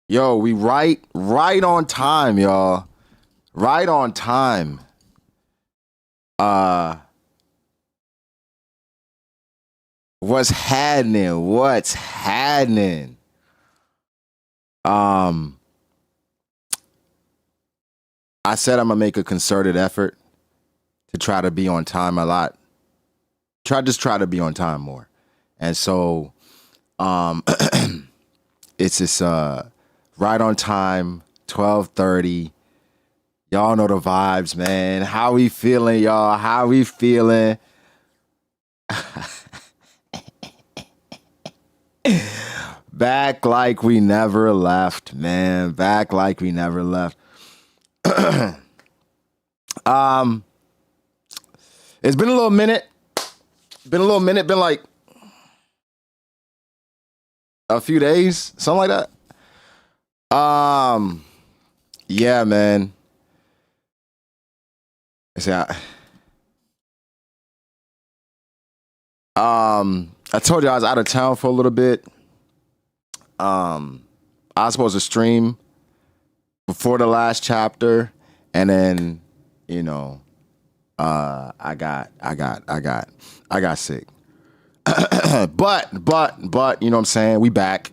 Yo, we right on time, y'all. Right on time. What's happening? What's happening? I said I'm gonna make a concerted effort to try to be on time a lot. Try to be on time more. And so it's this right on time, 12:30. Y'all know the vibes, man. How we feeling, y'all? How we feeling? Back like we never left, man. Back like we never left. It's been a little minute. Been like a few days, something like that. Yeah, man. I told you I was out of town for a little bit. I was supposed to stream before the last chapter, and then, you know, I got sick. but, you know what I'm saying? We back.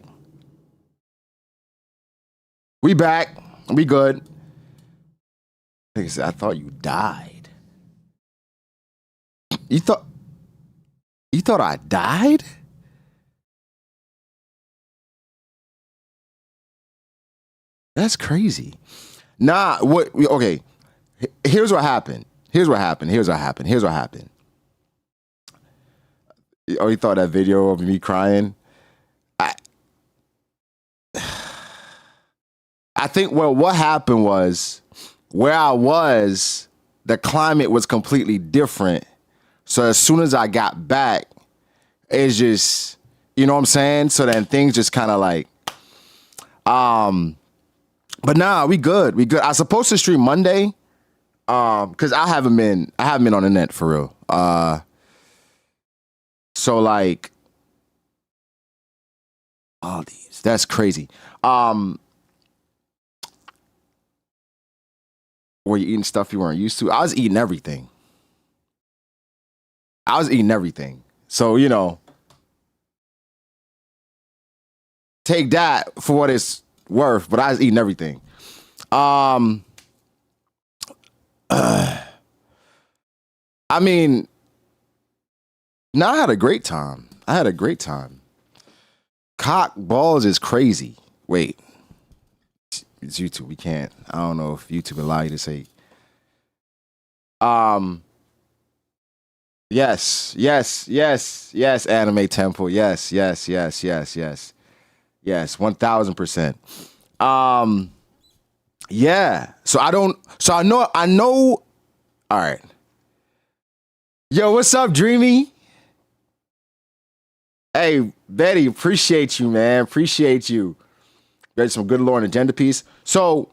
We good. I thought you died. You thought I died? That's crazy. Nah, okay. Here's what happened. Oh, you thought that video of me crying? I think, well, what happened was, where I was, the climate was completely different. So as soon as I got back, it's just, you know what I'm saying? So then things just kind of like, but nah, we good. I was supposed to stream Monday, because I haven't been on the net for real. So like, all these, that's crazy. Were you eating stuff you weren't used to? I was eating everything. So, you know, take that for what it's worth, but I was eating everything. I mean, no, I had a great time. Cock balls is crazy. Wait. It's YouTube. We can't. I don't know if YouTube allow you to say. Yes. Anime Temple. Yes. 1000%. Yeah. So I know. All right. Yo, what's up, Dreamy? Hey, Betty, appreciate you, man. Appreciate you. Read some good lore and agenda piece. So,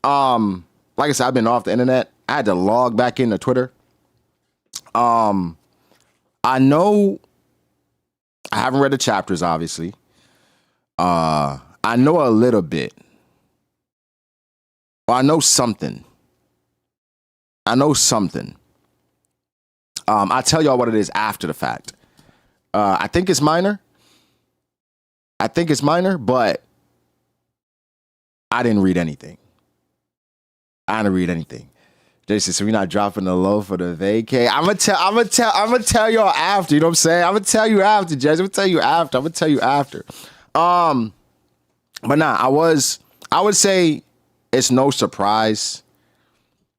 like I said, I've been off the internet. I had to log back into Twitter. I know I haven't read the chapters, obviously. I know a little bit. Well, I know something. I'll tell y'all what it is after the fact. I think it's minor, but I didn't read anything. Jason, so we're not dropping the low for the vacay. I'm gonna tell y'all after. You know what I'm saying? I'm gonna tell you after, Judge. I'm gonna tell you after. But nah, I would say it's no surprise.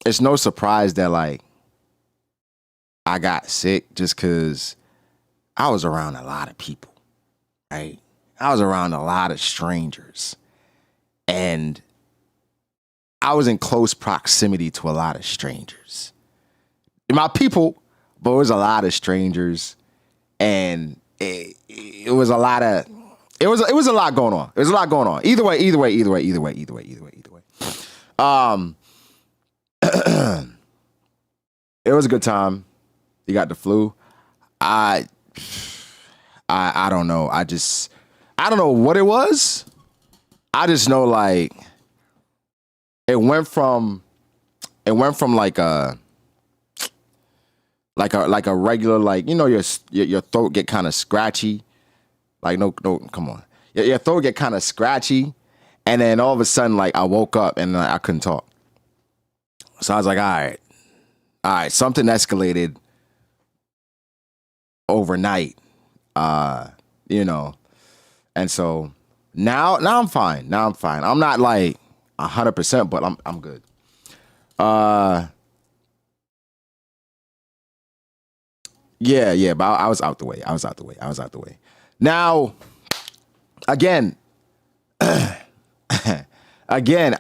It's no surprise that like I got sick just because I was around a lot of people, right? I was around a lot of strangers. And I was in close proximity to a lot of strangers. My people, but it was a lot of strangers, and it was a lot of it was a lot going on. It was a lot going on. Either way. It was a good time. You got the flu. I don't know. I don't know what it was. I just know like it went from like a regular, like, you know, your throat get kind of scratchy. Like no, come on. Your throat get kind of scratchy, and then all of a sudden, like, I woke up and I couldn't talk. So I was like, all right, something escalated overnight, you know, and so now I'm fine. Now I'm fine. I'm not like 100%, but I'm good. Yeah, but I was out the way. Now, again, I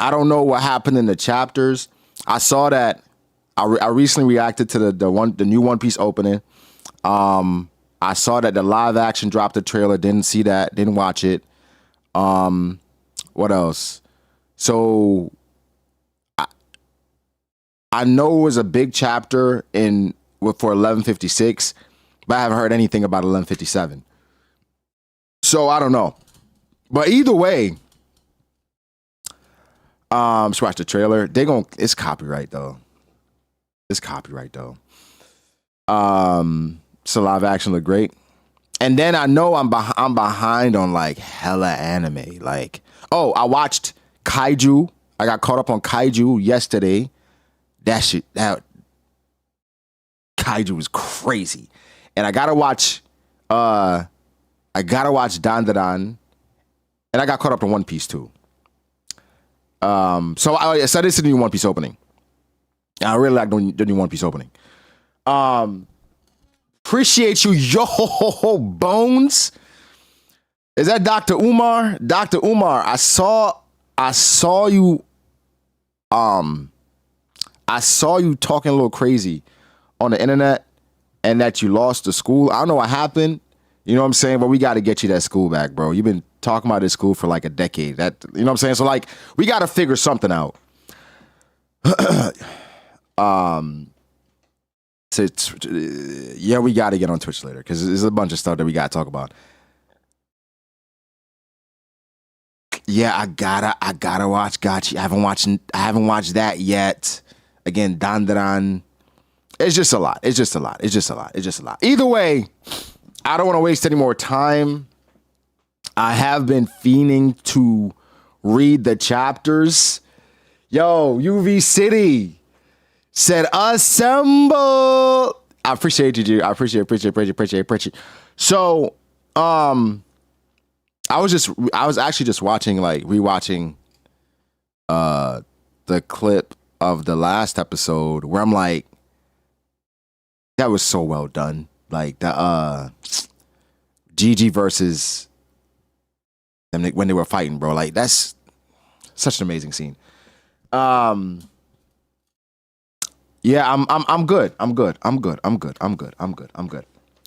don't know what happened in the chapters. I saw that I recently reacted to the new One Piece opening. I saw that the live action dropped the trailer. Didn't see that. Didn't watch it. What else? So I know it was a big chapter for 1156, but I haven't heard anything about 1157. So I don't know. But either way, just watch the trailer. It's copyright though. So live action look great. And then I know I'm behind on like hella anime. Like, I watched Kaiju. I got caught up on Kaiju yesterday. That Kaiju was crazy. And I gotta watch Dandadan. And I got caught up on One Piece too. So this is the new One Piece opening. I really like the new One Piece opening. Appreciate you, yo, Bones. Is that Dr. Umar? Dr. Umar, I saw you. I saw you talking a little crazy on the internet, and that you lost the school. I don't know what happened. You know what I'm saying? But we got to get you that school back, bro. You've been talking about this school for like a decade. You know what I'm saying? So like, we got to figure something out. Yeah, we got to get on Twitch later because there's a bunch of stuff that we got to talk about. Yeah, I gotta watch Gotchi. I haven't watched that yet. Again, Dandaran. It's just a lot. Either way, I don't want to waste any more time. I have been fiending to read the chapters. Yo, UV City said assemble. I appreciate you, dude. I appreciate it. So, I was actually just rewatching the clip of the last episode where I'm like, that was so well done. Like the Gigi versus them when they were fighting, bro. Like that's such an amazing scene. Yeah, I'm good.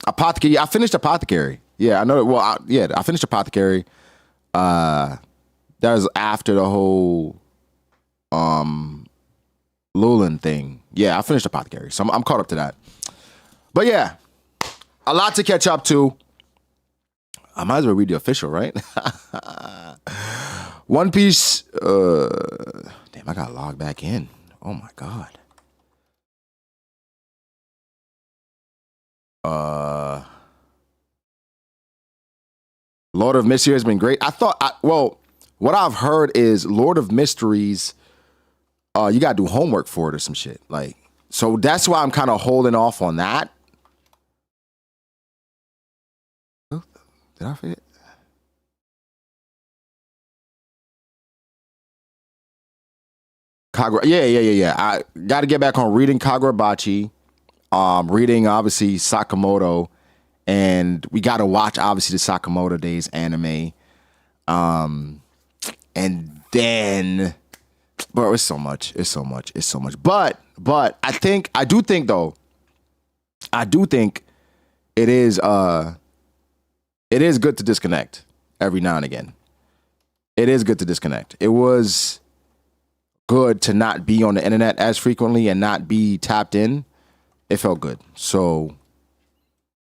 Apothecary. I finished Apothecary. Yeah, I know. Well, I finished Apothecary. That was after the whole Lulan thing. Yeah, I finished Apothecary, so I'm caught up to that. But yeah, a lot to catch up to. I might as well read the official, right? One Piece. Damn, I got logged back in. Oh my god. Lord of Mystery has been great. What I've heard is Lord of Mysteries, you gotta do homework for it or some shit. Like, so that's why I'm kind of holding off on that. Did I forget? Kagura, yeah. I gotta get back on reading Kagurabachi, reading obviously Sakamoto. And we got to watch, obviously, the Sakamoto Days anime. And then, bro, it's so much. But I do think, though, I do think it is good to disconnect every now and again. It is good to disconnect. It was good to not be on the internet as frequently and not be tapped in. It felt good. So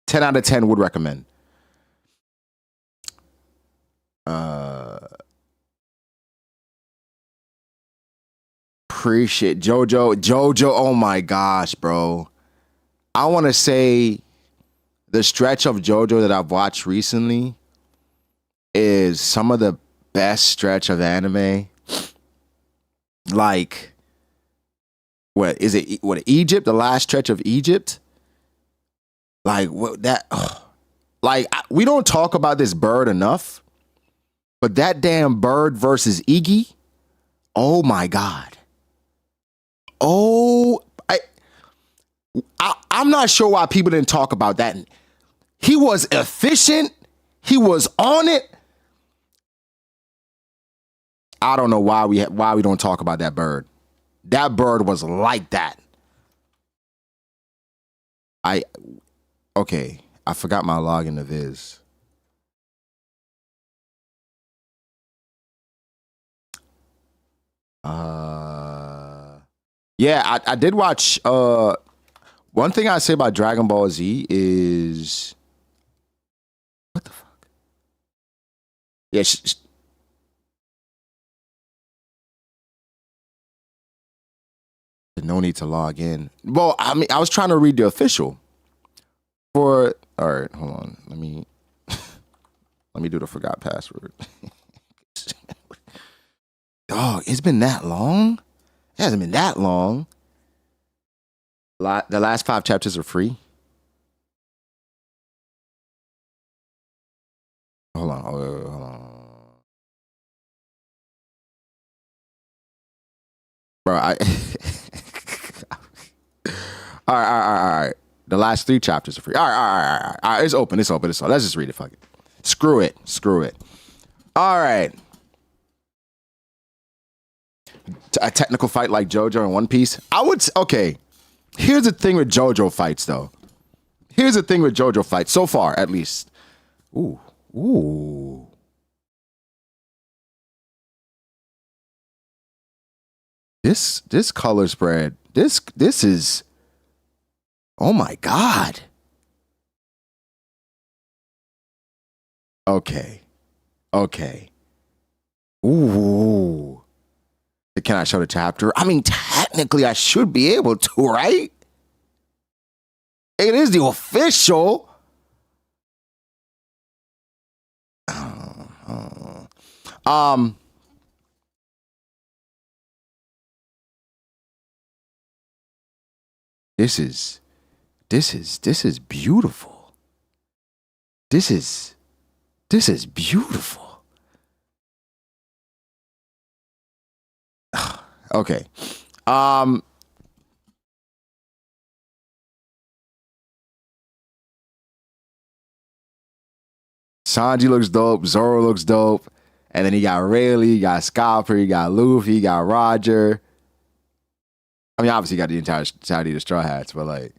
10 out of 10 would recommend. Appreciate Jojo. Oh my gosh, bro. I want to say the stretch of Jojo that I've watched recently is some of the best stretch of anime. Like, what is it? What, Egypt? The last stretch of Egypt? Like, what that? We don't talk about this bird enough, but that damn bird versus Iggy. Oh my god. Oh, I'm not sure why people didn't talk about that. He was efficient. He was on it. I don't know why we don't talk about that bird. That bird was like that. Okay. I forgot my login to Viz. Yeah, I did watch. One thing I say about Dragon Ball Z is, what the fuck? Yeah, no need to log in. Well, I mean, I was trying to read the official for. All right, hold on. Let me do the forgot password. Dog, it's been that long? It hasn't been that long. The last 5 chapters are free. Hold on. Bro, all right. The last 3 chapters are free. All right. It's open. Let's just read it. Fuck it. Screw it. All right. A technical fight like JoJo in One Piece. Okay. Here's the thing with JoJo fights, though. So far, at least. Ooh. This color spread. This is. Oh my god. Okay. Ooh. Can I show the chapter? I mean, technically, I should be able to, right? It is the official. This is beautiful. This is beautiful. Okay. Sanji looks dope. Zoro looks dope. And then he got Rayleigh, you got Scalper, you got Luffy, you got Roger. I mean, obviously, you got the entire Saudi the Straw Hats, but like,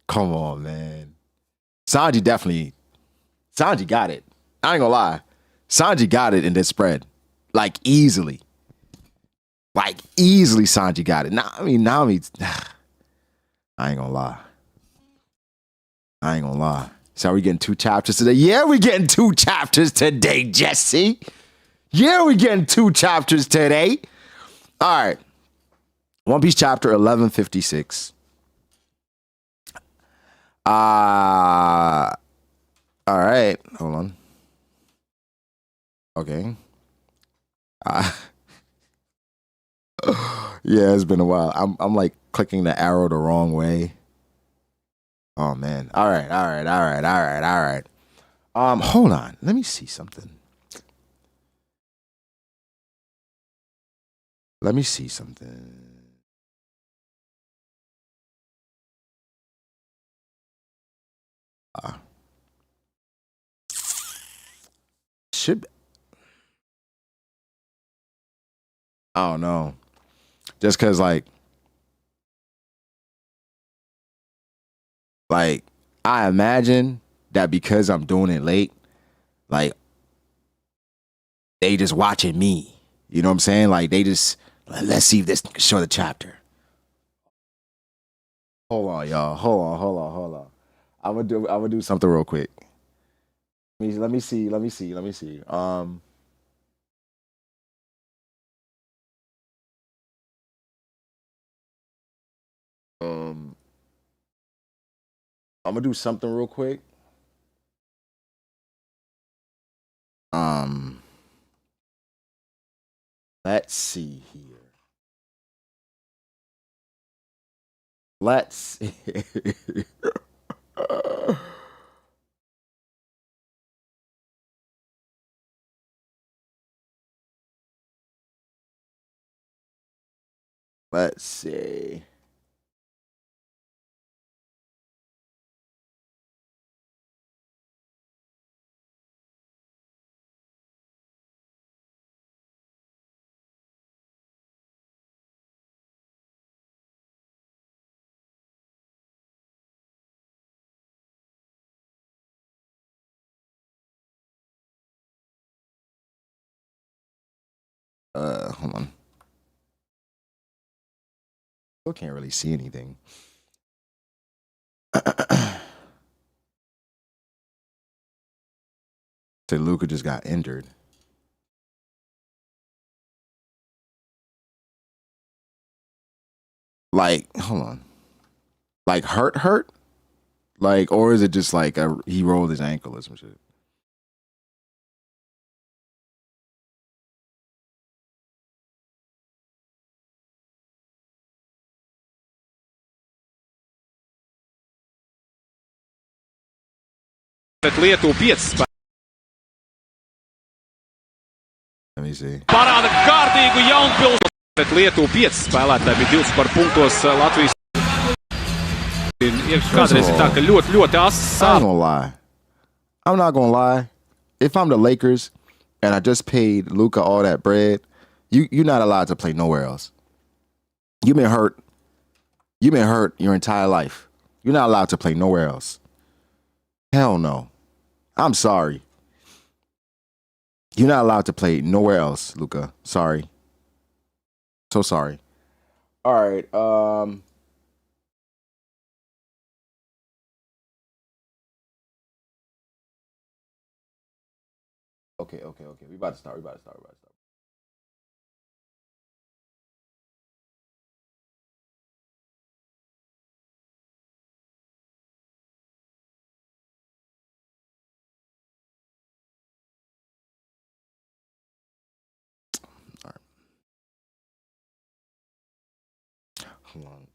come on, man. Sanji got it. I ain't gonna lie. Sanji got it in this spread. Like, easily. Sanji got it. Nami, I ain't gonna lie. So are we getting 2 chapters today? Yeah, we getting 2 chapters today, Jesse. Yeah, we getting 2 chapters today. All right. One Piece chapter 1156. All right. Hold on. Okay. Yeah, it's been a while. I'm like clicking the arrow the wrong way. Oh man. All right. Hold on. Let me see something. Should I don't know. Just cause like Like, I imagine that because I'm doing it late, like, they just watching me. You know what I'm saying? Like, they just, let's see if this can show the chapter. Hold on, y'all. Hold on. I'm gonna do something real quick. Let me see. Um, I'm gonna do something real quick. Um, let's see here. Let's let's see. Hold on. Still can't really see anything. So Luca just got injured. Like, hold on. Like hurt? Like, or is it just like he rolled his ankle or some shit? Lietuva 5 spēlētāji. Let me see. Parāda kārtīgu Jaunpils. Bet Lietuva 5 spēlētāji bija 20 punktos Latvijas. Kādreiz ir tā, ka ļoti asas. I'm gonna lie. I'm not gonna lie. If I'm the Lakers and I just paid Luca all that bread, you're not allowed to play nowhere else. You've been hurt. You've been hurt your entire life. You're not allowed to play nowhere else. Hell no. I'm sorry. You're not allowed to play nowhere else, Luca. Sorry. So sorry. All right. Okay. We about to start. All right. Hold on.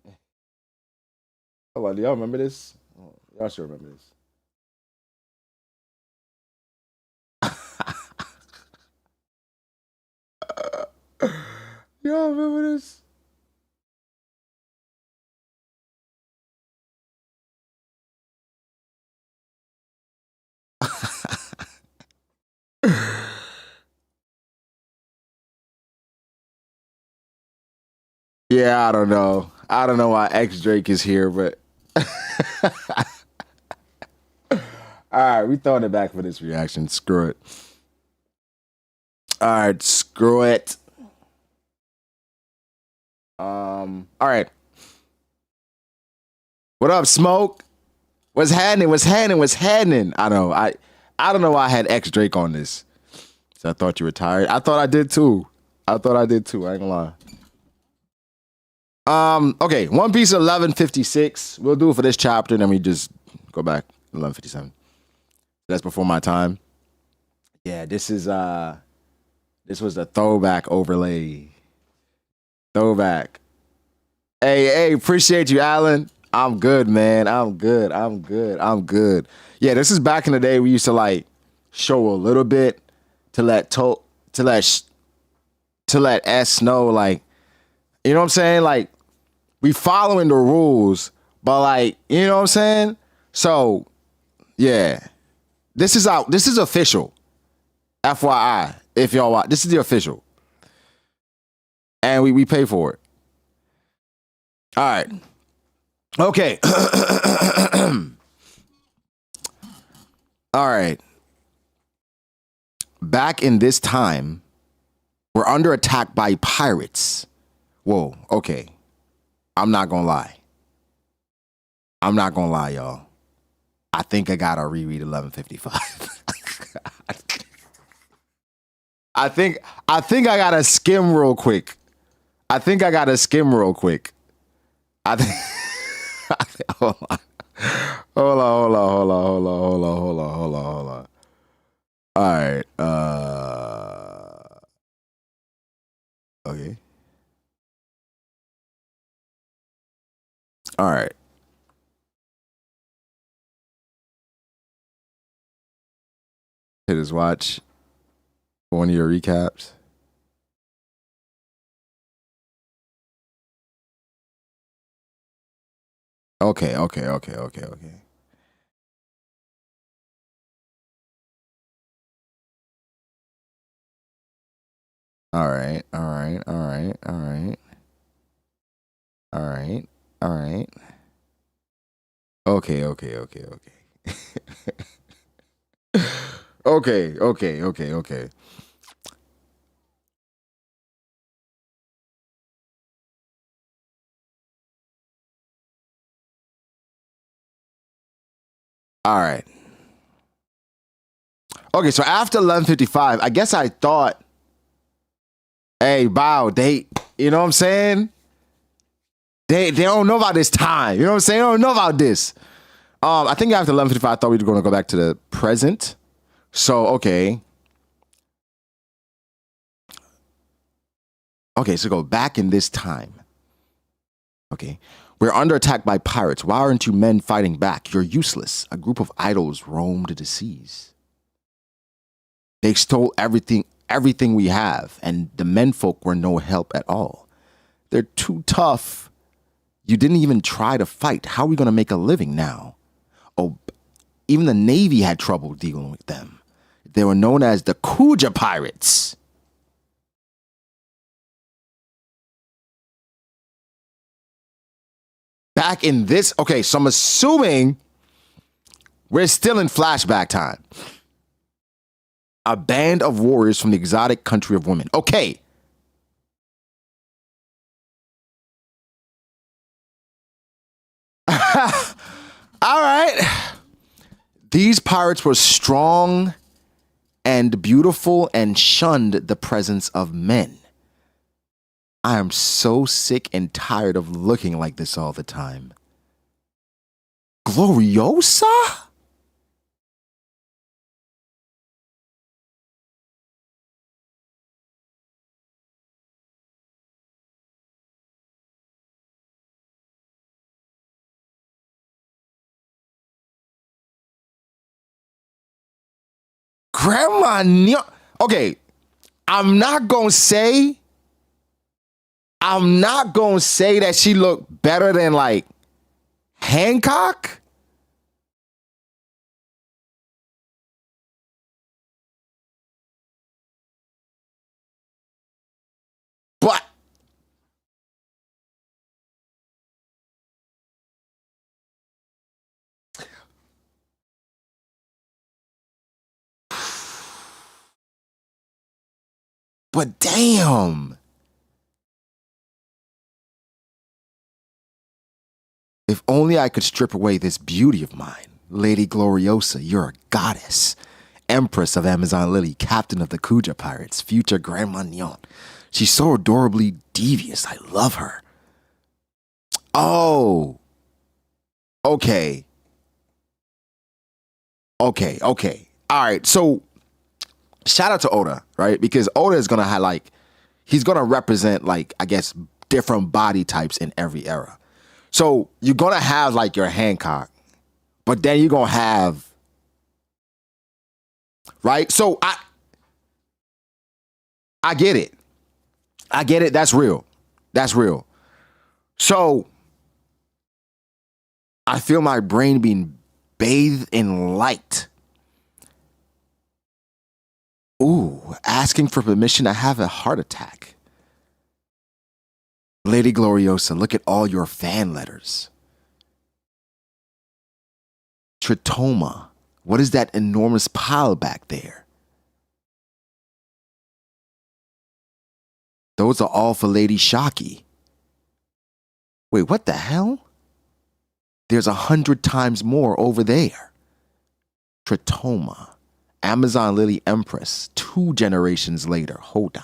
Hold on. Do y'all remember this? Oh, y'all should remember this. Y'all remember this? Yeah, I don't know. I don't know why X Drake is here, but all right, we throwing it back for this reaction. Screw it. All right, screw it. All right. What up, Smoke? What's happening? I know. I don't know why I had X Drake on this. So I thought you were tired. I thought I did too. I ain't gonna lie. Okay, One Piece 1156. We'll do it for this chapter, then we just go back 1157. That's before my time. Yeah, this was the throwback overlay. Throwback. Hey, appreciate you, Alan. I'm good, man. I'm good. Yeah, this is back in the day we used to like show a little bit to let S know, like, you know what I'm saying? Like, we following the rules, but like, you know what I'm saying? So, yeah. This is official. FYI, if y'all watch. This is the official. And we pay for it. All right. Okay. All right. Back in this time, we're under attack by pirates. Whoa, okay. I'm not gonna lie. Y'all. I think I gotta reread 1155. I think I gotta skim real quick. I think hold on. Hold on. All right. Okay. All right. Hit his watch. One of your recaps. Okay. All right. Okay. Okay. All right. Okay, so after 1155, I guess I thought, hey, Bow, you know what I'm saying? They don't know about this time. You know what I'm saying? They don't know about this. I think after 1155, I thought we were going to go back to the present. So, okay. Okay, so go back in this time. Okay. We're under attack by pirates. Why aren't you men fighting back? You're useless. A group of idols roamed the seas. They stole everything we have, and the menfolk were no help at all. They're too tough. You didn't even try to fight. How are we going to make a living now? Oh, even the Navy had trouble dealing with them. They were known as the Kuja Pirates. Back in this, okay, so I'm assuming we're still in flashback time. A band of warriors from the exotic country of women. Okay. All right. These pirates were strong and beautiful and shunned the presence of men. I am so sick and tired of looking like this all the time. Gloriosa? Grandma okay, I'm not gonna say that she looked better than like Hancock. But damn. If only I could strip away this beauty of mine. Lady Gloriosa, you're a goddess. Empress of Amazon Lily, captain of the Kuja Pirates, future Grand Magnon. She's so adorably devious. I love her. Oh. Okay. All right. So shout out to Oda, right? Because Oda is gonna have he's gonna represent I guess different body types in every era. So you're gonna have your Hancock, but then you're gonna have right. So I get it. That's real. So I feel my brain being bathed in light. Ooh, asking for permission to have a heart attack. Lady Gloriosa, look at all your fan letters. Tritoma. What is that enormous pile back there? Those are all for Lady Shakky. Wait, what the hell? There's 100 times more over there. Tritoma. Amazon Lily Empress. 2 generations later. Hold on.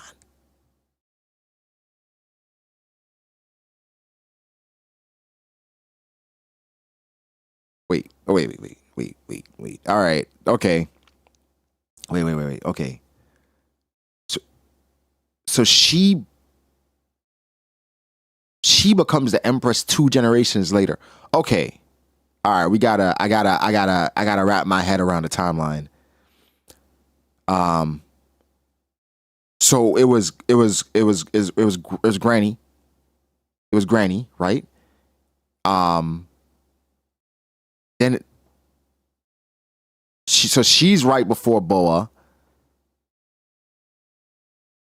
Wait. Oh, wait. All right. Okay. Wait. Okay. So she becomes the Empress 2 generations later. Okay. All right, I gotta wrap my head around the timeline. So it was Granny. It was Granny, right? Then she's right before Boa.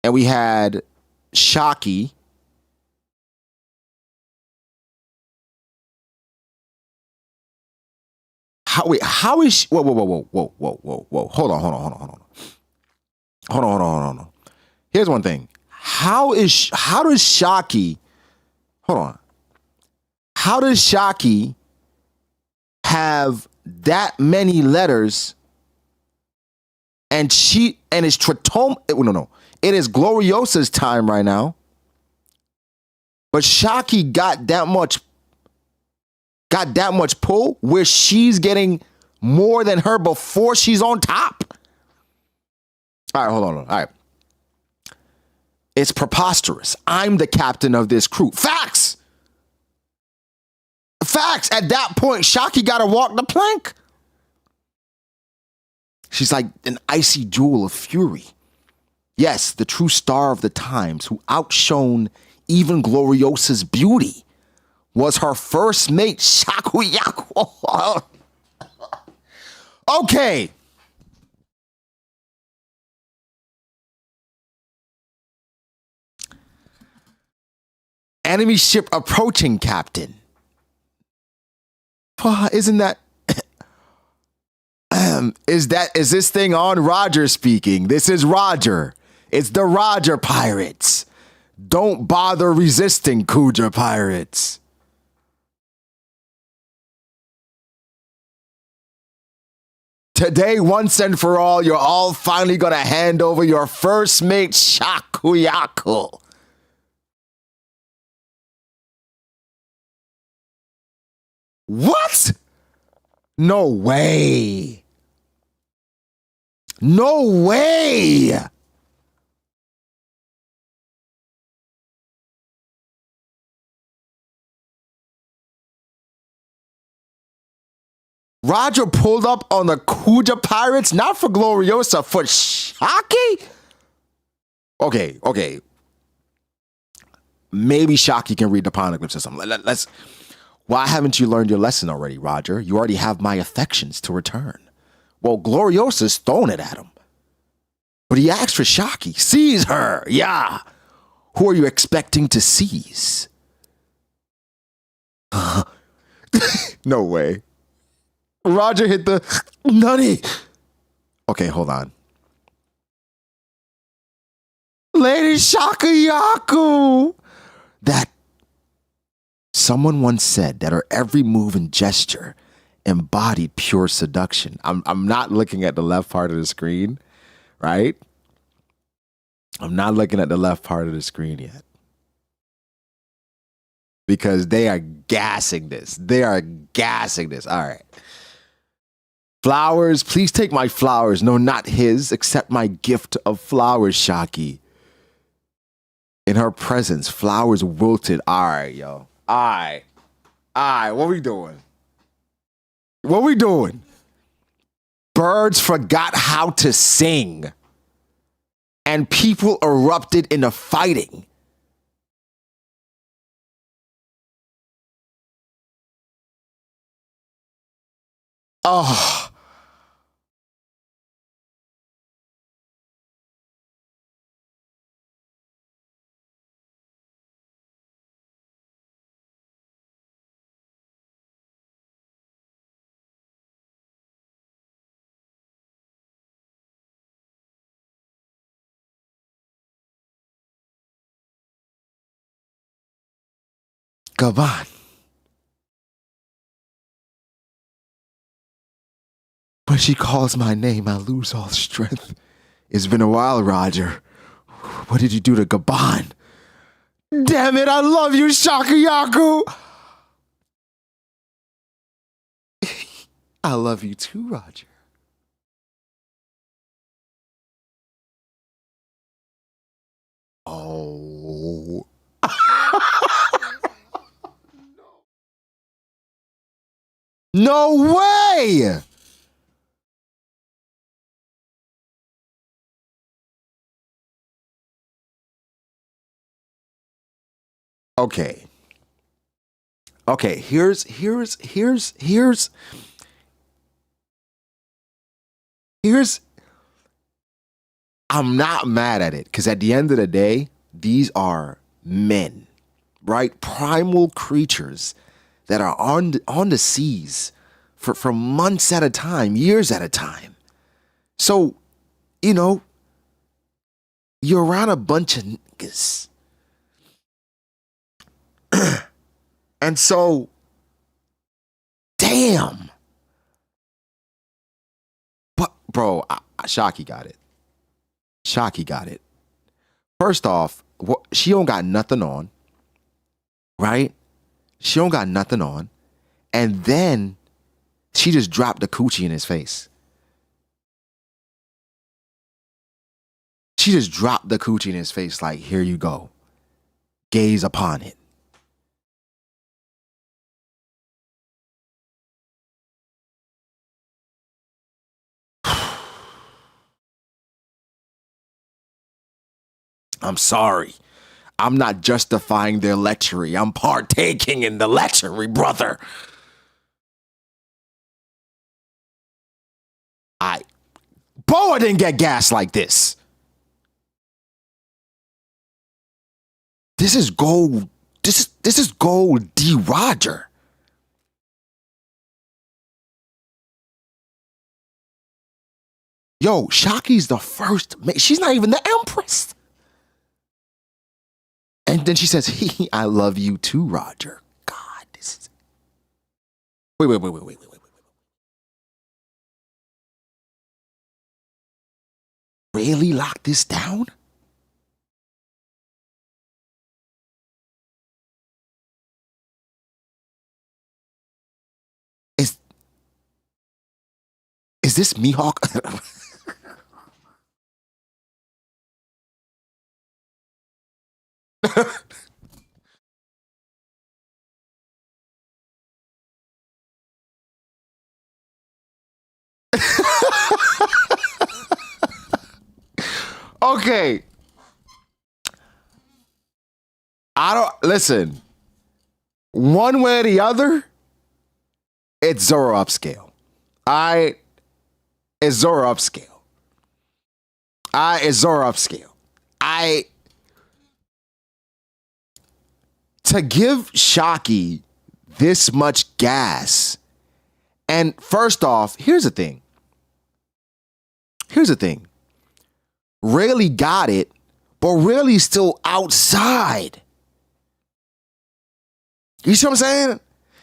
And we had Shakky. How is she? Whoa. Hold on. Here's one thing. How does Shakky, hold on. How does Shakky have that many letters and it's Tritoma? No. It is Gloriosa's time right now. But Shakky got that much pull where she's getting more than her before she's on top. All right, hold on. All right. It's preposterous. I'm the captain of this crew. Facts. At that point, Shakky got to walk the plank. She's like an icy jewel of fury. Yes, the true star of the times who outshone even Gloriosa's beauty was her first mate, Shakuyaku. Okay. Enemy ship approaching, Captain. Isn't that... Is this thing on? Roger speaking. This is Roger. It's the Roger Pirates. Don't bother resisting, Kuja Pirates. Today, once and for all, you're all finally gonna hand over your first mate, Shakuyaku. What? No way. No way. Roger pulled up on the Kuja Pirates, not for Gloriosa, for Shakky? Okay. Maybe Shakky can read the poneglyphs or something. Why haven't you learned your lesson already, Roger? You already have my affections to return. Well, Gloriosa's thrown it at him. But he asked for Shakky. Seize her, yeah. Who are you expecting to seize? No way. Roger hit the nutty. Okay, hold on. Lady Shakuyaku. That someone once said that her every move and gesture embodied pure seduction. I'm not looking at the left part of the screen, right? I'm not looking at the left part of the screen yet. Because they are gassing this. All right. Flowers, please take my flowers. No, not his. Accept my gift of flowers, Shakky. In her presence, flowers wilted. All right, yo. All right, what we doing? Birds forgot how to sing. And people erupted into fighting. Oh. Come on. When she calls my name, I lose all strength. It's been a while, Roger. What did you do to Gabon? Damn it, I love you, Shakayaku. I love you too, Roger. Oh. No way! Okay. Okay, here's I'm not mad at it because at the end of the day, these are men, right? Primal creatures that are on the seas for months at a time, years at a time. So, you know, you're around a bunch of niggas. And so, damn. But, bro, Shakky got it. Shakky got it. First off, she don't got nothing on, right? She don't got nothing on. And then she just dropped the coochie in his face. She just dropped the coochie in his face like, here you go. Gaze upon it. I'm sorry. I'm not justifying their lechery. I'm partaking in the lechery, brother. Boa didn't get gas like this. This is gold. This is gold D. Roger. Yo, Shakky's the first. She's not even the Empress. And then she says, I love you too, Roger. God, this is... Wait. Really lock this down? Is this Mihawk? Okay. I don't listen. One way or the other, it's Zoro upscale. It's Zoro upscale. It's Zoro upscale. To give Shakky this much gas, and first off, here's the thing. Rayleigh got it, but Rayleigh's still outside. You see what I'm saying?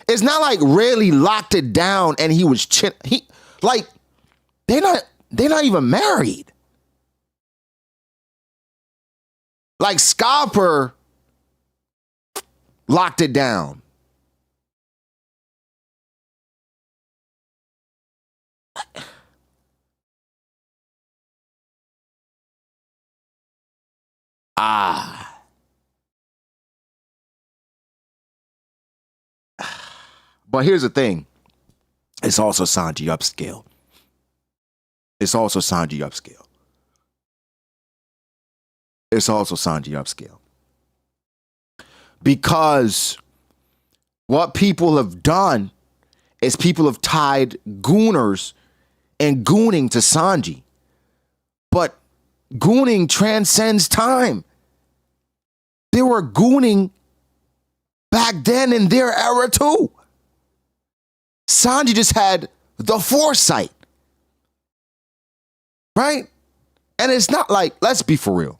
It's not like Rayleigh locked it down and he was they're not even married. Like Scalper locked it down. But here's the thing. It's also Sanji upscale. It's also Sanji upscale. Because what people have done is people have tied gooners and gooning to Sanji. But gooning transcends time. They were gooning back then in their era too. Sanji just had the foresight. Right? And it's not like, let's be for real.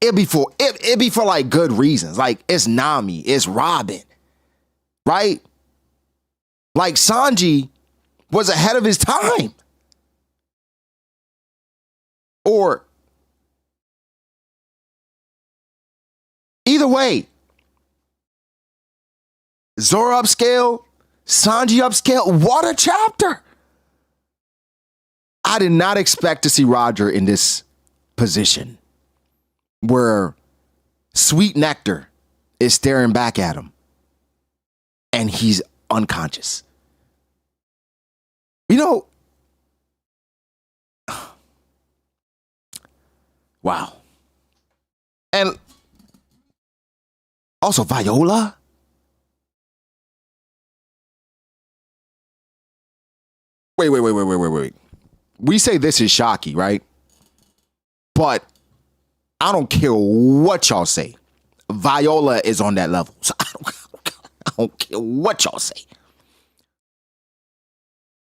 it'd be for like good reasons. Like it's Nami, it's Robin, right? Like Sanji was ahead of his time. Or either way, Zoro upscale, Sanji upscale, what a chapter. I did not expect to see Roger in this position where Sweet Nectar is staring back at him and he's unconscious. You know, wow. And also Viola. Wait. We say this is Shaki, right? But I don't care what y'all say. Viola is on that level. So I don't care what y'all say.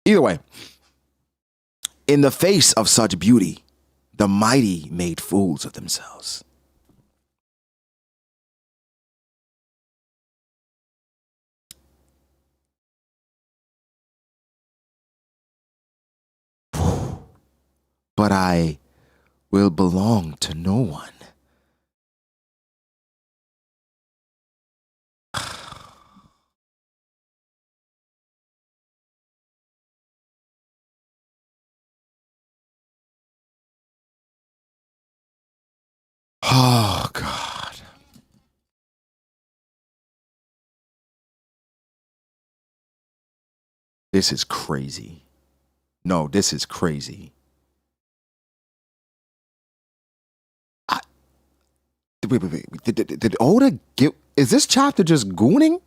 Either way, in the face of such beauty, the mighty made fools of themselves. But I will belong to no one. Oh, God. This is crazy. No, this is crazy. Wait. Did Oda get... Is this chapter just gooning?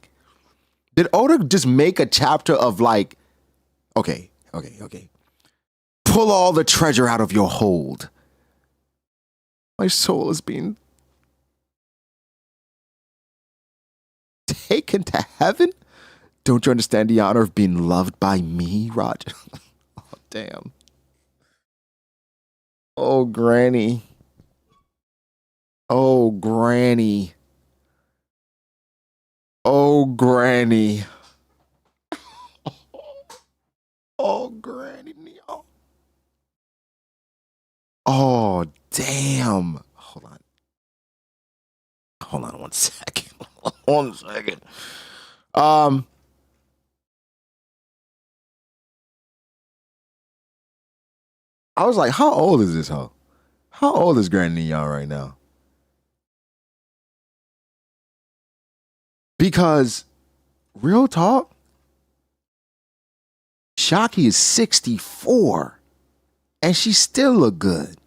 Did Oda just make a chapter of like... Okay. Pull all the treasure out of your hold. My soul is being taken to heaven? Don't you understand the honor of being loved by me, Roger? Oh, damn. Oh, Granny. Oh, Granny. Oh, Granny. Oh, Granny. Oh, damn. Hold on 1 second. 1 second. I was like, how old is this hoe? How old is Granny Neon right now? Because, real talk, Shaki is 64 and she still look good.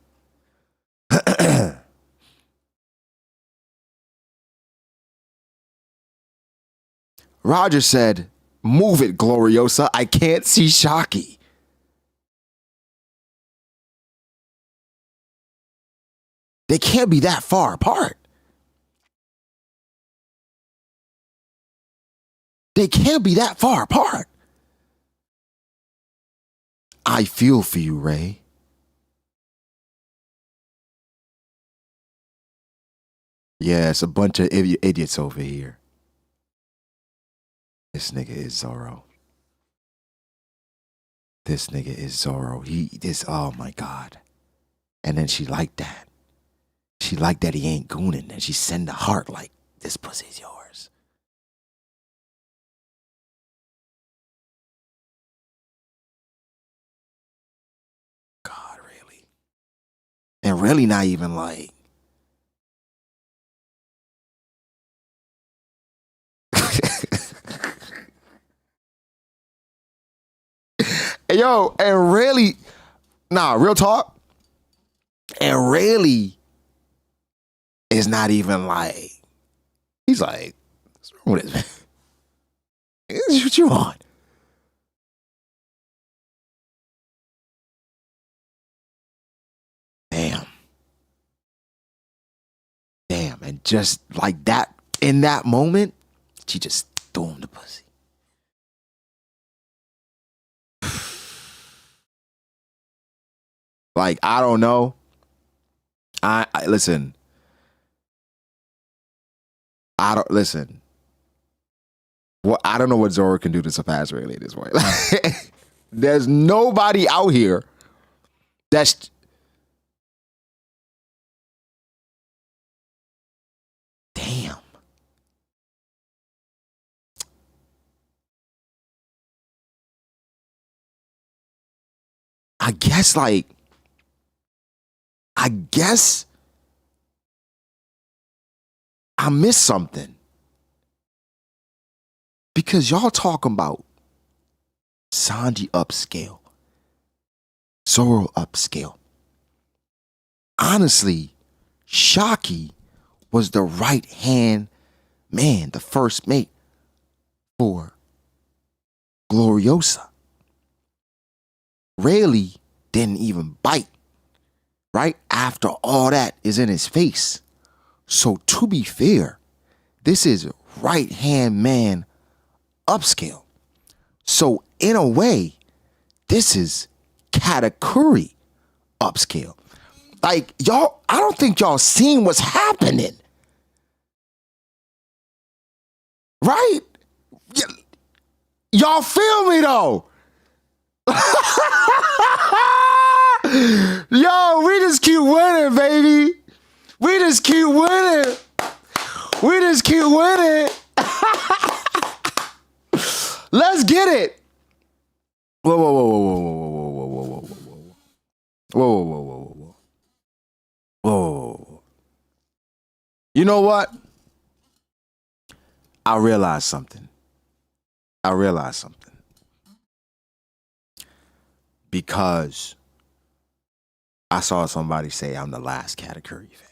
Roger said, move it, Gloriosa. I can't see Shaki. They can't be that far apart. They can't be that far apart. I feel for you, Ray. Yeah, it's a bunch of idiots over here. This nigga is Zoro. Oh my God. And then she liked that. She liked that he ain't gooning. And she send a heart like, this pussy's yours. God, really? And really not even like. Yo, and really, real talk. And really is not even like, he's like, what's wrong with this, man? This is what you want. Damn. And just like that, in that moment, she just threw him the pussy. Like, I don't know. I listen, I don't listen. Well, I don't know what Zoro can do to surpass Rayleigh at this point. There's nobody out here that's damn. I guess I missed something. Because y'all talking about Sanji upscale, Zoro upscale. Honestly, Shakky was the right hand man, the first mate for Gloriosa. Rayleigh didn't even bite, right? After all that is in his face. So to be fair, this is right hand man upscale. So in a way, this is Katakuri upscale. Like y'all, I don't think y'all seen what's happening. Right? Y'all feel me though? Yo, we just keep winning, baby. We just keep winning. We just keep winning. Let's get it. Whoa, whoa, whoa, whoa, whoa, whoa, whoa, whoa, whoa, whoa, whoa, whoa, whoa, whoa, whoa. You know what? I realized something. Because I saw somebody say I'm the last Katakuri fan.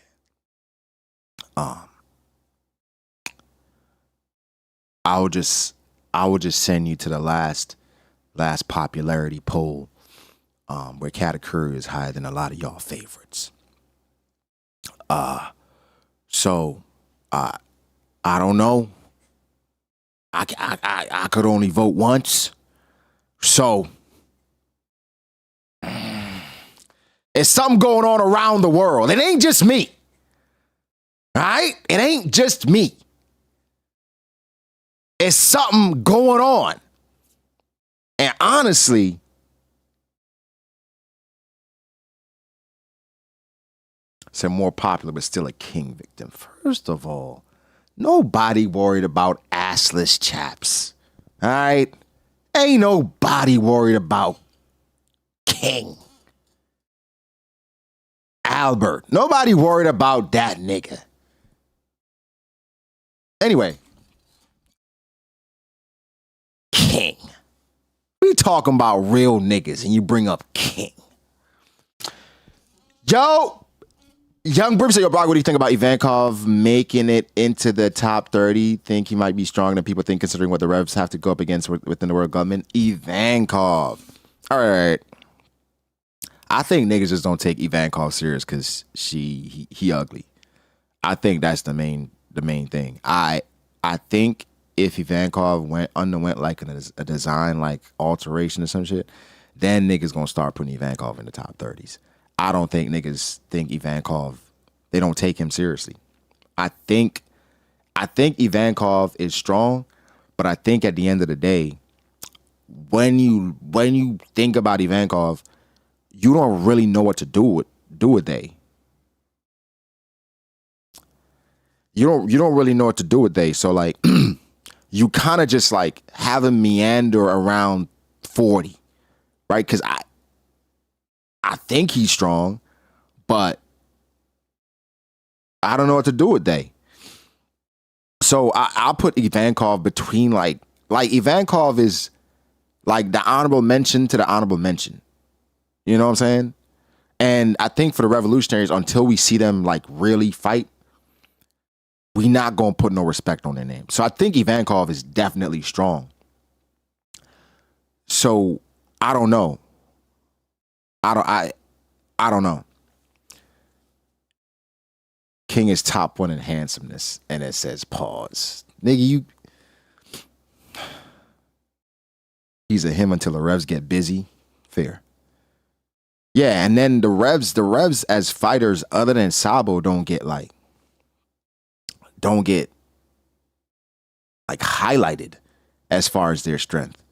I will just send you to the last popularity poll where Katakuri is higher than a lot of y'all favorites. So I don't know. I could only vote once. So it's something going on around the world. It ain't just me. All right? It ain't just me. It's something going on. And honestly, it's a more popular, but still a king victim. First of all, nobody worried about assless chaps. All right? Ain't nobody worried about King Albert. Nobody worried about that nigga. Anyway. King. We talking about real niggas and you bring up King. Yo, Young Brim said, yo, Brago, what do you think about Ivankov making it into the top 30? Think he might be stronger than people think considering what the Revs have to go up against within the world government? Ivankov. All right. I think niggas just don't take Ivankov serious because he ugly. I think that's the main thing. I think if Ivankov underwent like a design like alteration or some shit, then niggas gonna start putting Ivankov in the top 30s. I don't think niggas think Ivankov, they don't take him seriously. I think Ivankov is strong, but I think at the end of the day, when you think about Ivankov, you don't really know what to do with they. You don't really know what to do with they. So like you kind of just like have him meander around 40, right? Because I think he's strong, but I don't know what to do with they. So I'll put Ivankov between like Ivankov is like the honorable mention to the honorable mention. You know what I'm saying? And I think for the revolutionaries, until we see them like really fight, we not gonna put no respect on their name. So I think Ivankov is definitely strong. So I don't know. I don't know. King is top one in handsomeness, and it says pause. Nigga, he's a him until the Revs get busy. Fair. Yeah, and then the Revs as fighters other than Sabo don't get like highlighted as far as their strength.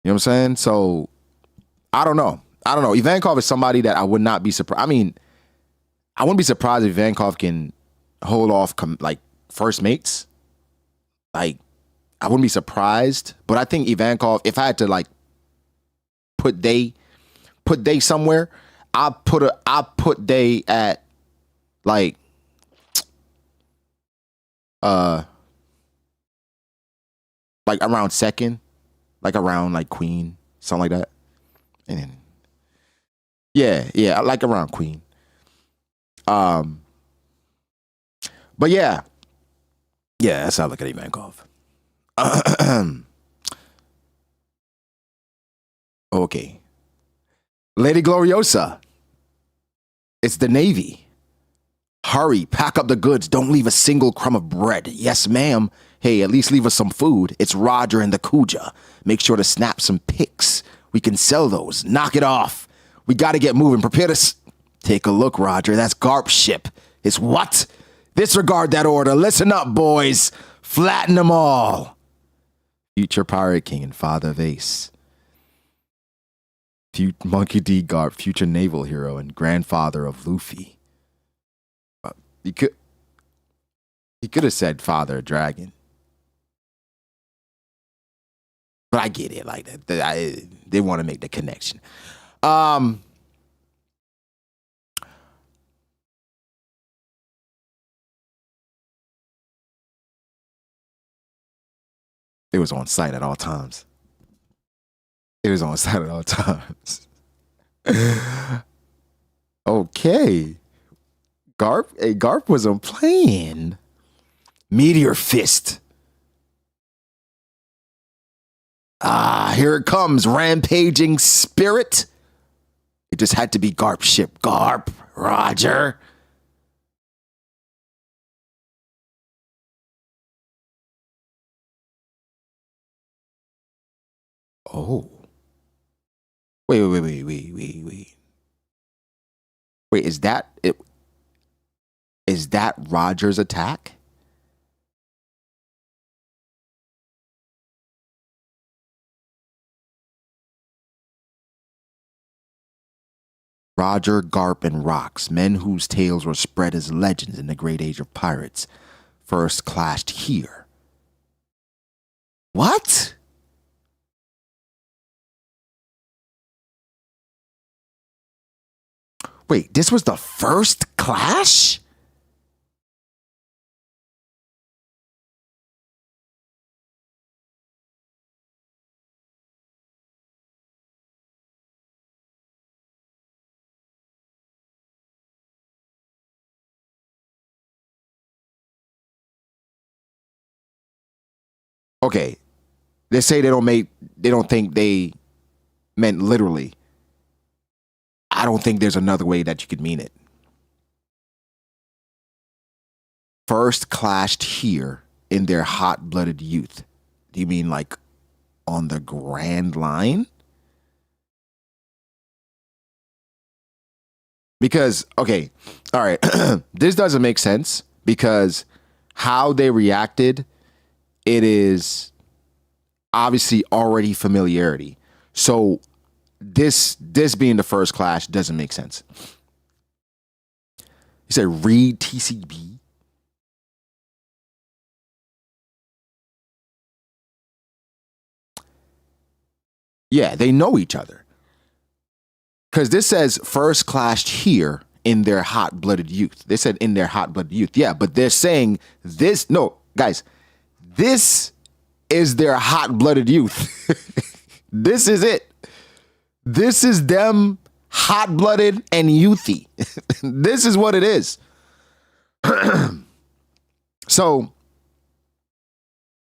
You know what I'm saying? So I don't know. Ivankov is somebody that I would not be surprised. I mean, I wouldn't be surprised if Ivankov can hold off like first mates. Like, I wouldn't be surprised. But I think Ivankov, if I had to like put Day somewhere, I'll put Day at like around second, like around like Queen, something like that. And then yeah, like around Queen. But yeah, that's how I look at Ivankov. Okay. Lady Gloriosa. It's the Navy. Hurry, pack up the goods. Don't leave a single crumb of bread. Yes, ma'am. Hey, at least leave us some food. It's Roger and the Kuja. Make sure to snap some pics. We can sell those. Knock it off. We got to get moving. Prepare to... Take a look, Roger. That's Garp's ship. It's what? Disregard that order. Listen up, boys. Flatten them all. Future Pirate King and Father of Ace. Monkey D. Garp, future naval hero and grandfather of Luffy. He could have said Father of Dragon. But I get it. Like that. They want to make the connection. It was on site at all times. Okay. Garp wasn't playing. Meteor Fist. Here it comes, rampaging spirit. It just had to be Garp's ship. Garp, Roger. Oh. Wait. Wait, is that it? Is that Roger's attack? Roger, Garp, and Rocks, men whose tales were spread as legends in the great age of pirates, first clashed here. What? Wait, this was the first clash? Okay, they say they don't think they meant literally. I don't think there's another way that you could mean it. First clashed here in their hot-blooded youth. Do you mean like on the Grand Line? Because, okay, all right, this doesn't make sense because how they reacted, it is obviously already familiarity. So this being the first clash doesn't make sense. You said read TCB? Yeah, they know each other. Because this says first clashed here in their hot-blooded youth. They said in their hot-blooded youth. Yeah, but they're saying this. No, guys, this is their hot-blooded youth. This is it. This is them hot-blooded and youthy. This is what it is. So,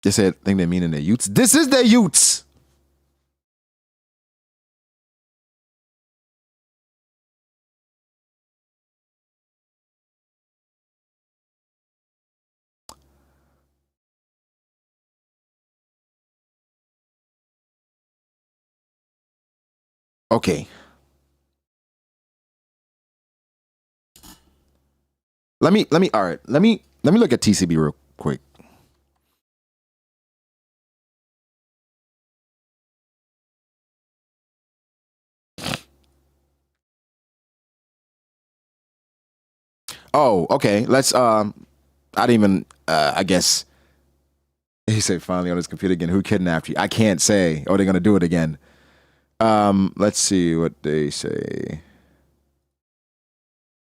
they said, I think they mean in their youths. This is their youths. Okay. Let me look at TCB real quick. Oh, okay. Let's I didn't even I guess he said finally on his computer again. Who kidnapped you? I can't say. Oh, they're gonna do it again. Let's see what they say.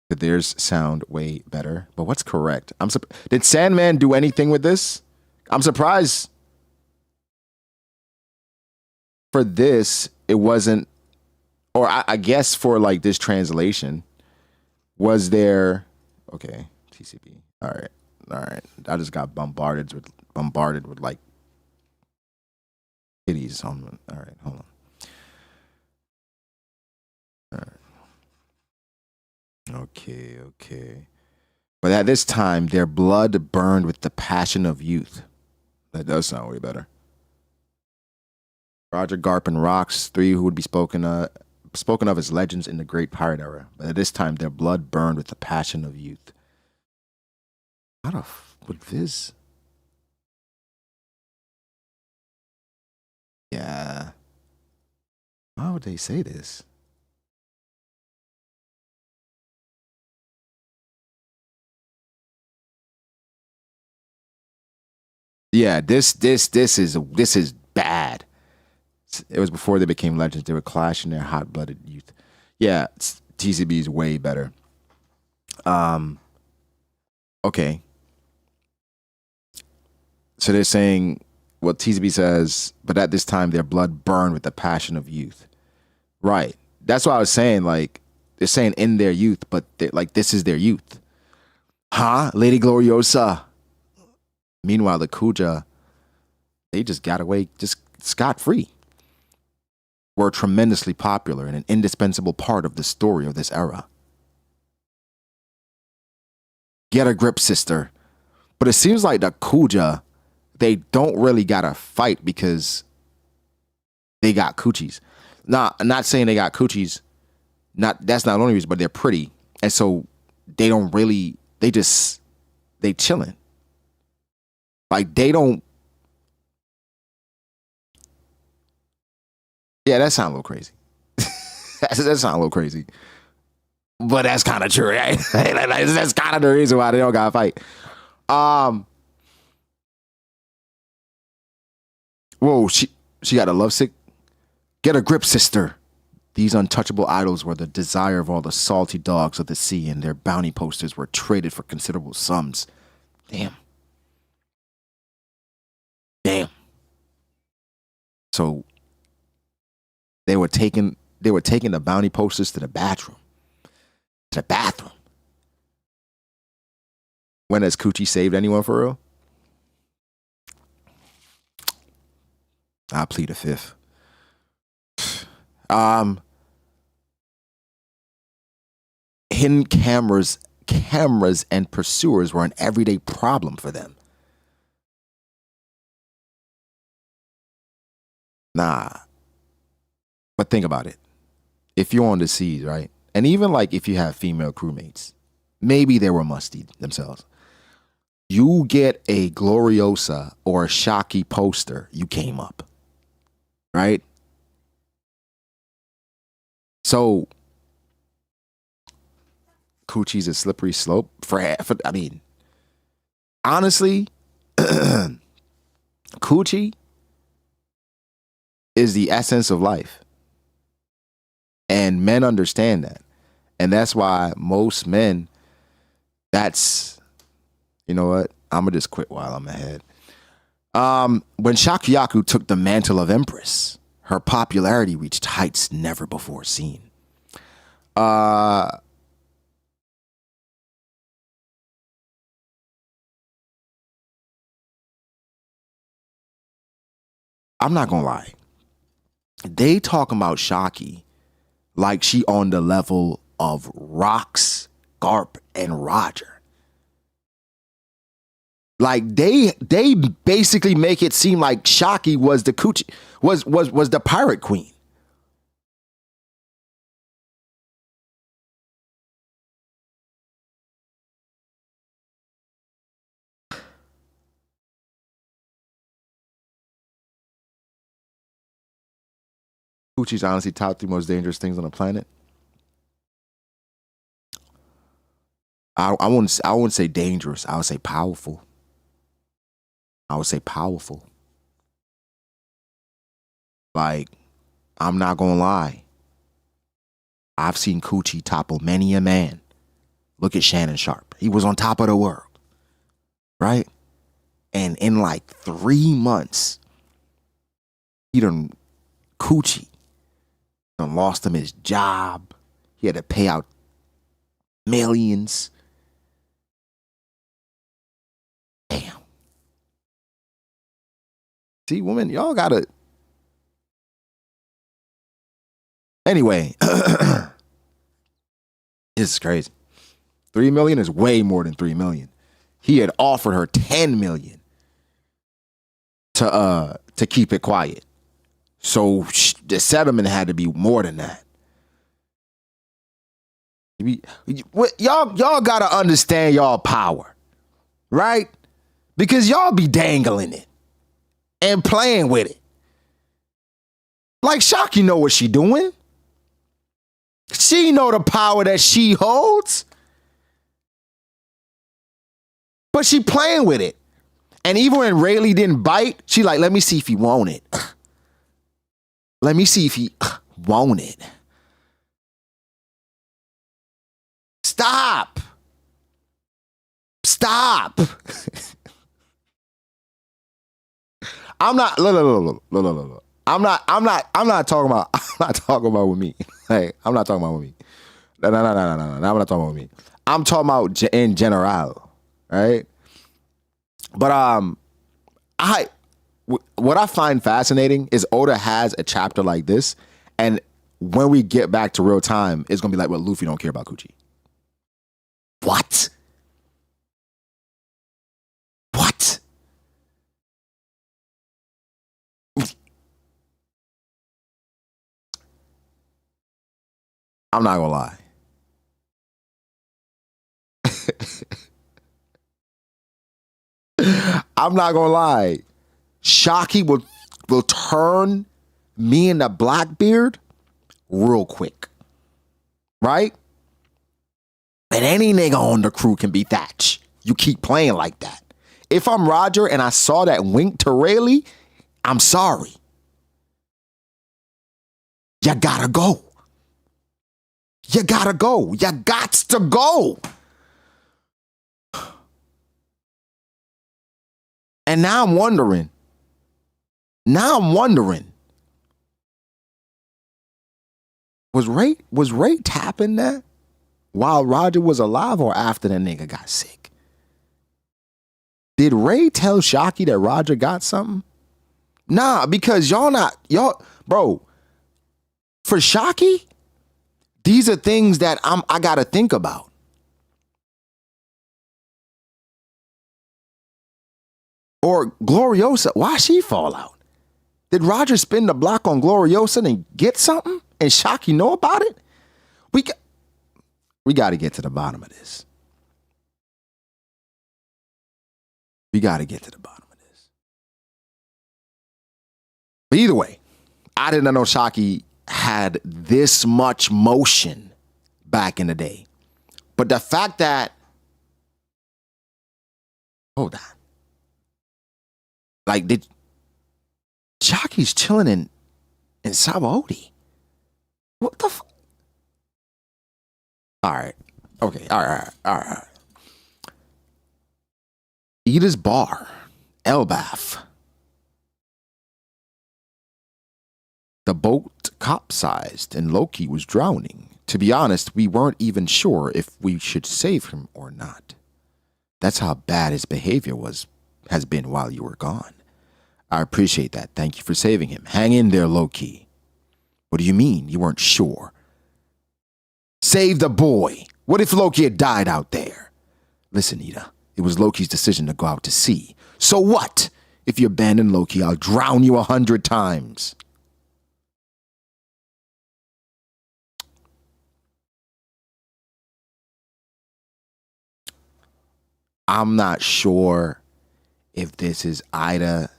Theirs sound way better. But what's correct? Did Sandman do anything with this? I'm surprised for this it wasn't, or I guess for like this translation, was there okay, TCB. All right. I just got bombarded with like kitties on. All right, hold on. All right. Okay. But at this time, their blood burned with the passion of youth. That does sound way better. Roger, Garp, and Rox, three who would be spoken of as legends in the Great Pirate Era. But at this time, their blood burned with the passion of youth. How the would this? Yeah. Why would they say this? Yeah, this is bad. It was before they became legends. They were clashing their hot-blooded youth. Yeah, TCB is way better. Okay. So they're saying, well, TCB says, but at this time their blood burned with the passion of youth. Right. That's what I was saying. Like, they're saying in their youth, but like this is their youth. Huh? Lady Gloriosa. Meanwhile, the Kuja, they just got away just scot-free. Were tremendously popular and an indispensable part of the story of this era. Get a grip, sister. But it seems like the Kuja, they don't really gotta fight because they got coochies. Nah, I'm not saying they got coochies. That's not the only reason, but they're pretty. And so they don't really, they chilling. Like they don't. Yeah, that sounds a little crazy. that sounds a little crazy. But that's kind of true, right? That's kind of the reason why they don't gotta fight. Whoa, she got a lovesick. Get a grip, sister. These untouchable idols were the desire of all the salty dogs of the sea, and their bounty posters were traded for considerable sums. Damn. So they were taking the bounty posters to the bathroom. When has Coochie saved anyone for real? I plead a fifth. Hidden cameras and pursuers were an everyday problem for them. Nah. But think about it. If you're on the seas, right? And even like if you have female crewmates, maybe they were musty themselves. You get a Gloriosa or a Shakky poster, you came up. Right? So Coochie's a slippery slope for I mean, honestly, Coochie is the essence of life. And men understand that. And that's why most men, you know what? I'm going to just quit while I'm ahead. When Shakyaku took the mantle of Empress, her popularity reached heights never before seen. I'm not going to lie. They talking about Shakky like she on the level of Rox, Garp, and Roger. Like they basically make it seem like Shakky was the coochie, was the pirate queen. Coochie's honestly top 3 most dangerous things on the planet. I wouldn't say dangerous. I would say powerful. I would say powerful. Like, I'm not gonna lie. I've seen Coochie topple many a man. Look at Shannon Sharp. He was on top of the world. Right? And in like 3 months, Coochie done lost him his job. He had to pay out millions. Damn. See, women, y'all gotta. Anyway, this is crazy. 3 million is way more than 3 million. He had offered her 10 million to keep it quiet. So the settlement had to be more than that. Y'all gotta understand y'all power, right? Because y'all be dangling it and playing with it. Like Shakky know what she doing. She know the power that she holds. But she playing with it. And even when Rayleigh didn't bite, she like, let me see if he want it. Let me see if he want it. Stop. Stop. I'm not look. I'm not talking about with me. Hey, I'm not talking about with me. No. I'm not talking about with me. I'm talking about in general, right? But what I find fascinating is Oda has a chapter like this, and when we get back to real time, it's gonna be like, well, Luffy don't care about Coochie. What? What? I'm not gonna lie. I'm not gonna lie. Shakky will turn me into Blackbeard real quick. Right? And any nigga on the crew can be Thatch. You keep playing like that. If I'm Roger and I saw that wink to Rayleigh, I'm sorry. You gotta go. You gotta go. You gots to go. And now I'm wondering. Was Ray tapping that while Roger was alive or after that nigga got sick? Did Ray tell Shakky that Roger got something? Nah, because bro, for Shakky, these are things that I gotta think about. Or Gloriosa, why she fall out? Did Roger spin the block on Gloriosa and get something? And Shakky know about it? We got to get to the bottom of this. We got to get to the bottom of this. But either way, I didn't know Shakky had this much motion back in the day. But the fact that, hold on. Like, Shakky's chilling in Sabaody. What the fuck? All right. Okay. All right. Ida's bar. Elbaf. The boat capsized and Loki was drowning. To be honest, we weren't even sure if we should save him or not. That's how bad his behavior has been while you were gone. I appreciate that. Thank you for saving him. Hang in there, Loki. What do you mean you weren't sure? Save the boy. What if Loki had died out there? Listen, Ida, it was Loki's decision to go out to sea. So what? If you abandon Loki, I'll drown you 100 times. I'm not sure if this is Ida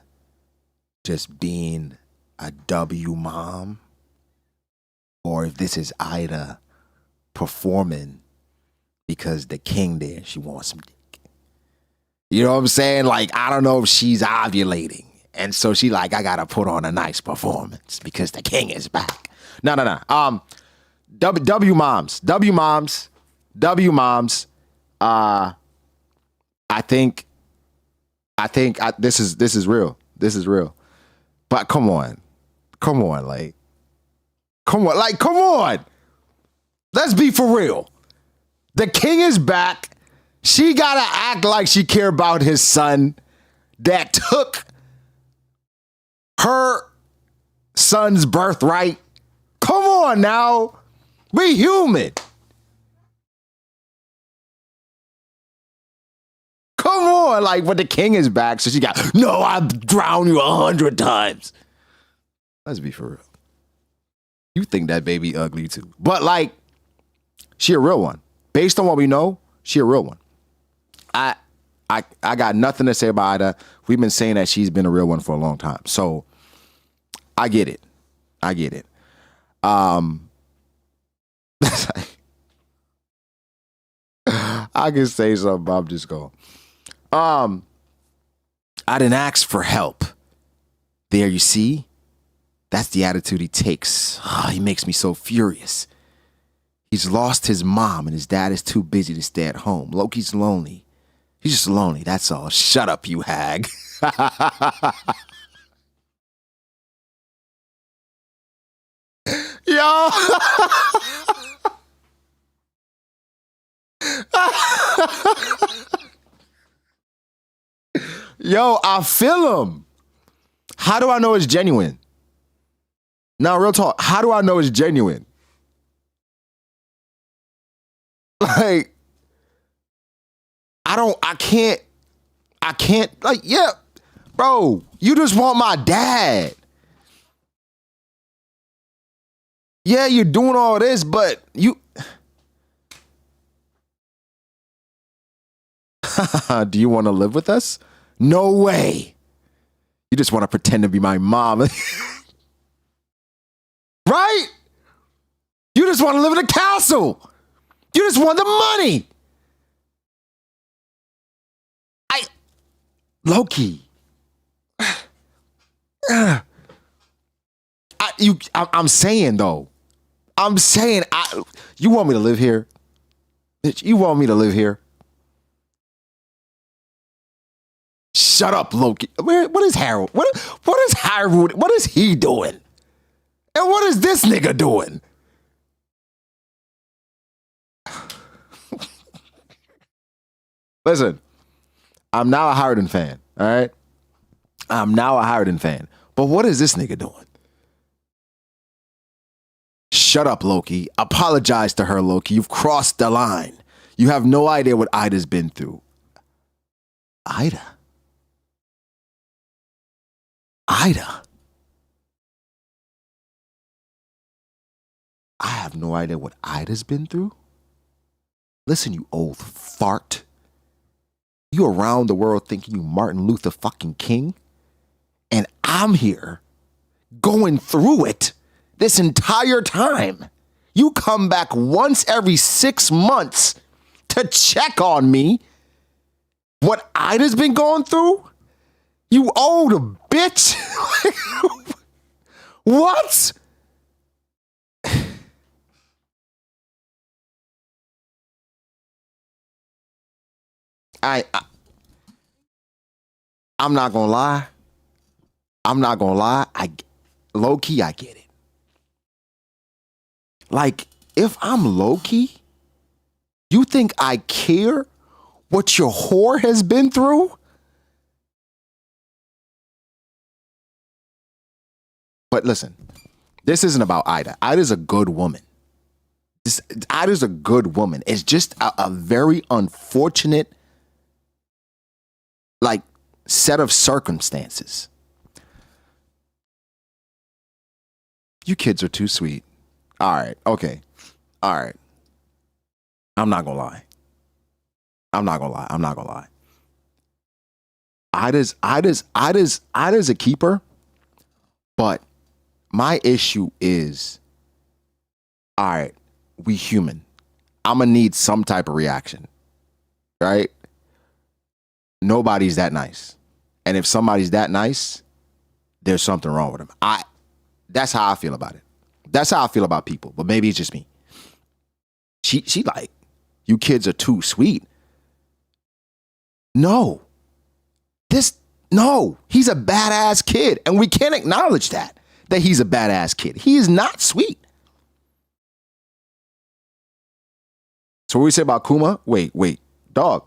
just being a W mom or if this is Ida performing because the king there, she wants some dick. You know what I'm saying? Like, I don't know if she's ovulating. And so she like, I gotta put on a nice performance because the king is back. No. W moms. I think this is real. This is real. But come on. Come on. Let's be for real. The king is back. She gotta act like she care about his son that took her son's birthright. Come on now. We human. Come on. Like, when the king is back, so she got, no, I've drowned you 100 times. Let's be for real. You think that baby ugly too. But like, she a real one. Based on what we know, she a real one. I got nothing to say about Ida. We've been saying that she's been a real one for a long time. So I get it. I can say something, but I'm just going. I didn't ask for help. There, you see? That's the attitude he takes. He makes me so furious. He's lost his mom and his dad is too busy to stay at home. Loki's lonely. He's just lonely, that's all. Shut up, you hag. Yo. Yo, I feel him. How do I know it's genuine? Now, real talk, how do I know it's genuine? Like, I can't, like, yeah, bro, you just want my dad. Yeah, you're doing all this, but you... Do you want to live with us? No way. You just want to pretend to be my mom. Right? You just want to live in a castle. You just want the money. Loki. I'm saying though. You want me to live here? Bitch, you want me to live here? Shut up, Loki. What is Harold? What is Harold? What is he doing? And what is this nigga doing? Listen, I'm now a Harden fan, all right? I'm now a Harden fan. But what is this nigga doing? Shut up, Loki. Apologize to her, Loki. You've crossed the line. You have no idea what Ida's been through. Ida? I have no idea what Ida's been through? Listen, you old fart. You around the world thinking you Martin Luther fucking King? And I'm here going through it this entire time. You come back once every 6 months to check on me. What Ida's been going through? You old bitch. What? I'm not gonna lie. Low-key, I get it. Like, if I'm Loki, you think I care what your whore has been through? But listen, this isn't about Ida. Ida's a good woman. Ida's a good woman. It's just a very unfortunate, like, set of circumstances. You kids are too sweet. All right. Okay. All right. I'm not gonna lie. Ida's a keeper, but my issue is, all right, we human. I'm going to need some type of reaction, right? Nobody's that nice. And if somebody's that nice, there's something wrong with them. That's how I feel about it. That's how I feel about people, but maybe it's just me. She like, you kids are too sweet. No, he's a badass kid, and we can't acknowledge that he's a badass kid. He is not sweet. So what we say about Kuma? Wait, dog.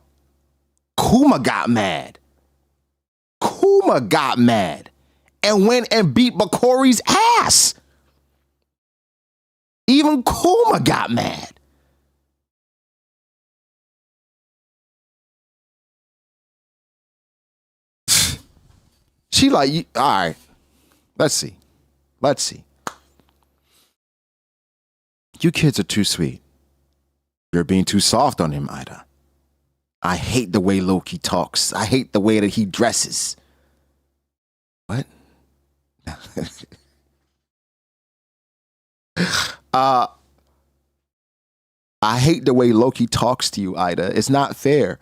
Kuma got mad. And went and beat Bakori's ass. Even Kuma got mad. She like, all right, let's see. You kids are too sweet. You're being too soft on him, Ida. I hate the way Loki talks. I hate the way that he dresses. What? I hate the way Loki talks to you, Ida. It's not fair.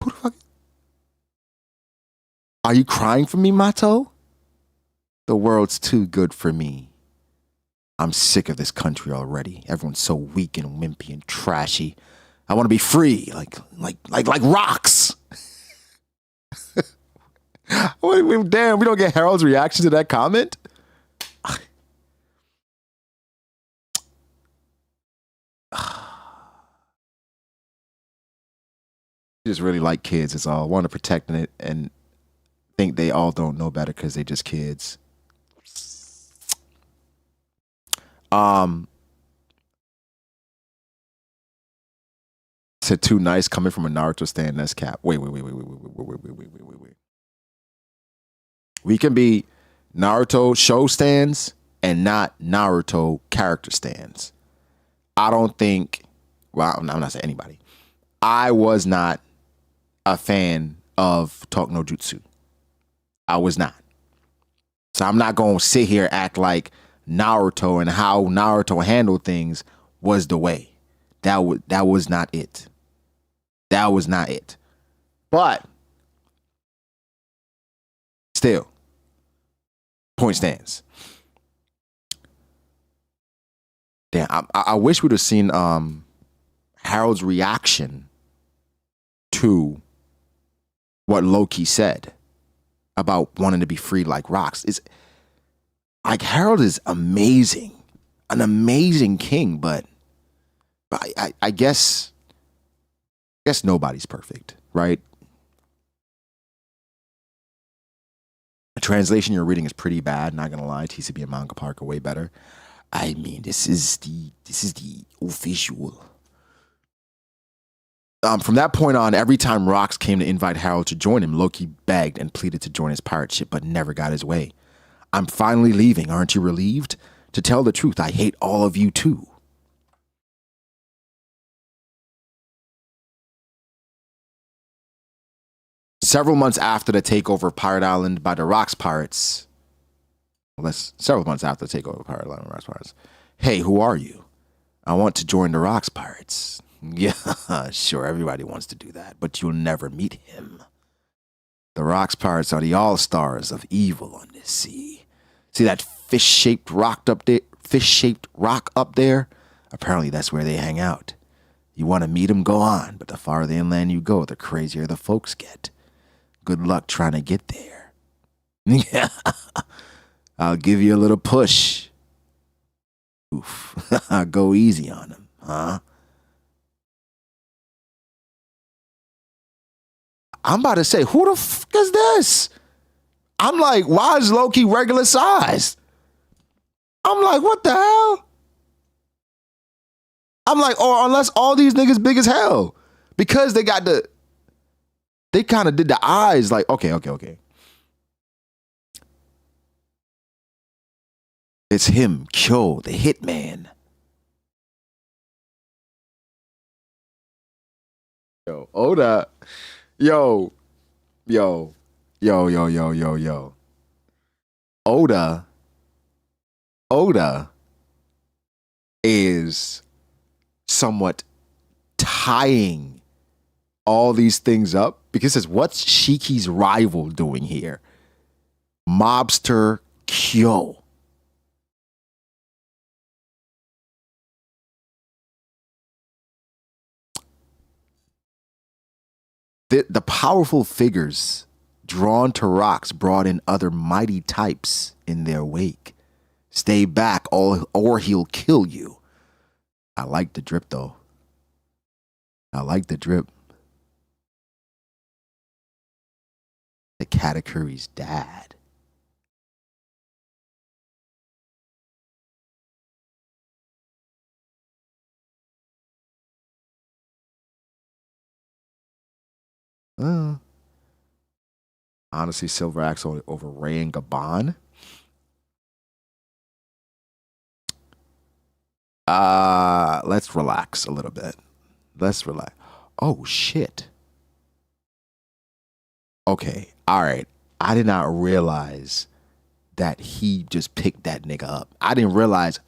Who the fuck? Are you crying for me, Mato? The world's too good for me. I'm sick of this country already. Everyone's so weak and wimpy and trashy. I want to be free, like rocks. Damn, we don't get Harold's reaction to that comment? Just really like kids, it's all. Want to protect it and think they all don't know better because they just kids. Said too nice coming from a Naruto stan. That's cap. Wait. We can be Naruto show stans and not Naruto character stans. I don't think. Well, I'm not saying anybody. I was not a fan of Talk No Jutsu. I was not. So I'm not going to sit here and act like Naruto and how Naruto handled things was the way. That was not it. That was not it. But still, point stands. Damn, I wish we'd have seen Harold's reaction to what Loki said about wanting to be freed like rocks. It's like Harold is amazing, an amazing king, but I guess nobody's perfect, right? The translation you're reading is pretty bad, not gonna lie. TCB and Manga Park are way better. I mean, this is the official. From that point on, every time Rocks came to invite Harold to join him, Loki begged and pleaded to join his pirate ship, but never got his way. I'm finally leaving, aren't you relieved? To tell the truth, I hate all of you too. Several months after the takeover of Pirate Island by the Rocks Pirates, several months after the takeover of Pirate Island by the Rocks Pirates, hey, who are you? I want to join the Rocks Pirates. Yeah, sure, everybody wants to do that, but you'll never meet him. The Rocks Pirates are the all-stars of evil on this sea. See that fish-shaped rock up there? Apparently that's where they hang out. You want to meet them, go on, but the farther inland you go, the crazier the folks get. Good luck trying to get there. Yeah, I'll give you a little push. Oof, go easy on them, huh? I'm about to say, who the fuck is this? I'm like, why is Loki regular size? I'm like, what the hell? I'm like, or unless all these niggas big as hell. Because they kind of did the eyes like, okay. It's him, Kyo, the hitman. Yo, Oda. Yo. Oda is somewhat tying all these things up, because it's what's Shiki's rival doing here? Mobster Kyo. The powerful figures drawn to rocks brought in other mighty types in their wake. Stay back or he'll kill you. I like the drip though. I like the drip. The Katakuri's dad. Honestly, Silver Axe over Ray and Gabon. Let's relax a little bit. Let's relax. Oh shit. Okay, all right. I did not realize that he just picked that nigga up. I didn't realize.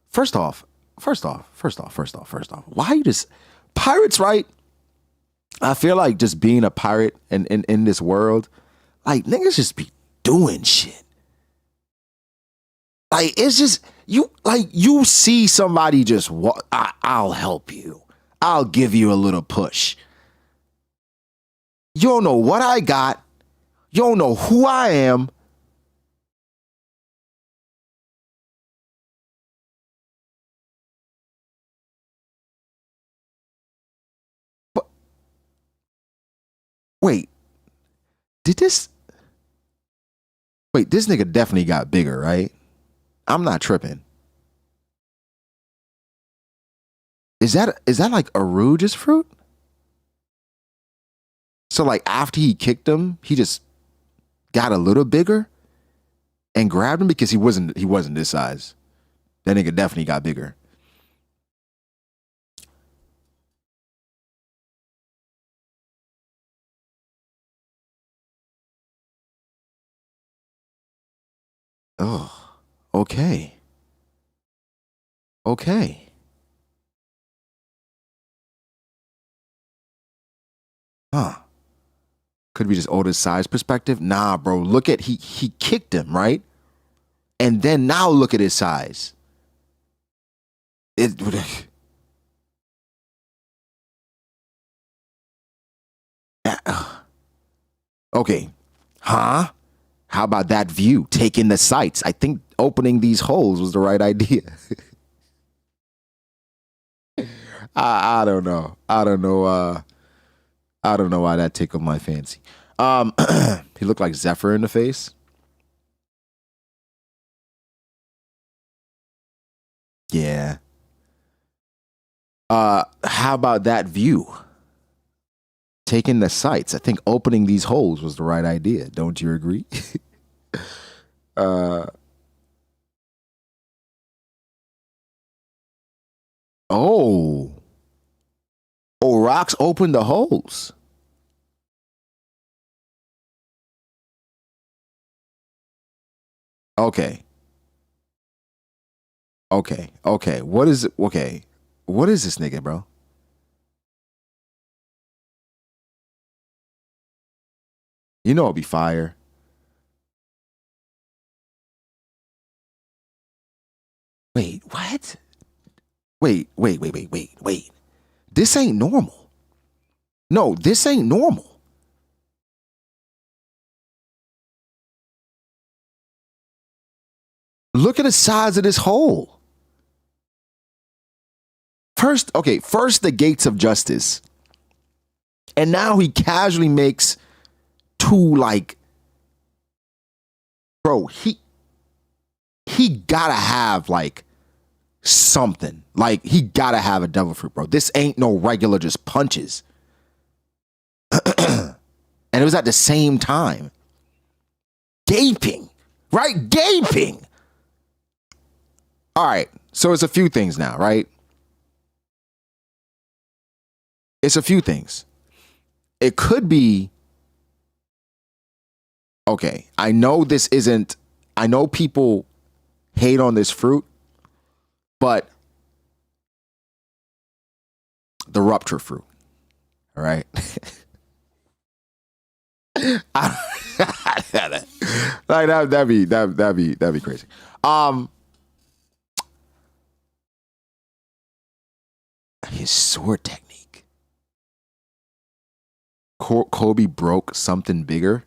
First off. Why you just pirates, right? I feel like just being a pirate and in this world, like niggas just be doing shit. Like it's just you see somebody just I'll help you. I'll give you a little push. You don't know what I got. You don't know who I am. But wait, this nigga definitely got bigger, right? I'm not tripping. Is that like Aruja's fruit? So like after he kicked him, he just got a little bigger and grabbed him, because he wasn't this size. That nigga definitely got bigger. Oh, okay. Okay. Huh. Could be just older size perspective. Nah, bro. Look at he kicked him, right? And then now look at his size. Okay. Huh? How about that view? Taking the sights. I think opening these holes was the right idea. I don't know. I don't know. I don't know why that tickled my fancy. He looked like Zephyr in the face. Yeah. How about that view? Taking the sights. I think opening these holes was the right idea. Don't you agree? Oh. Oh, rocks opened the holes. Okay. Okay. What is it? Okay. What is this nigga, bro? You know it'll be fire. Wait, what? Wait. This ain't normal. No, this ain't normal. Look at the size of this hole. First the gates of justice. And now he casually makes two, like, bro, he gotta have like something. Like he gotta have a devil fruit, bro. This ain't no regular just punches. And it was at the same time. Gaping, right? Gaping. All right, so it's a few things now, right? It's a few things. It could be, okay, I know people hate on this fruit, but the rupture fruit. All right. Like that'd be crazy. His sword technique. Kobe broke something bigger.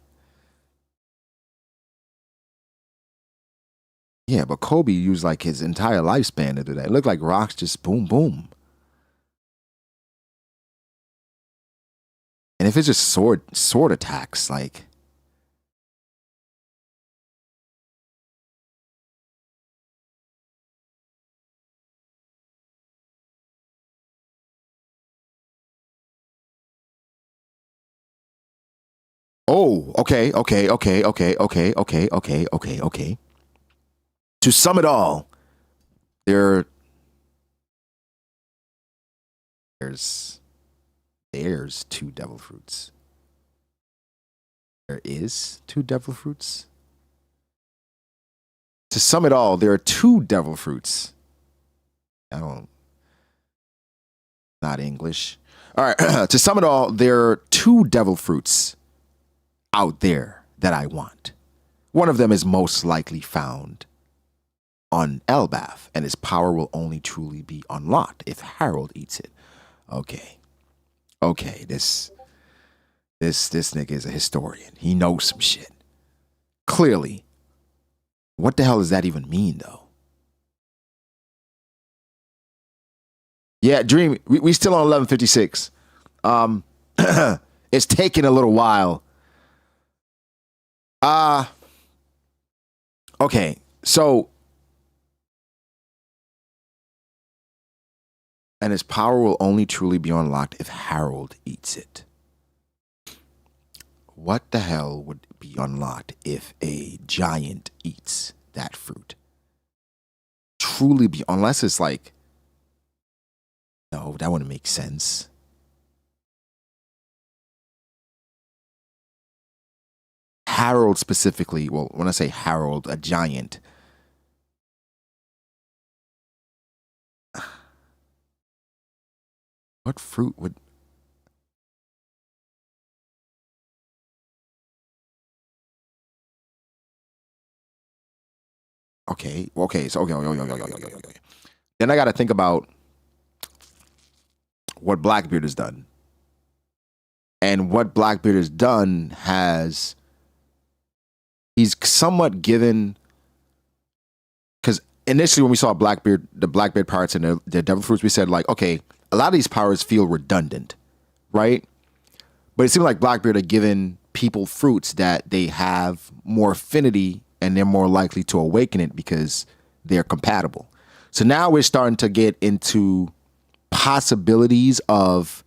Yeah, but Kobe used like his entire lifespan to do that. It looked like rocks just boom, boom. And if it's just sword attacks, like oh, okay. To sum it all, there's two devil fruits. There is two devil fruits. To sum it all, there are two devil fruits. Not English. All right. To sum it all, there are two devil fruits out there that I want. One of them is most likely found on Elbaf, and his power will only truly be unlocked if Harold eats it. Okay, this nigga is a historian. He knows some shit. Clearly. What the hell does that even mean, though? Yeah, Dream, we still on 1156. It's taking a little while. Okay, so and his power will only truly be unlocked if Harold eats it. What the hell would be unlocked if a giant eats that fruit? Truly be, unless it's like, no, that wouldn't make sense. Harold specifically, well, when I say Harold, a giant. What fruit would... Okay, so okay. Then I got to think about what Blackbeard has done. And what Blackbeard has done has... He's somewhat given... Because initially when we saw Blackbeard, the Blackbeard pirates and the devil fruits, we said like, okay, a lot of these powers feel redundant, right? But it seems like Blackbeard are giving people fruits that they have more affinity and they're more likely to awaken it because they're compatible. So now we're starting to get into possibilities of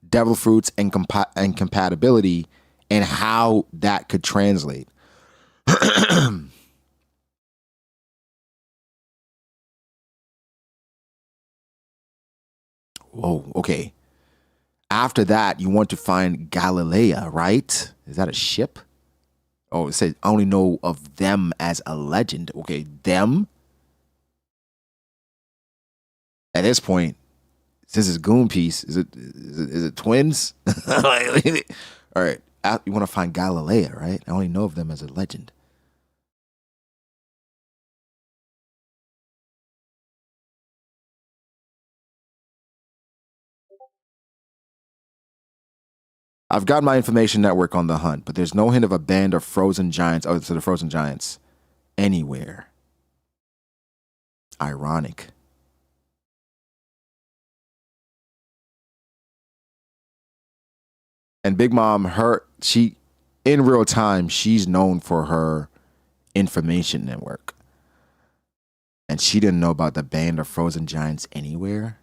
devil fruits and compatibility and how that could translate. Whoa, okay. After that, you want to find Galilea, right? Is that a ship? Oh, it says I only know of them as a legend. Okay, them? At this point, since it's Goon Piece, is it twins? All right, you want to find Galilea, right? I only know of them as a legend. I've got my information network on the hunt, but there's no hint of a band of frozen giants, the frozen giants, anywhere. Ironic. And Big Mom, in real time, she's known for her information network. And she didn't know about the band of frozen giants anywhere.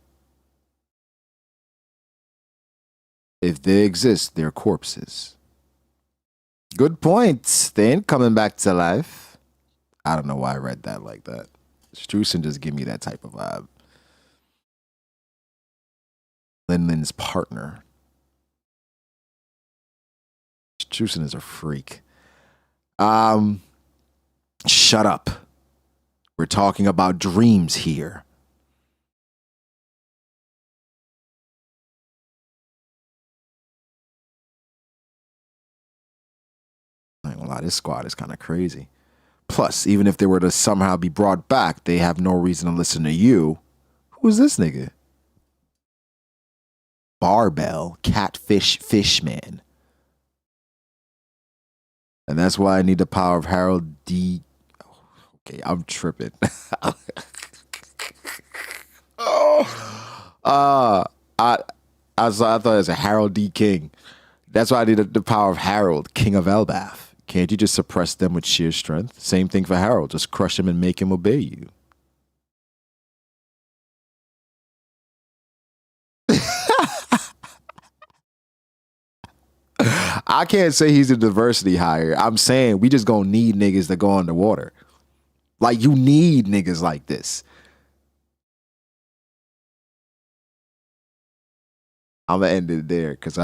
If they exist, they're corpses. Good point. They ain't coming back to life. I don't know why I read that like that. Streusen just give me that type of vibe. Linlin's partner. Streusen is a freak. Shut up. We're talking about dreams here. gonna lie, this squad is kind of crazy. Plus, even if they were to somehow be brought back, they have no reason to listen to you. Who is this nigga? Barbell, Catfish, Fishman. And that's why I need the power of Harold D. Okay, I'm tripping. I thought it was a Harold D. King. That's why I needed the power of Harold, King of Elbaf. Can't you just suppress them with sheer strength? Same thing for Harold. Just crush him and make him obey you. I can't say he's a diversity hire. I'm saying we just gonna need niggas that go underwater. Like, you need niggas like this. I'm gonna end it there because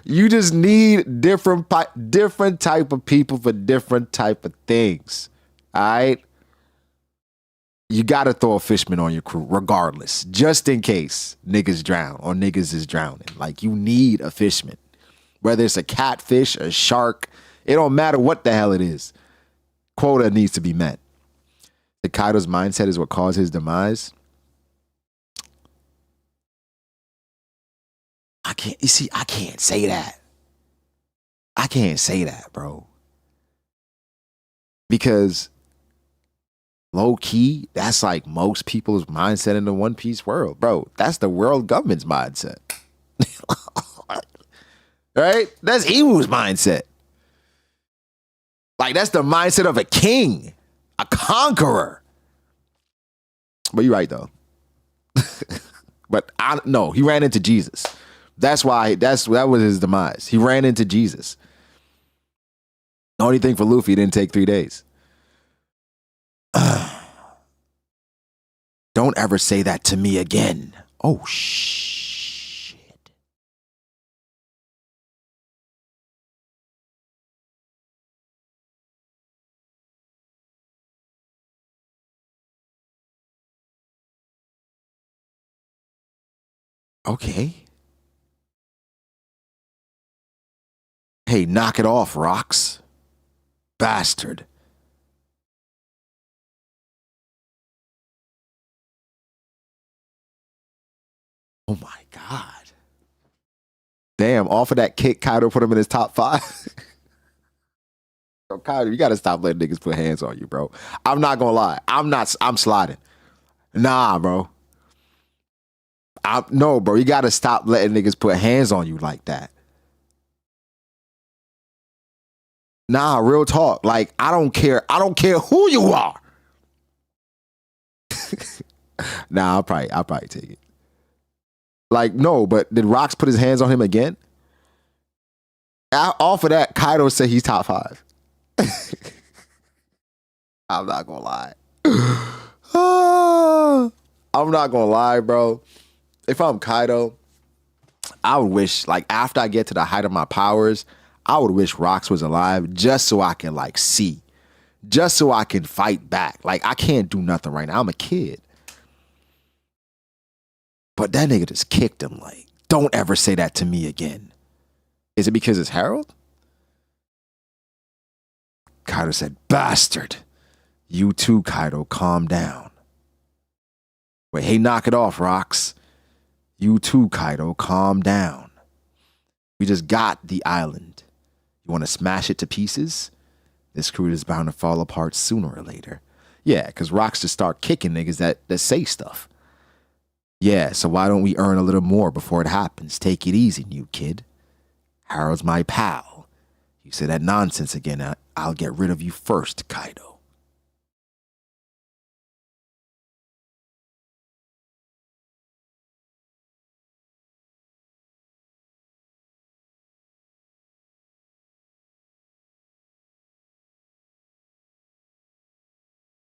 you just need different type of people for different type of things. All right. You gotta throw a fishman on your crew, regardless, just in case niggas drown or niggas is drowning. Like, you need a fishman, whether it's a catfish, a shark. It don't matter what the hell it is. Quota needs to be met. The Kaido's mindset is what caused his demise. I can't say that. I can't say that, bro. Because low key, that's like most people's mindset in the One Piece world, bro. That's the world government's mindset. Right? That's Iwu's mindset. Like, that's the mindset of a king, a conqueror. But you're right, though. But no, he ran into Jesus. That's why that was his demise. He ran into Jesus. The only thing for Luffy, it didn't take 3 days. Don't ever say that to me again. Oh, shit. Okay. Hey, knock it off, Rocks. Bastard. Oh my God. Damn, off of that kick, Kaido put him in his top 5. Bro, Kaido, you gotta stop letting niggas put hands on you, bro. I'm not gonna lie. I'm sliding. Nah, bro. No, bro, you gotta stop letting niggas put hands on you like that. Nah, real talk. Like, I don't care who you are. Nah, I'll probably take it. Like, no, but did Rocks put his hands on him again? Off of that, Kaido said he's top 5. I'm not gonna lie. I'm not gonna lie, bro. If I'm Kaido, I would wish, like, after I get to the height of my powers, I would wish Rocks was alive just so I can, like, see. Just so I can fight back. Like, I can't do nothing right now. I'm a kid. But that nigga just kicked him. Like, don't ever say that to me again. Is it because it's Harold? Kaido said, bastard. You too, Kaido, calm down. Wait, hey, knock it off, Rocks. You too, Kaido, calm down. We just got the island. You want to smash it to pieces? This crew is bound to fall apart sooner or later. Yeah, because Rocks just start kicking niggas that say stuff. Yeah, so why don't we earn a little more before it happens? Take it easy, new kid. Harold's my pal. You say that nonsense again, I'll get rid of you first, Kaido.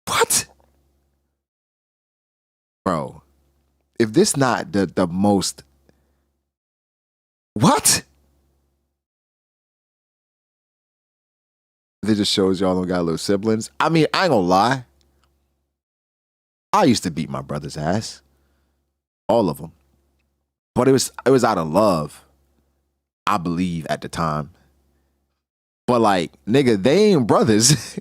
What? Bro, if this not the most... What? It just shows y'all don't got little siblings. I mean, I ain't gonna lie. I used to beat my brother's ass. All of them. But it was out of love. I believe at the time. But like, nigga, they ain't brothers.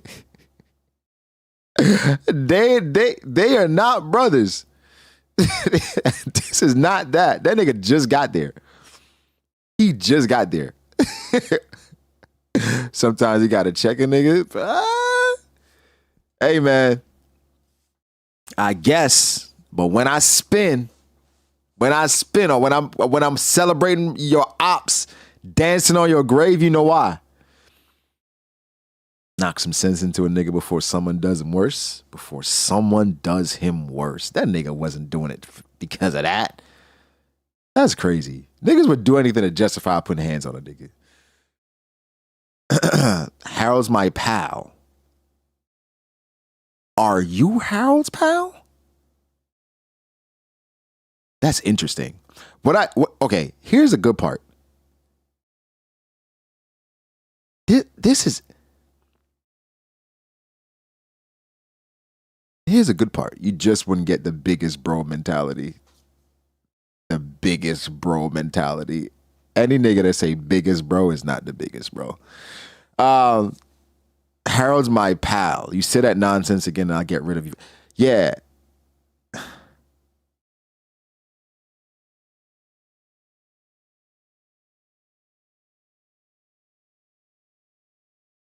they are not brothers. This is not that. That nigga just got there. He just got there. Sometimes you gotta check a nigga. Hey man, I guess. But when I spin, or when I'm celebrating your ops, dancing on your grave, you know why? Knock some sense into a nigga before someone does him worse. Before someone does him worse. That nigga wasn't doing it because of that. That's crazy. Niggas would do anything to justify putting hands on a nigga. Harold's my pal. Are you Harold's pal? That's interesting. Okay, here's a good part. Here's a good part. You just wouldn't get the biggest bro mentality. The biggest bro mentality. Any nigga that say biggest bro is not the biggest bro. Harold's my pal. You say that nonsense again and I'll get rid of you. Yeah.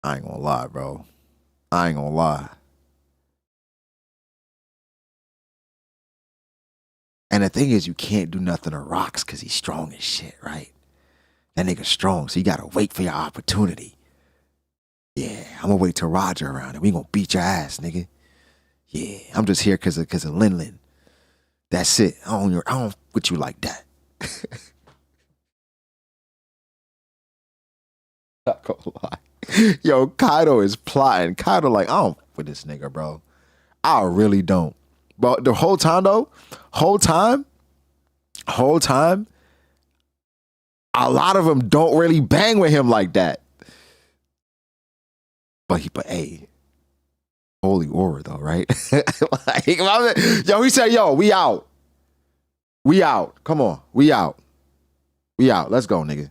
I ain't gonna lie, bro. I ain't gonna lie. And the thing is, you can't do nothing to Rocks because he's strong as shit, right? That nigga's strong, so you gotta wait for your opportunity. Yeah, I'm gonna wait till Roger around and we gonna beat your ass, nigga. Yeah, I'm just here because of Lin Lin. That's it. I don't with you like that. Not gonna lie. Yo, Kaido is plotting. Kaido like, I don't with this nigga, bro. I really don't. But the whole time though, whole time, a lot of them don't really bang with him like that. But hey, holy aura though, right? Like, yo, he said, yo, we out. We out. Come on, we out. We out. Let's go, nigga.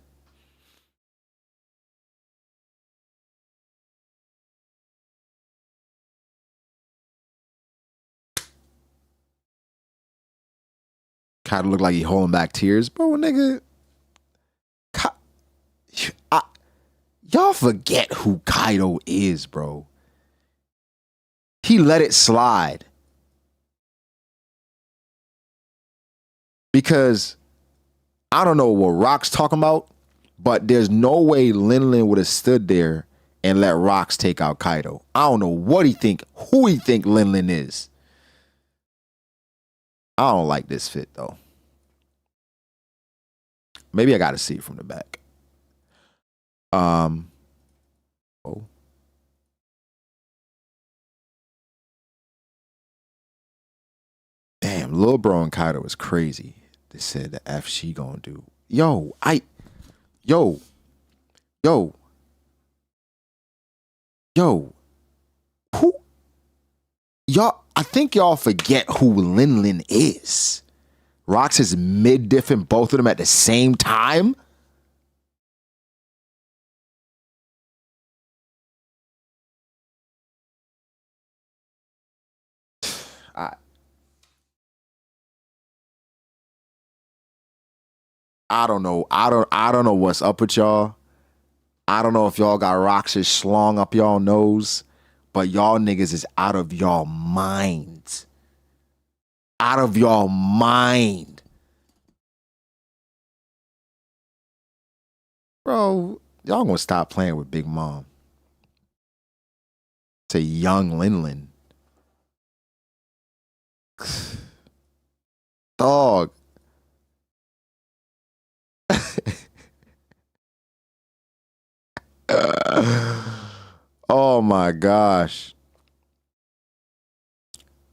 Kind of look like he holding back tears, bro, nigga. Y'all forget who Kaido is, bro. He let it slide. Because I don't know what Rock's talking about, but there's no way Lin Lin would have stood there and let Rocks take out Kaido. I don't know what who he think Lin Lin is. I don't like this fit though. Maybe I gotta see it from the back. Oh. Damn, Lil Bro and Kaido is crazy. They said the F she gonna do. Yo. Who? Y'all, I think y'all forget who Lin Lin is. Rocks is mid-diffing both of them at the same time? I don't know. I don't know what's up with y'all. I don't know if y'all got Rocks schlong up y'all nose, but y'all niggas is out of y'all minds. Out of y'all mind. Bro, y'all gonna stop playing with Big Mom. It's a young Lin Lin. Dog. Oh my gosh.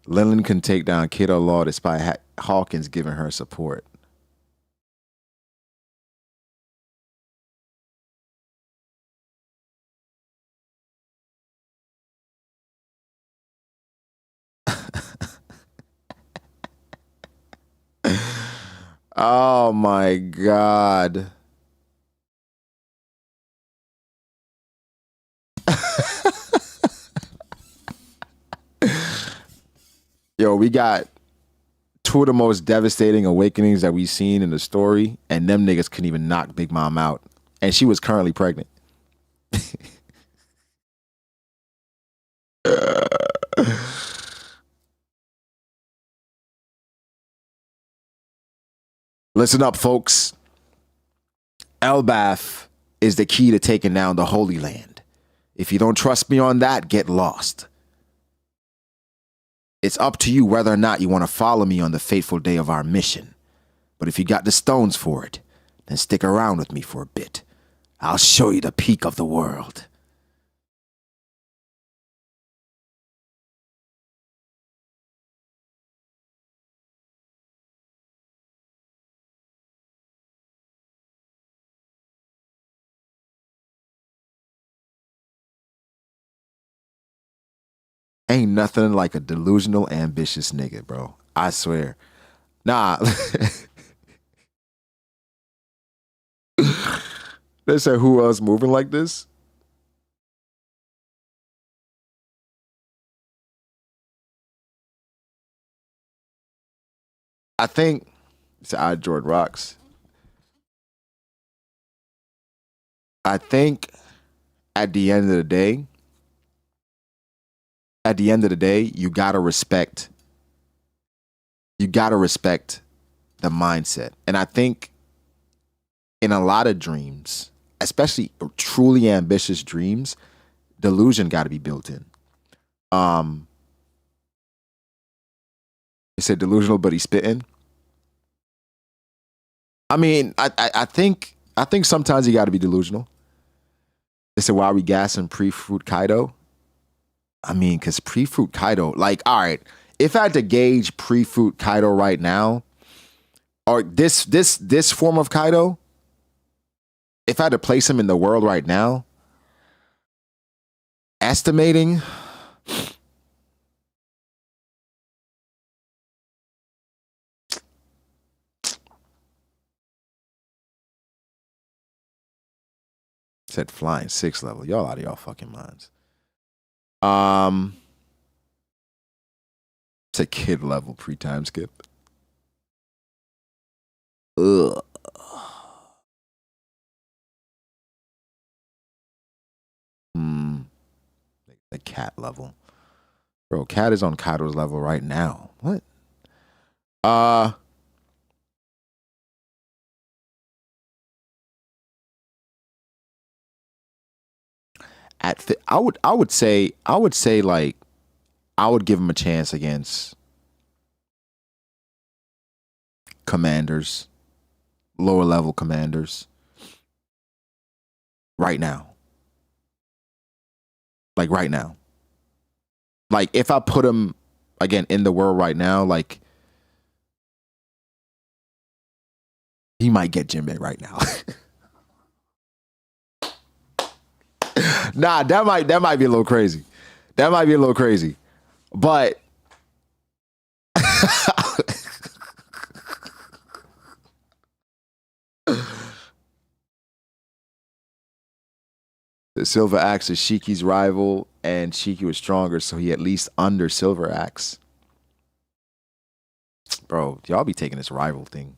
Lin Lin can take down Kiddo Law despite Hawkins giving her support. Oh my God. Yo, we got two of the most devastating awakenings that we've seen in the story, and them niggas couldn't even knock Big Mom out. And she was currently pregnant. Listen up, folks. Elbaf is the key to taking down the Holy Land. If you don't trust me on that, get lost. It's up to you whether or not you want to follow me on the fateful day of our mission. But if you got the stones for it, then stick around with me for a bit. I'll show you the peak of the world. Ain't nothing like a delusional, ambitious nigga, bro. I swear. Nah. They said, who else moving like this? I think it's Jordan Rocks. I think at the end of the day, you gotta respect the mindset. And I think in a lot of dreams, especially truly ambitious dreams, delusion gotta be built in. He said delusional, but he's spitting. I mean, I think sometimes you gotta be delusional. They said, why are we gassing pre-fruit Kaido? I mean, because pre-fruit Kaido, like, all right, if I had to gauge pre-fruit Kaido right now, or this form of Kaido, if I had to place him in the world right now, estimating, said flying 6th level. Y'all out of y'all fucking minds. It's a kid level pre-time skip. Ugh. The cat level. Bro, cat is on Kaido's level right now. What? I would say like I would give him a chance against commanders, lower level commanders right now. Like right now. Like if I put him again in the world right now, like he might get Jinbei right now. Nah, that might be a little crazy. That might be a little crazy. But the Silver Axe is Shiki's rival, and Shiki was stronger, so he at least under Silver Axe. Bro, y'all be taking this rival thing.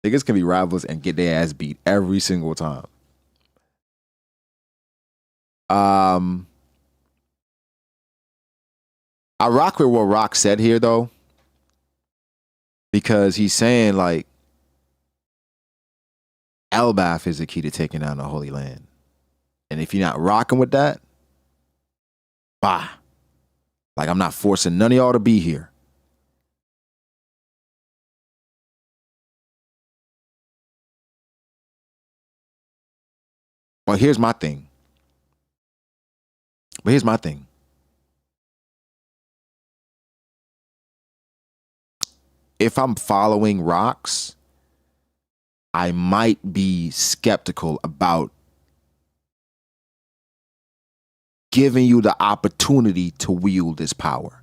Niggas can be rivals and get their ass beat every single time. I rock with what Rock said here though, because he's saying like Elbaf is the key to taking down the Holy Land, and if you're not rocking with that, bye. Like I'm not forcing none of y'all to be here. Well, here's my thing. If I'm following Rocks, I might be skeptical about giving you the opportunity to wield this power.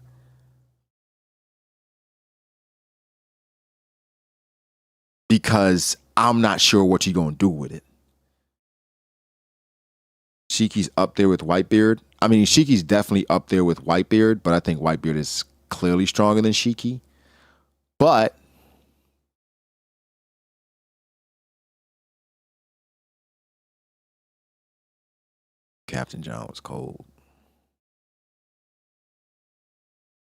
Because I'm not sure what you're going to do with it. Shiki's up there with Whitebeard. I mean, Shiki's definitely up there with Whitebeard, but I think Whitebeard is clearly stronger than Shiki. But Captain John was cold.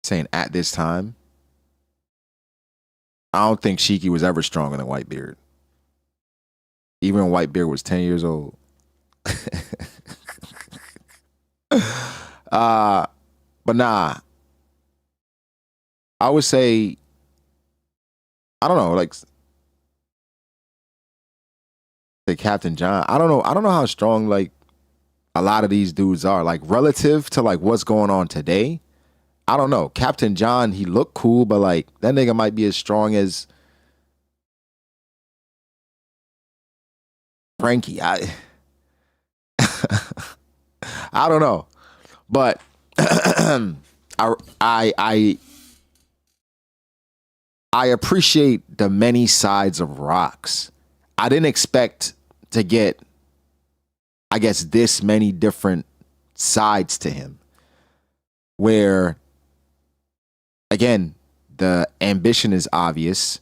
Saying at this time, I don't think Shiki was ever stronger than Whitebeard. Even when Whitebeard was 10 years old. But nah. I would say, I don't know, like Captain John. I don't know how strong like a lot of these dudes are. Like relative to like what's going on today. I don't know. Captain John, he looked cool, but like that nigga might be as strong as Frankie. I don't know. But I appreciate the many sides of Rocks. I didn't expect to get, I guess, this many different sides to him. Where, again, the ambition is obvious.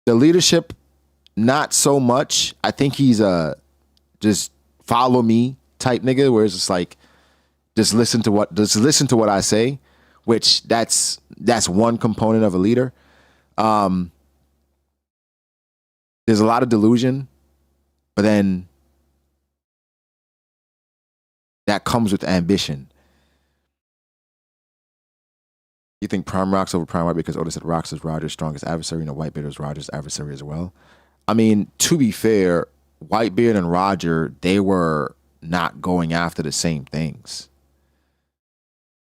The leadership, not so much. I think he's a just follow me type nigga, where it's just like, just listen to what I say, which that's one component of a leader. There's a lot of delusion, but then that comes with ambition. You think Prime Rocks over Prime White because Oda said Rocks is Roger's strongest adversary, and Whitebeard is Roger's adversary as well. I mean, to be fair, Whitebeard and Roger, they were not going after the same things.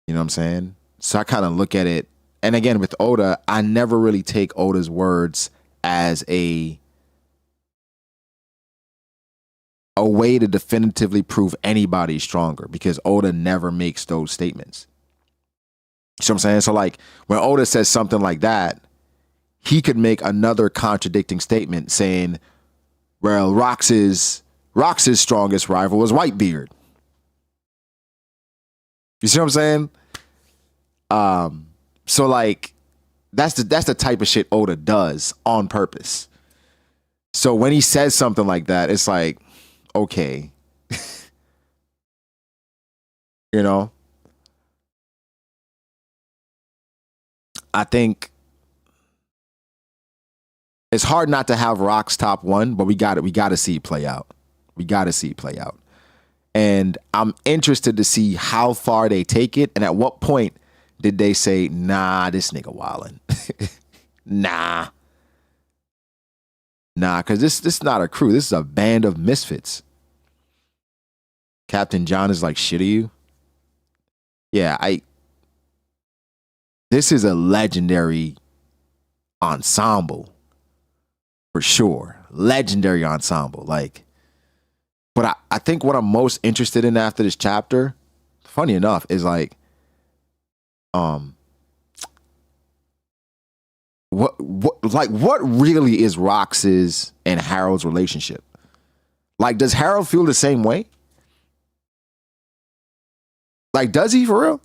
You know what I'm saying? So I kind of look at it, and again, with Oda, I never really take Oda's words as a way to definitively prove anybody stronger, because Oda never makes those statements. You know what I'm saying? So like when Oda says something like that, he could make another contradicting statement saying, well, Rox's strongest rival was Whitebeard. You see what I'm saying? So like that's the type of shit Oda does on purpose. So when he says something like that, it's like, okay. You know? I think it's hard not to have Rock's top one, but we got to see it play out. We got to see it play out. And I'm interested to see how far they take it, and at what point did they say, nah, this nigga wildin'. Nah, because this is not a crew. This is a band of misfits. Captain John is like, shit to you? Yeah, this is a legendary ensemble. For sure. Legendary ensemble. Like, but I think what I'm most interested in after this chapter, funny enough, is like, what really is Rox's and Harold's relationship? Like, does Harold feel the same way? Like, does he for real?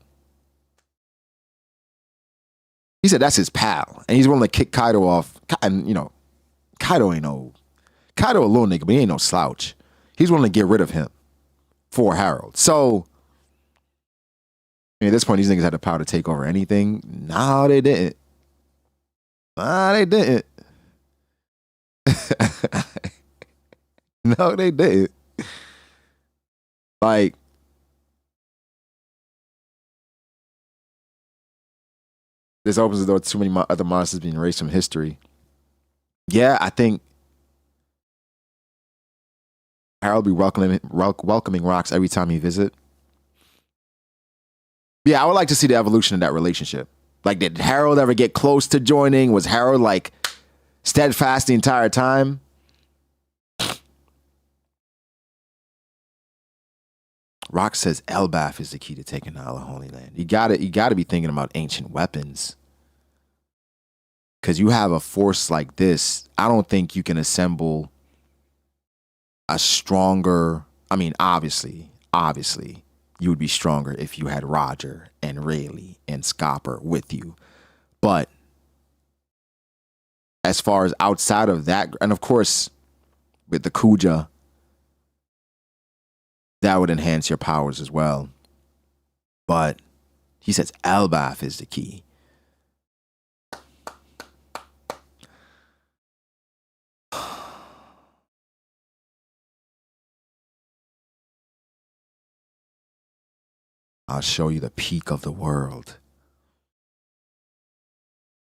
He said that's his pal, and he's willing to kick Kaido off. And, you know, Kaido a little nigga, but he ain't no slouch. He's willing to get rid of him for Harold. So, I mean, at this point, these niggas had the power to take over anything. No, they didn't. They didn't. No, they didn't. Like, this opens the door to too many other monsters being erased from history. Yeah, I think Harold be welcoming Rocks every time he visit. Yeah, I would like to see the evolution of that relationship. Like, did Harold ever get close to joining? Was Harold like steadfast the entire time? Rock says Elbaf is the key to taking all of Holy Land. You gotta be thinking about ancient weapons. Because you have a force like this, I don't think you can assemble a stronger, I mean, obviously, you would be stronger if you had Roger and Rayleigh and Scopper with you. But as far as outside of that, and of course, with the Kuja, that would enhance your powers as well. But he says Elbaf is the key. I'll show you the peak of the world.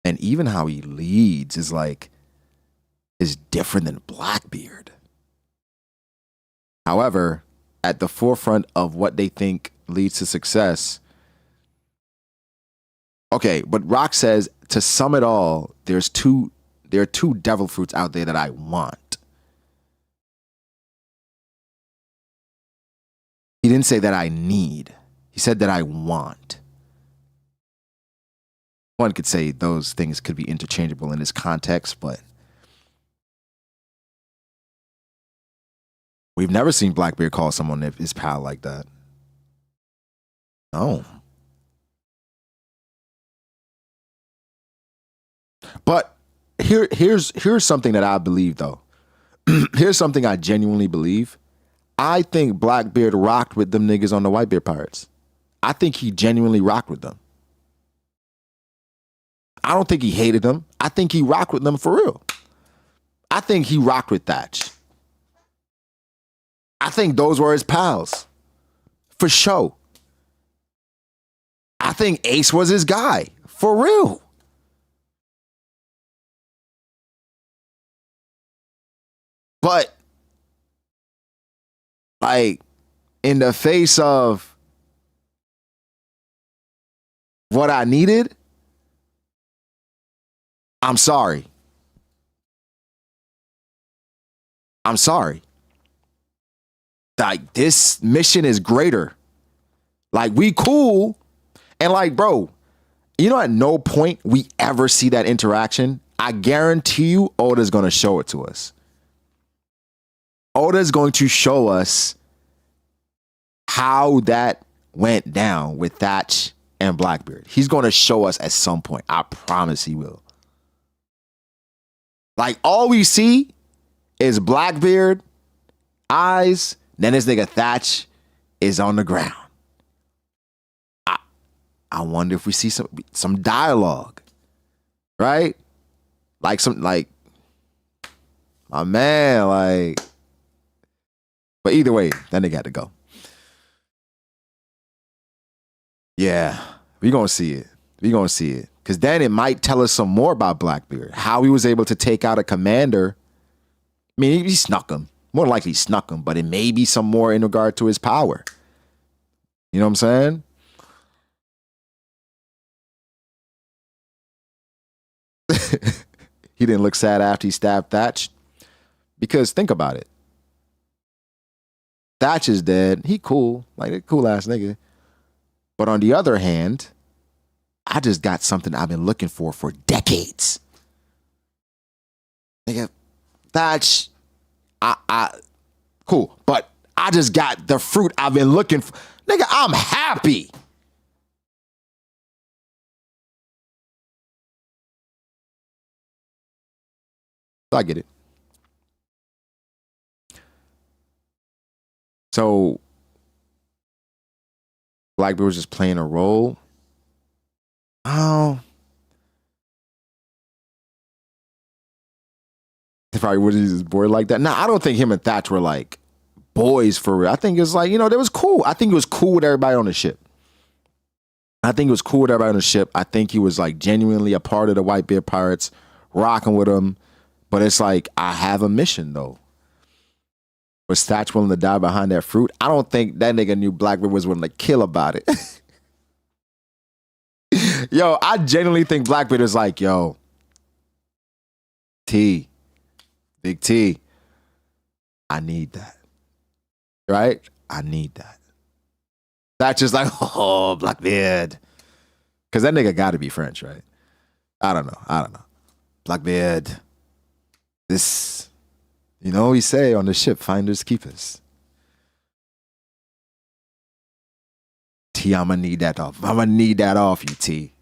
And even how he leads is different than Blackbeard. However, at the forefront of what they think leads to success. Okay, but Rock says, to sum it all, there are two devil fruits out there that I want. He didn't say that I need. He said that I want. One could say those things could be interchangeable in this context, but we've never seen Blackbeard call someone his pal like that. No. But here's something that I believe, though. Here's something I genuinely believe. I think Blackbeard rocked with them niggas on the Whitebeard Pirates. I think he genuinely rocked with them. I don't think he hated them. I think he rocked with them for real. I think he rocked with Thatch. I think those were his pals. For sure. I think Ace was his guy. For real. But, in the face of what I needed, I'm sorry. I'm sorry. This mission is greater. We cool. And bro, at no point we ever see that interaction. I guarantee you Oda's going to show it to us. Oda's going to show us how that went down with Thatch and Blackbeard. He's going to show us at some point. I promise he will. All we see is Blackbeard, eyes, then this nigga Thatch is on the ground. I wonder if we see some dialogue, right? My man, but either way, that nigga had to go. Yeah, we gonna see it. Because then it might tell us some more about Blackbeard. How he was able to take out a commander. I mean, he snuck him. More likely he snuck him, but it may be some more in regard to his power. You know what I'm saying? He didn't look sad after he stabbed Thatch. Because think about it. Thatch is dead. He cool. A cool ass nigga. But on the other hand, I just got something I've been looking for decades. Nigga, Thatch, cool. But I just got the fruit I've been looking for. Nigga, I'm happy. I get it. So Blackbeard was just playing a role. Oh. He probably wasn't just bored like that. Nah, I don't think him and Thatch were boys for real. I think it's they was cool. I think it was cool with everybody on the ship. I think he was genuinely a part of the Whitebeard Pirates, rocking with them. But it's I have a mission though. Was Thatch willing to die behind that fruit? I don't think that nigga knew Blackbeard was willing to kill about it. Yo, I genuinely think Blackbeard is yo, T, Big T, I need that. Right? I need that. That's just oh, Blackbeard. Because that nigga got to be French, right? I don't know. Blackbeard. This, we say on the ship, finders keepers. T, I'm gonna need that off. I'm gonna need that off you, T.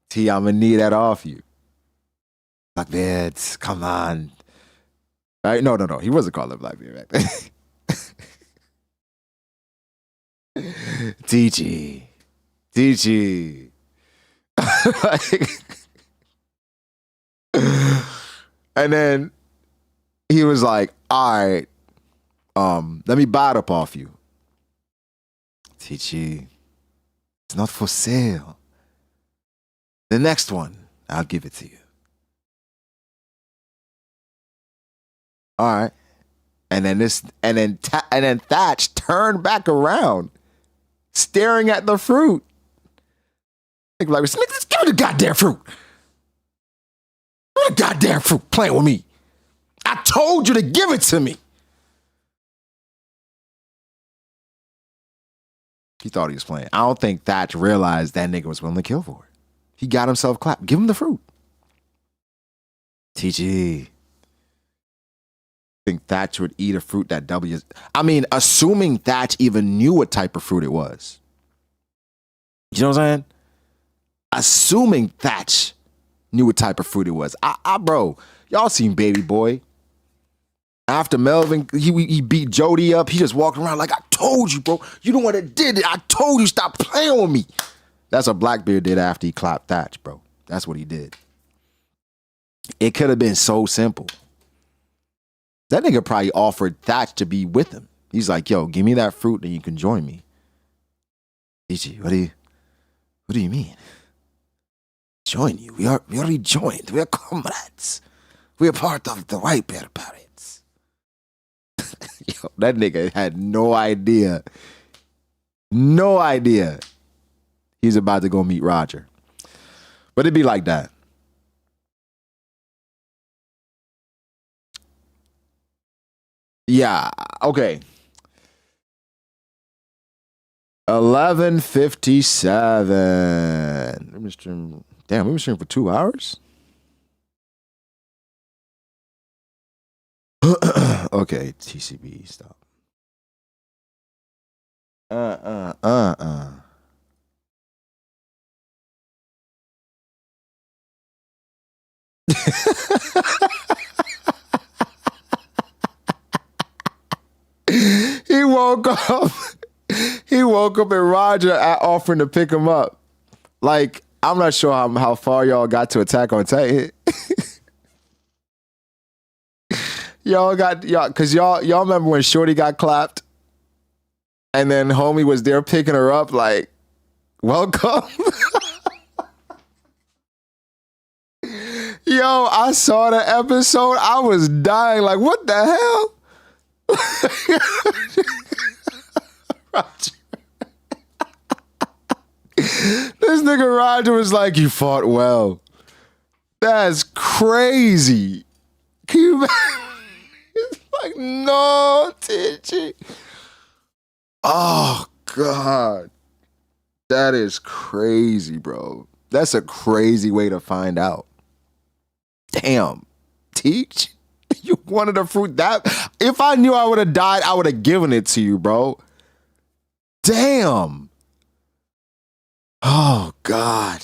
T, I'm gonna need that off you. Blackbeard, come on. Right? No. He wasn't called a Blackbeard back then. TG. Like, and then he was like, all right, let me buy it up off you. TG, it's not for sale. The next one, I'll give it to you. All right. And then Thatch turned back around, staring at the fruit. Like, let's give me the goddamn fruit. Give me the goddamn fruit, playing with me. I told you to give it to me. He thought he was playing. I don't think Thatch realized that nigga was willing to kill for it. He got himself clapped. Give him the fruit. TG. Think Thatch would eat a fruit that W. I mean, assuming Thatch even knew what type of fruit it was. You know what I'm saying? Assuming Thatch knew what type of fruit it was. Bro, y'all seen Baby Boy. After Melvin, he beat Jody up. He just walked around like, I told you, bro. You the one that did it. I told you, stop playing with me. That's what Blackbeard did after he clapped Thatch, bro. That's what he did. It could have been so simple. That nigga probably offered Thatch to be with him. He's like, yo, give me that fruit and you can join me. Ichi, what do you mean? Join you? We already joined. We are comrades. We are part of the White Bear Pirates. Yo, that nigga had no idea. No idea he's about to go meet Roger. But it'd be like that. Yeah, okay. 11:57. Let me stream. Damn, we were streaming for 2 hours? Okay, TCB, stop. He woke up. He woke up and Roger offering to pick him up. Like, I'm not sure how far y'all got to Attack on Titan. y'all remember when Shorty got clapped? And then homie was there picking her up like, welcome. Yo, I saw the episode. I was dying like, what the hell? Roger. This nigga Roger was like, you fought well. That's crazy. Can you imagine? It's like, no, TG. Oh, God. That is crazy, bro. That's a crazy way to find out. Damn. Teach? You wanted a fruit that? If I knew I would have died, I would have given it to you, bro. Damn. Oh, God.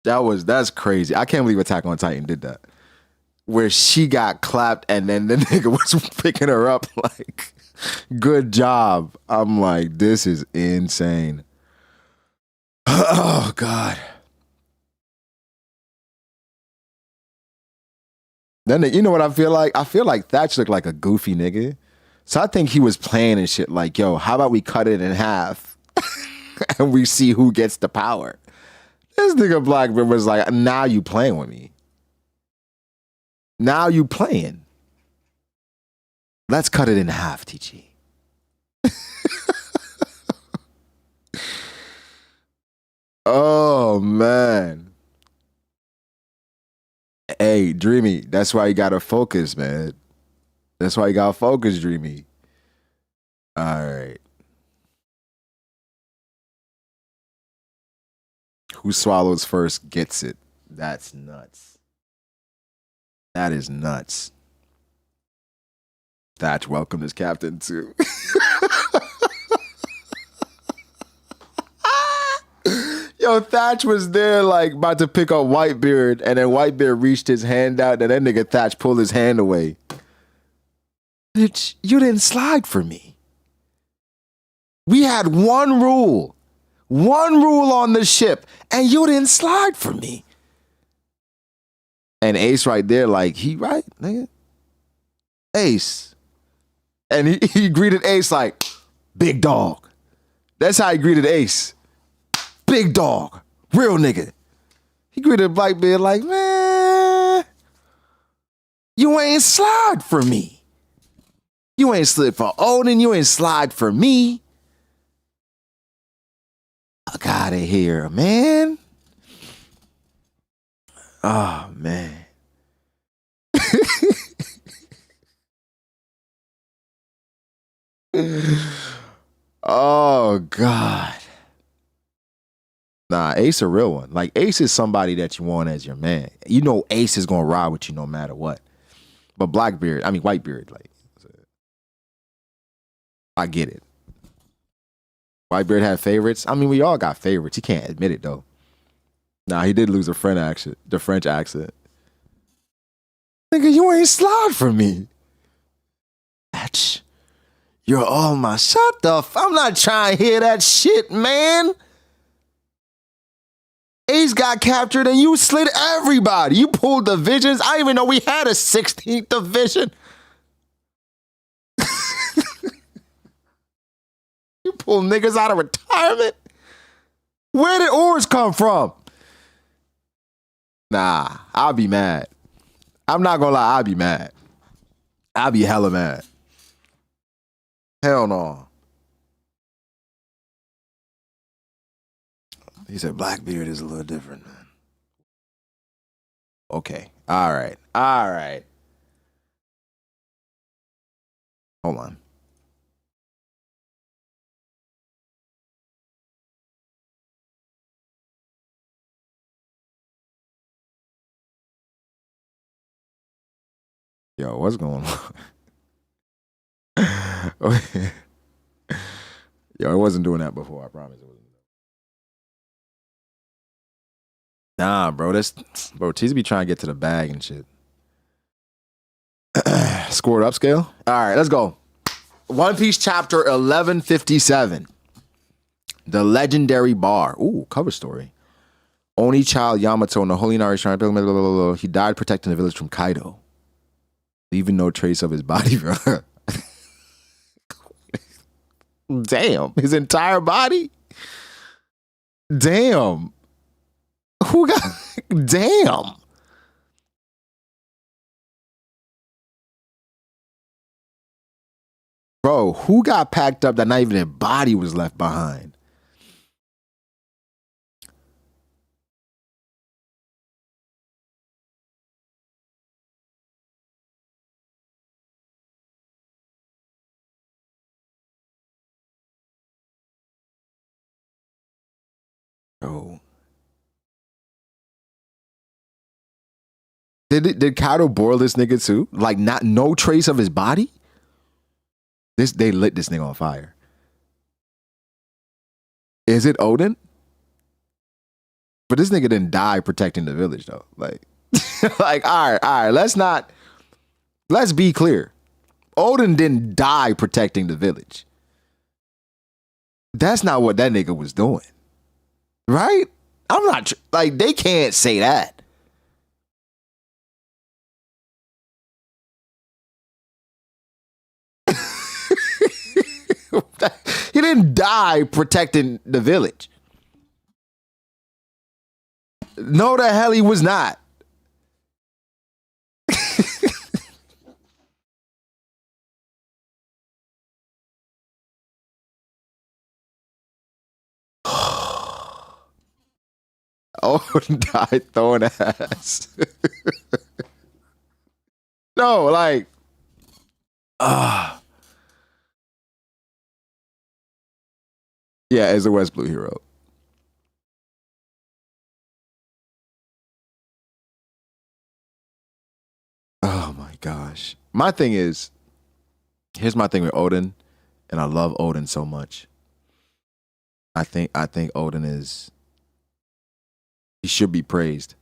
That's crazy. I can't believe Attack on Titan did that. Where she got clapped and then the nigga was picking her up like, good job. I'm like, this is insane. Oh, God. Then you know what I feel like? I feel like Thatch looked like a goofy nigga. So I think he was playing and shit like, yo, how about we cut it in half and we see who gets the power? This nigga Blackbeard was like, now you playing with me. Now you playing. Let's cut it in half, TG. Oh, man. Hey, Dreamy, that's why you gotta focus, man. That's why you gotta focus, Dreamy. All right. Who swallows first gets it. That's nuts. That is nuts. Thatch welcomed as captain too. Yo, Thatch was there like about to pick up Whitebeard, and then Whitebeard reached his hand out, and that nigga Thatch pulled his hand away. Bitch, you didn't slide for me. We had one rule on the ship, and you didn't slide for me. And Ace right there, like, he right, nigga. Ace. And he greeted Ace like, big dog. That's how he greeted Ace. Big dog. Real nigga. He greeted Blackbeard like, man, you ain't slide for me. You ain't slid for Odin. You ain't slide for me. Fuck out of here, man. Oh, man. Oh, God. Nah, Ace a real one. Like, Ace is somebody that you want as your man. You know Ace is going to ride with you no matter what. But Whitebeard, like, I get it. Whitebeard had favorites. I mean, we all got favorites. He can't admit it, though. Nah, he did lose the French accent. Nigga, you ain't slide for me. Batch. You're all my... Shut the I'm not trying to hear that shit, man. Ace got captured and you slid everybody. You pulled divisions. I didn't even know we had a 16th division. You pull niggas out of retirement? Where did ores come from? Nah, I'll be mad. I'm not gonna lie, I'll be mad. I'll be hella mad. Hell no. He said Blackbeard is a little different, man. Okay. All right. Hold on. Yo, what's going on? Yo, I wasn't doing that before, I promise it wasn't. Nah, bro, T's be trying to get to the bag and shit. Scored upscale? All right, let's go. One Piece chapter 1157. The legendary bar. Ooh, cover story. Only child Yamato in the Holy Inari Shrine. Blah, blah, blah, blah, blah. He died protecting the village from Kaido. Leaving no trace of his body, bro. Damn, his entire body? Damn. Who got... Damn. Bro, who got packed up that not even their body was left behind? Bro. Did Kaido boil this nigga too? Like, no trace of his body? They lit this nigga on fire. Is it Odin? But this nigga didn't die protecting the village though. Like, like, all right, let's be clear. Odin didn't die protecting the village. That's not what that nigga was doing. Right? I'm not, like, they can't say that. He didn't die protecting the village. No, the hell he was not. Oh, died throwing ass. No, like, yeah, as a West Blue hero. Oh my gosh. My thing is, here's my thing with Odin, and I love Odin so much. I think Odin is He should be praised.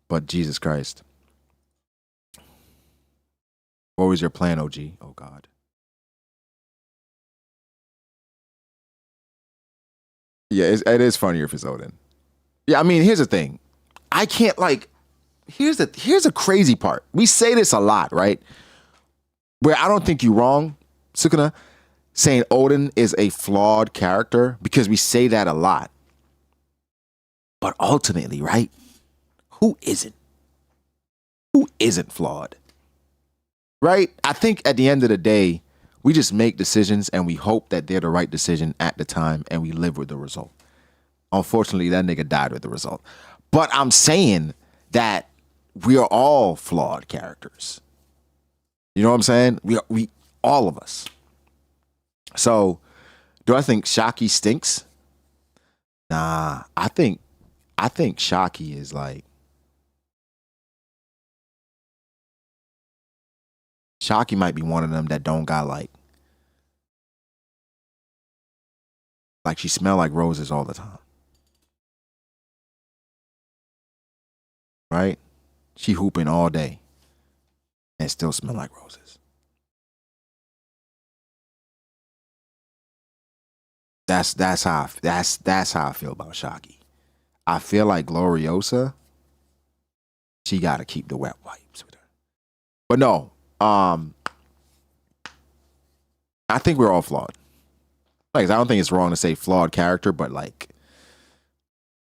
But Jesus Christ. What was your plan, OG? Oh, God. Yeah, it is funnier if it's Odin. Yeah, I mean, here's the thing. I can't, like, here's a crazy part. We say this a lot, right? Where I don't think you're wrong, Sukuna, saying Odin is a flawed character, because we say that a lot. But ultimately, right? Who isn't? Who isn't flawed? Right? I think at the end of the day, we just make decisions and we hope that they're the right decision at the time and we live with the result. Unfortunately, that nigga died with the result. But I'm saying that we are all flawed characters. You know what I'm saying? We all of us. So, do I think Shakky stinks? Nah, I think Shakky is like, Shakky might be one of them that don't got like she smell like roses all the time. Right? She hooping all day and still smell like roses. That's how I feel about Shakky. I feel like Gloriosa, she gotta keep the wet wipes with her. But no, I think we're all flawed. Like, I don't think it's wrong to say flawed character, but like,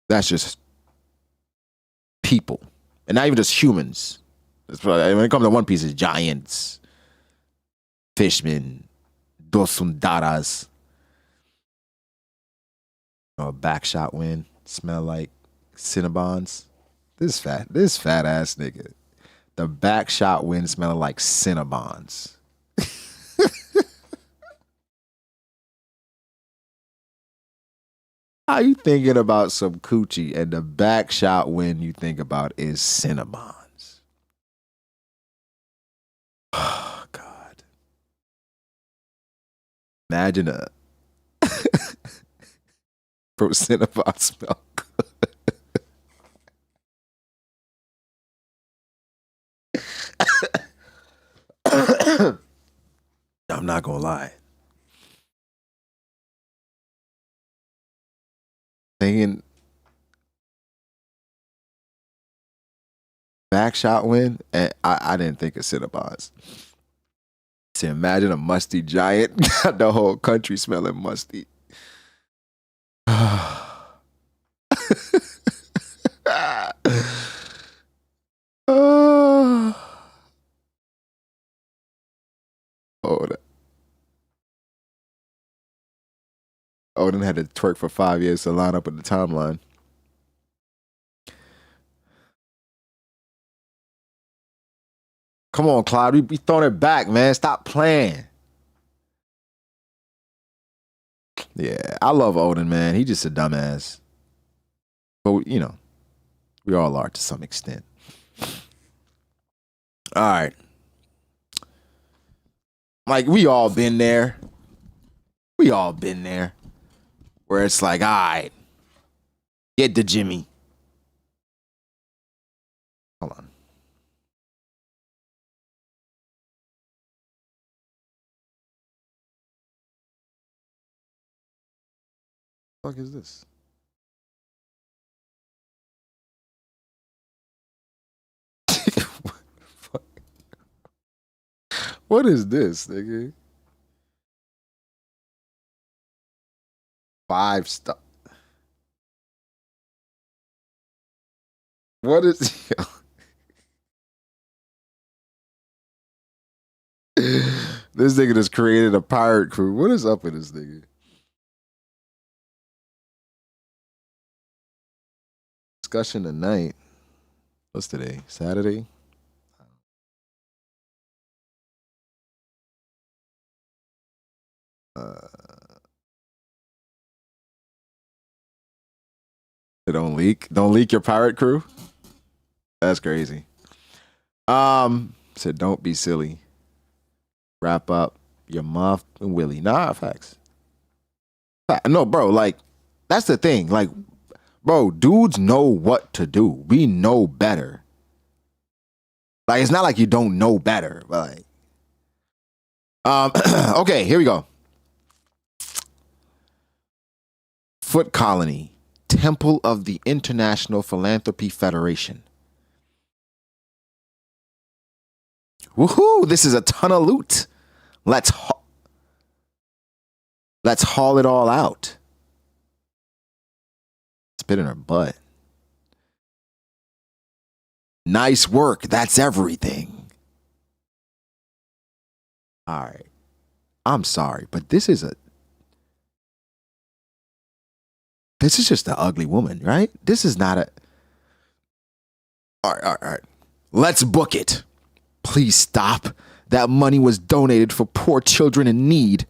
that's just people, and not even just humans. When it comes to One Piece, it's giants, fishmen, dosundaras. A backshot wind smell like Cinnabons. This fat ass nigga. The backshot wind smell like Cinnabons. How you thinking about some coochie and the backshot wind you think about is Cinnabons? Oh, God. Imagine a bro, Cinnabon smell good. I'm not gonna lie. Thinking backshot wind, and I didn't think of Cinnabons. So imagine a musty giant got the whole country smelling musty. Odin had to twerk for 5 years to line up with the timeline. Come on, Cloud. We throwing it back, man. Stop playing. Yeah, I love Odin, man. He just a dumbass. But, you know, we all are to some extent. All right. Like, we all been there. We all been there. Where it's like, all right, get the Jimmy. Hold on. What the fuck is this? What is this, nigga? 5-star. What is this nigga just created a pirate crew? What is up with this nigga? Discussion tonight. What's today? Saturday? Don't leak your pirate crew. That's crazy. Said don't be silly. Wrap up your muff and Willie. Nah, facts. No, bro, like, that's the thing. Like, Bro, dudes know what to do. We know better. Like, it's not like you don't know better, but like, okay, here we go. Foot Colony, Temple of the International Philanthropy Federation. Woohoo! This is a ton of loot. Let's haul it all out. Spit in her butt. Nice work. That's everything. All right. I'm sorry, but this is just an ugly woman, right? This is not a... All right. Let's book it. Please stop. That money was donated for poor children in need.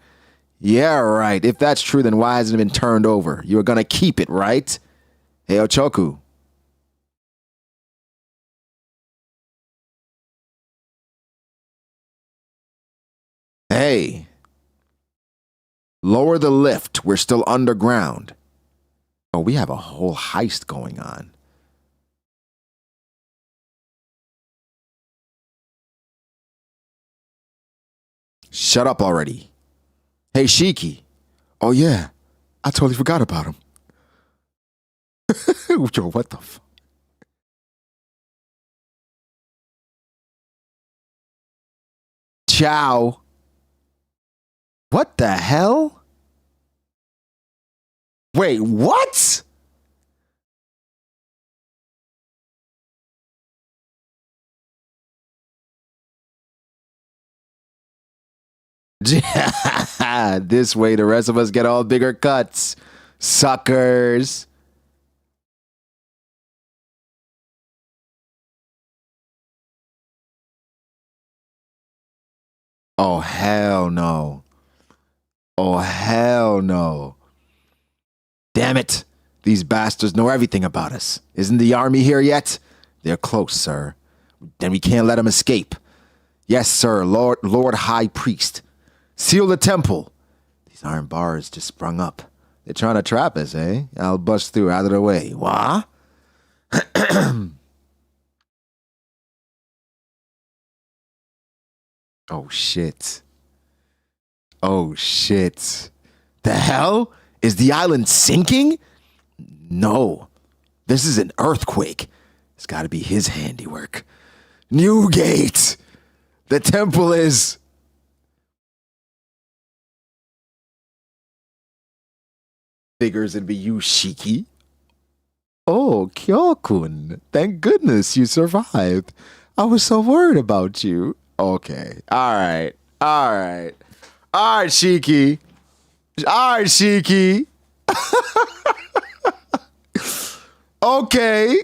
Yeah, right. If that's true, then why hasn't it been turned over? You're going to keep it, right? Hey, Ochoku. Hey. Lower the lift. We're still underground. Oh, we have a whole heist going on. Shut up already. Hey, Shiki. Oh, yeah. I totally forgot about him. Yo, what the fuck? Ciao. What the hell? Wait, what? This way the rest of us get all bigger cuts. Suckers. Oh, hell no. Oh, hell no. Damn it. These bastards know everything about us. Isn't the army here yet? They're close, sir. Then we can't let them escape. Yes, sir, Lord High Priest. Seal the temple. These iron bars just sprung up. They're trying to trap us, eh? I'll bust through out of the way. Wah? Oh, shit. Oh, shit. The hell? Is the island sinking? No. This is an earthquake. It's got to be his handiwork. Newgate! The temple is... Figures it'd be you, Shiki. Oh, Kyokun. Thank goodness you survived. I was so worried about you. Okay. All right, Shiki. All right, Shiki. Okay.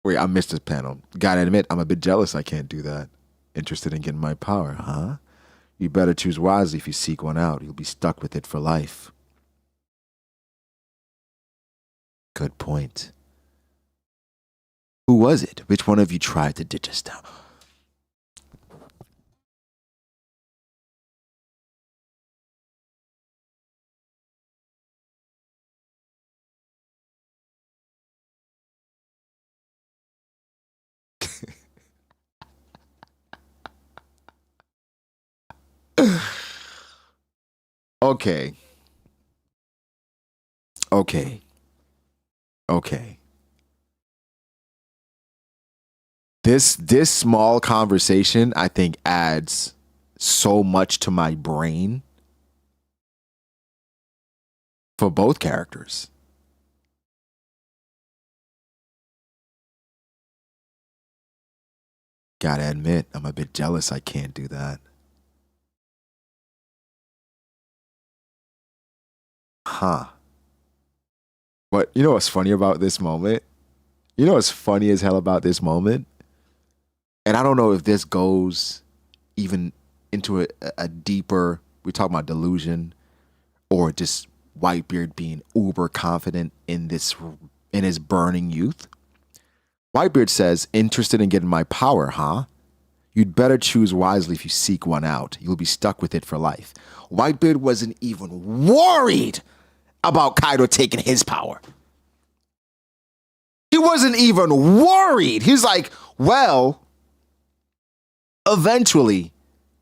Wait, I missed this panel. Gotta admit, I'm a bit jealous I can't do that. Interested in getting my power, huh? You better choose wisely if you seek one out. You'll be stuck with it for life. Good point. Who was it? Which one of you tried to ditch us down? Okay. This small conversation, I think, adds so much to my brain for both characters. Gotta admit, I'm a bit jealous I can't do that. Huh. But you know what's funny about this moment? You know what's funny as hell about this moment? And I don't know if this goes even into a deeper, we talk about delusion, or just Whitebeard being uber confident in his burning youth. Whitebeard says, interested in getting my power, huh? You'd better choose wisely if you seek one out. You'll be stuck with it for life. Whitebeard wasn't even worried about Kaido taking his power. He wasn't even worried. He's like, well, eventually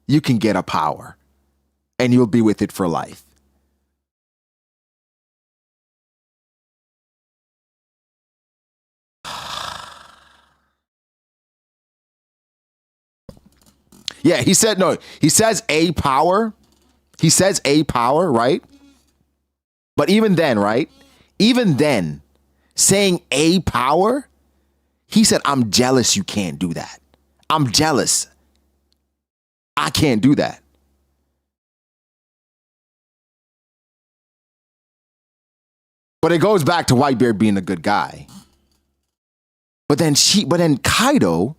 you can get a power and you'll be with it for life. Yeah, he said, no, he says a power. He says a power, right? But even then, right? Even then, saying a power, he said, I'm jealous you can't do that. I'm jealous. I can't do that. But it goes back to Whitebeard being a good guy. But then Kaido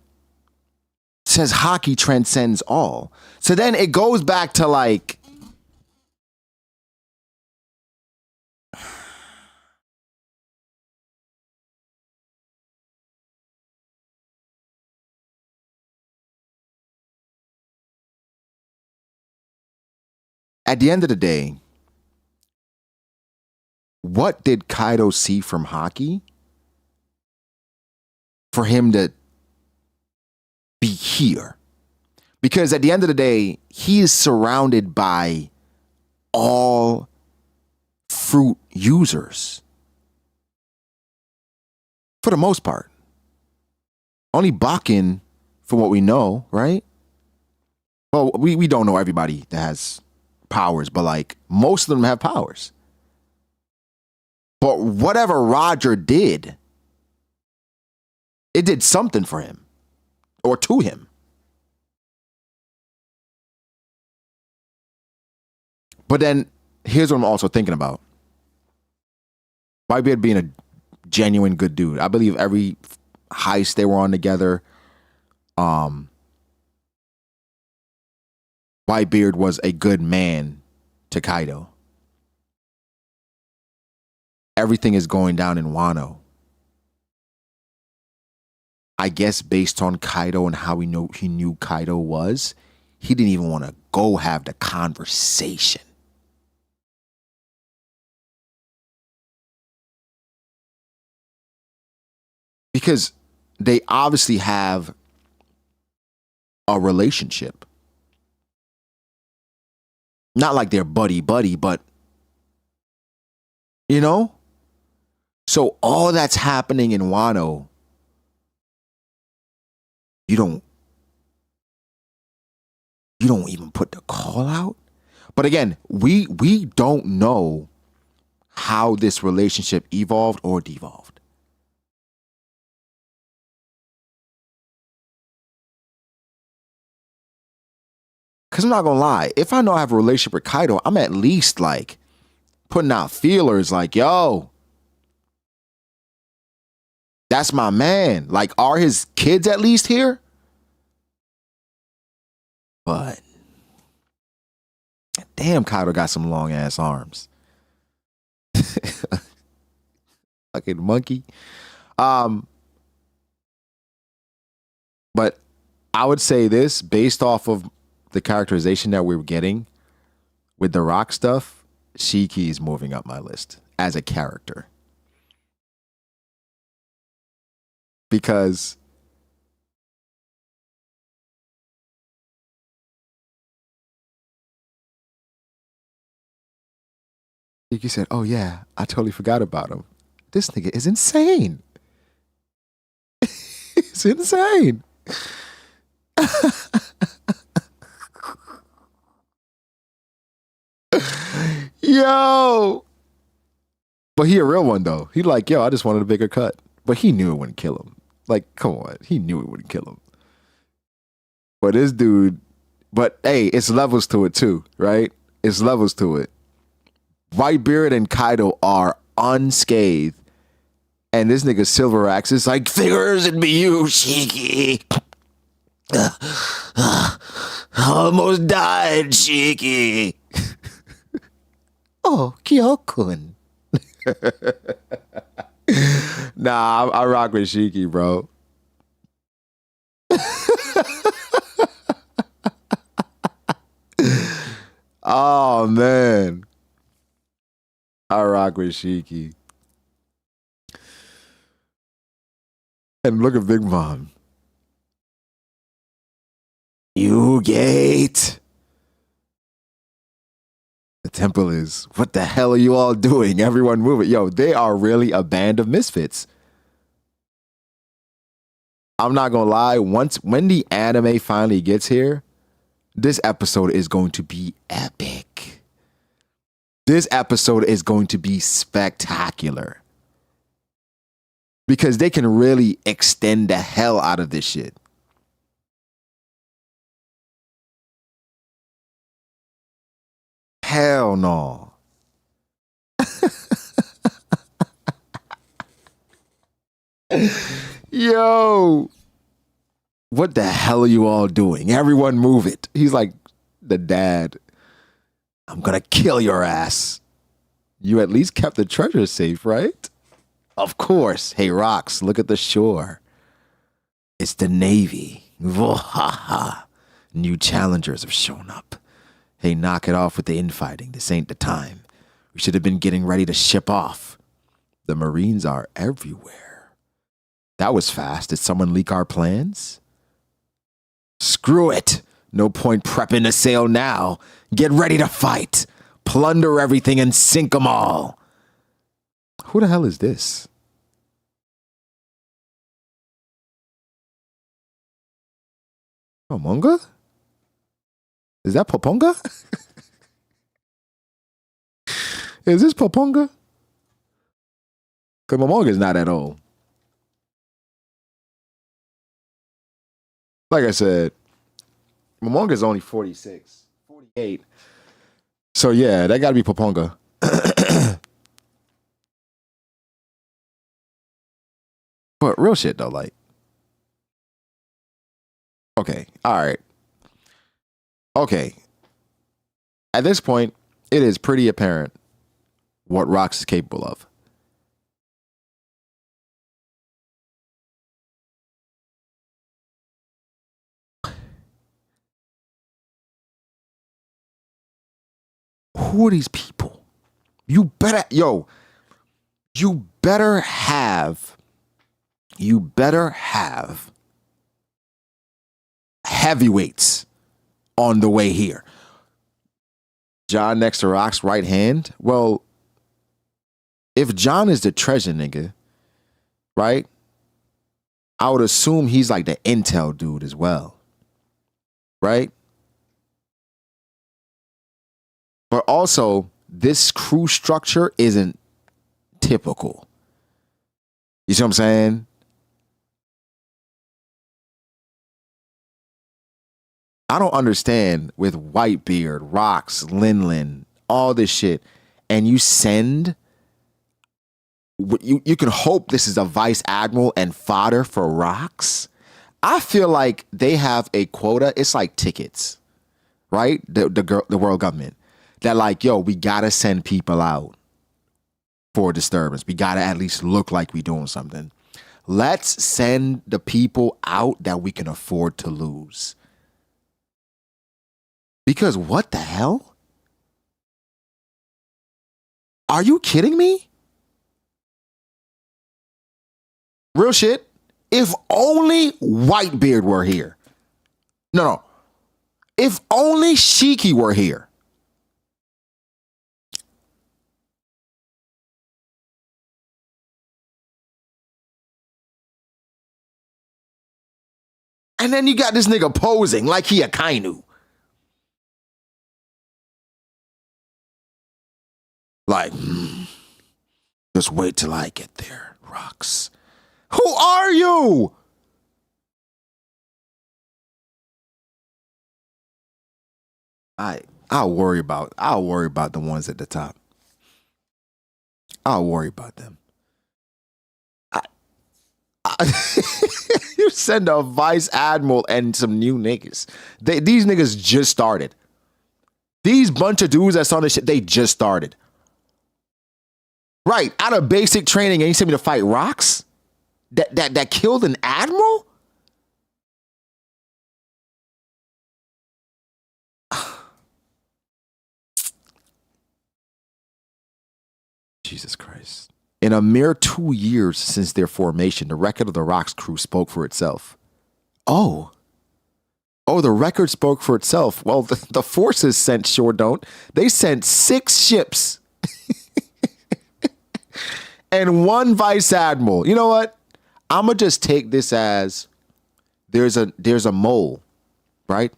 says Haki transcends all. So then it goes back to like, at the end of the day, what did Kaido see from Haki for him to be here? Because at the end of the day, he is surrounded by all fruit users. For the most part. Only Bakken, for what we know, right? Well, we don't know everybody that has powers, but like most of them have powers. But whatever Roger did, it did something for him or to him. But then here's what I'm also thinking about. Whitebeard being a genuine good dude. I believe every heist they were on together, Whitebeard was a good man to Kaido. Everything is going down in Wano. I guess based on Kaido and how he knew Kaido was, he didn't even want to go have the conversation. Because they obviously have a relationship. Not like they're buddy-buddy, but, you know? So all that's happening in Wano, you don't even put the call out. But again, we don't know how this relationship evolved or devolved. Because I'm not going to lie, if I know I have a relationship with Kaido, I'm at least like putting out feelers like, yo, that's my man. Like, are his kids at least here? But damn, Kaido got some long ass arms. Fucking monkey. But I would say this, based off of the characterization that we were getting with the rock stuff, Shiki is moving up my list as a character. Because Shiki said, oh yeah, I totally forgot about him. This nigga is insane. It's insane. Yo. But he a real one though. He like, yo, I just wanted a bigger cut. But he knew it wouldn't kill him. Like, come on. He knew it wouldn't kill him. But this dude, but hey, it's levels to it too, right? It's levels to it. Whitebeard and Kaido are unscathed. And this nigga Silver Axe is like, figures it be you, Shiki. Almost died, Shiki. Oh, Kyokun. Nah, I rock with Shiki, bro. Oh man. I rock with Shiki. And look at Big Mom. You gate. The temple is, what the hell are you all doing? Everyone move it. Yo, they are really a band of misfits. I'm not gonna lie, when the anime finally gets here, this episode is going to be epic. This episode is going to be spectacular. Because they can really extend the hell out of this shit. Hell no. Yo. What the hell are you all doing? Everyone move it. He's like the dad. I'm gonna kill your ass. You at least kept the treasure safe, right? Of course. Hey, Rocks, look at the shore. It's the Navy. New challengers have shown up. Hey, knock it off with the infighting. This ain't the time. We should have been getting ready to ship off. The Marines are everywhere. That was fast. Did someone leak our plans? Screw it. No point prepping to sail now. Get ready to fight. Plunder everything and sink them all. Who the hell is this? Oh, Manga? Is that Poponga? Is this Poponga? Because Momonga's not that old. Like I said, Momonga's only 46, 48. So yeah, that got to be Poponga. But real shit though, like, okay, all right. Okay. At this point, it is pretty apparent what Rox is capable of. Who are these people? You better have heavyweights on the way here. John next to Rock's right hand. Well, if John is the treasure nigga, right? I would assume he's like the intel dude as well. Right? But also, this crew structure isn't typical. You see what I'm saying? I don't understand with Whitebeard, Rocks, Linlin, all this shit, and you send, you can hope this is a vice admiral and fodder for Rocks. I feel like they have a quota. It's like tickets, right? The world government. That like, yo, we gotta send people out for a disturbance. We gotta at least look like we doing something. Let's send the people out that we can afford to lose. Because what the hell? Are you kidding me? Real shit. If only Whitebeard were here. No. If only Shiki were here. And then you got this nigga posing like he a Kainu. Like, just wait till I get there, Rocks. Who are you? I'll worry about the ones at the top. I'll worry about them. You send a vice admiral and some new niggas. These niggas just started. These bunch of dudes that saw this shit, they just started. Right, out of basic training, and you sent me to fight Rocks? That killed an admiral? In a mere 2 years since their formation, the record of the Rock's crew spoke for itself. Oh, the record spoke for itself. Well, the forces sent sure don't. They sent 6 ships and 1 vice admiral. You know what? I'm going to just take this as there's a mole, right?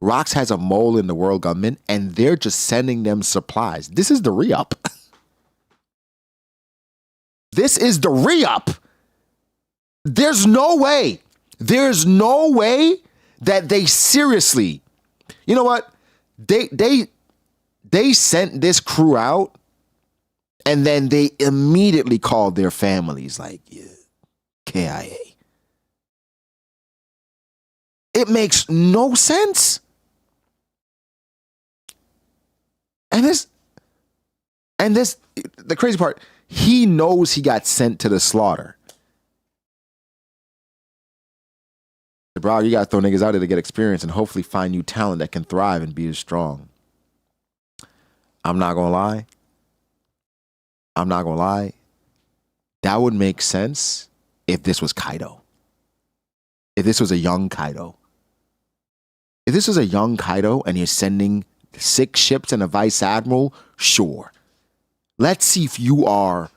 Rox has a mole in the world government, and they're just sending them supplies. This is the re-up. This is the re-up. There's no way that they seriously, you know what? They sent this crew out, and then they immediately called their families like, yeah, KIA. It makes no sense. And this, the crazy part, he knows he got sent to the slaughter. Bro, you gotta throw niggas out there to get experience and hopefully find new talent that can thrive and be as strong. I'm not gonna lie. That would make sense if this was Kaido. If this was a young Kaido. If this was a young Kaido and you're sending 6 ships and a vice admiral, sure. Let's see if you are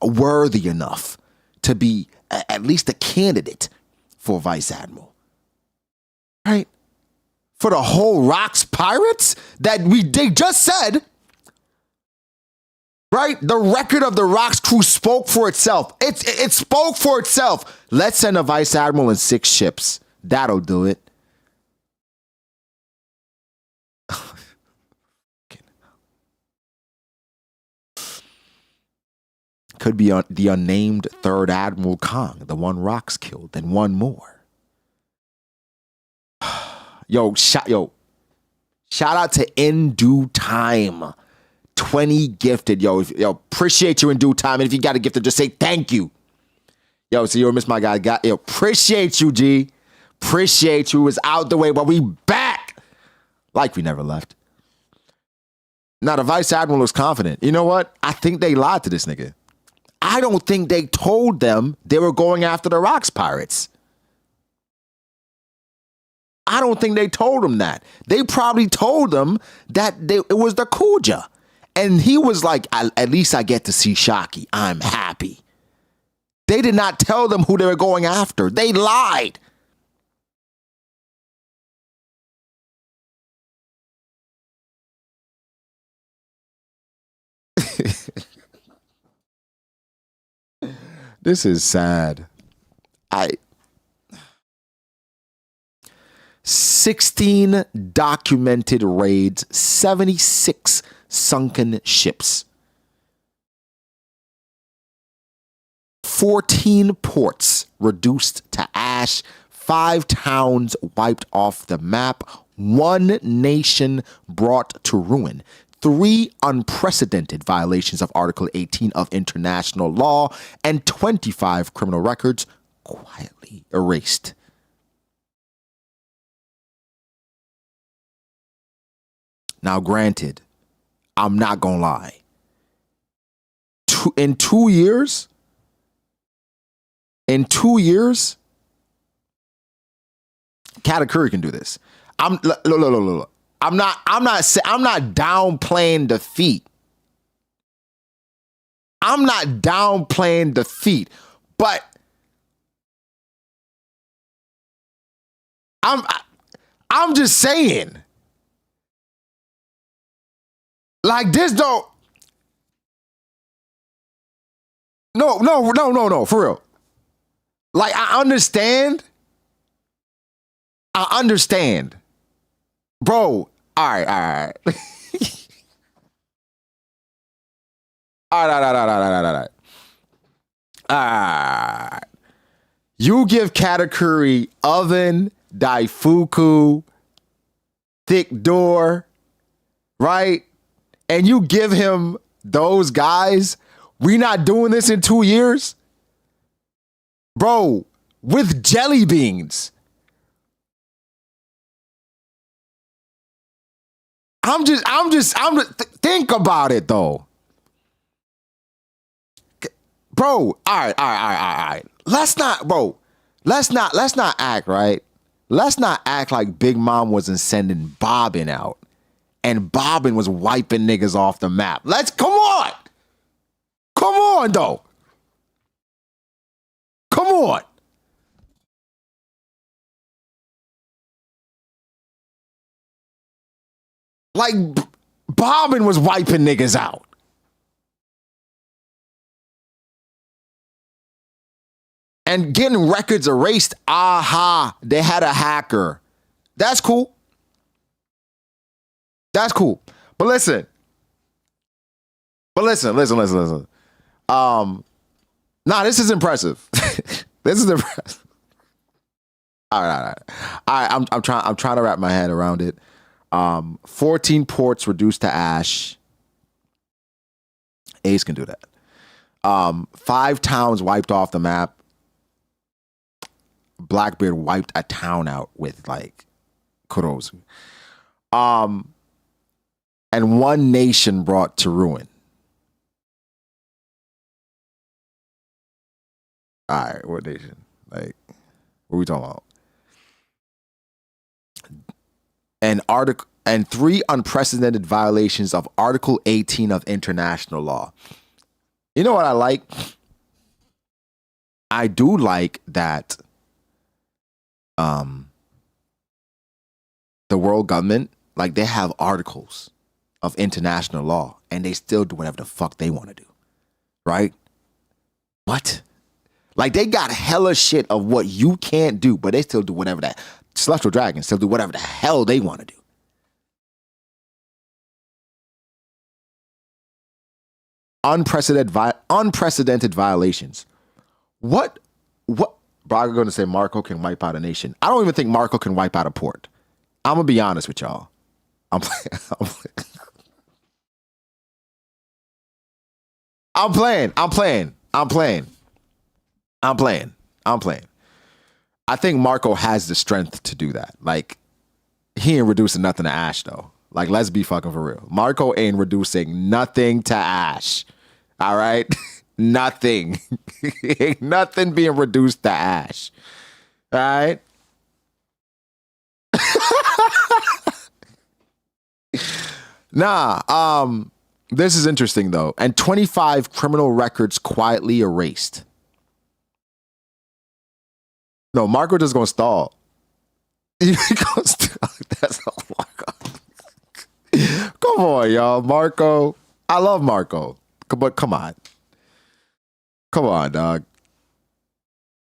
worthy enough to be at least a candidate for vice admiral. Right? For the whole Rocks Pirates that they just said, right? The record of the Rocks crew spoke for itself. It spoke for itself. Let's send a vice admiral and 6 ships. That'll do it. Could be the unnamed 3rd Admiral Kong, the one Rocks killed, and 1 more. Shout out to In Due Time. 20 gifted. Yo, appreciate you In Due Time. And if you got a gifted, just say thank you. Yo, so you miss my guy. Appreciate you, G. Appreciate you. It was out the way, but we back. Like we never left. Now, the Vice Admiral is confident. You know what? I think they lied to this nigga. I don't think they told them they were going after the Rocks Pirates. I don't think they told him that. They probably told them that it was the Kuja. And he was like, at least I get to see Shaki. I'm happy. They did not tell them who they were going after. They lied. This is sad. 16 documented raids, 76 sunken ships. 14 ports reduced to ash, 5 towns wiped off the map, 1 nation brought to ruin. 3 unprecedented violations of Article 18 of international law, and 25 criminal records quietly erased. Now, granted, I'm not gonna lie. In 2 years, Katakuri can do this. Look. I'm not downplaying defeat. I'm not downplaying defeat, but I'm just saying, like, this don't. No, for real. Like, I understand. Bro, all right. All right. You give Katakuri oven, daifuku, thick door, right? And you give him those guys. We not doing this in 2 years? Bro, with jelly beans. I'm just think about it though. Bro, all right. Let's not act, right? Let's not act like Big Mom wasn't sending Bobbin out and Bobbin was wiping niggas off the map. Come on. Come on, though. Come on. Like, Bobbin was wiping niggas out. And getting records erased. Aha, they had a hacker. That's cool. That's cool. But listen. Nah, this is impressive. This is impressive. All right. I'm trying to wrap my head around it. 14 ports reduced to ash. Ace can do that. 5 towns wiped off the map. Blackbeard wiped a town out with like Kurozu. And 1 nation brought to ruin. All right, what nation? Like, what are we talking about? And 3 unprecedented violations of Article 18 of international law. You know what I like? I do like that the world government, like, they have articles of international law and they still do whatever the fuck they want to do. Right? What? Like, they got hella shit of what you can't do, but they still do whatever that Celestial Dragons still do whatever the hell they want to do. Unprecedented violations. What? Brago going to say Marco can wipe out a nation. I don't even think Marco can wipe out a port. I'm going to be honest with y'all. I'm playing. I think Marco has the strength to do that. Like, he ain't reducing nothing to ash, though. Like, let's be fucking for real. Marco ain't reducing nothing to ash. All right? Nothing. Ain't nothing being reduced to ash. All right? This is interesting, though. And 25 criminal records quietly erased. No, Marco just gonna stall. That's all Marco. Come on, y'all. Marco. I love Marco. But come on. Come on, dog.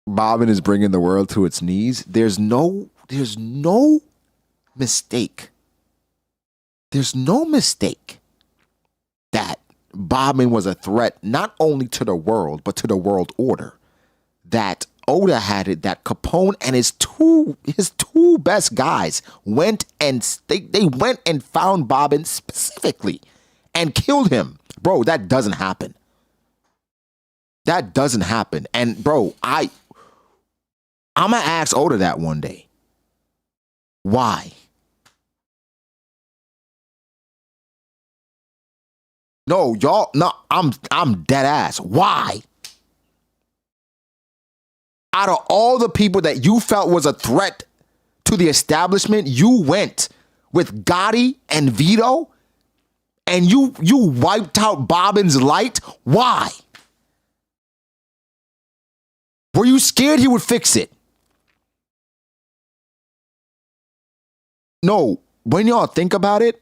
Bobbin is bringing the world to its knees. There's no mistake. There's no mistake that Bobbin was a threat not only to the world, but to the world order. That Oda had it, that Capone and his two best guys went and they went and found Bobbin specifically and killed him. Bro, that doesn't happen. That doesn't happen. And bro, I'm gonna ask Oda that one day. Why? No, y'all, no, I'm dead ass. Why? Out of all the people that you felt was a threat to the establishment, you went with Gotti and Vito and you wiped out Bobbin's light. Why? Were you scared he would fix it? No, when y'all think about it,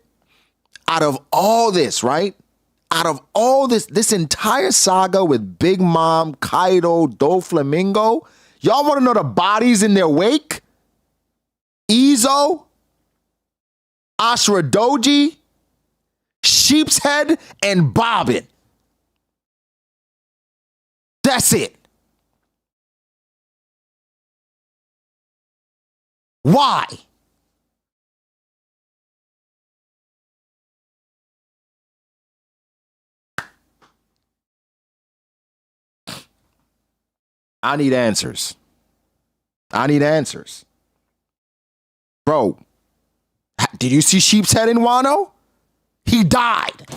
out of all this, right? Out of all this entire saga with Big Mom, Kaido, Doflamingo, y'all want to know the bodies in their wake? Izo, Ashura Doji, Sheep's Head, and Bobbin. That's it. Why? I need answers. Bro, did you see Sheep's Head in Wano? He died.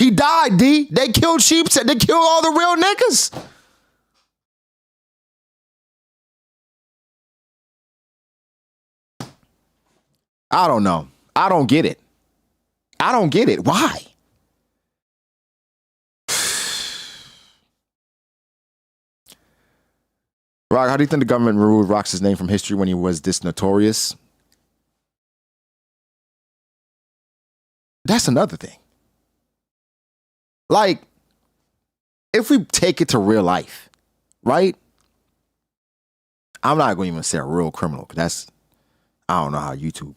He died, D. They killed Sheep. They killed all the real niggas. I don't know. I don't get it. I don't get it. Why? Rock, how do you think the government removed Rox's name from history when he was this notorious? That's another thing. Like, if we take it to real life, right? I'm not going to even say a real criminal, because that's, I don't know how YouTube.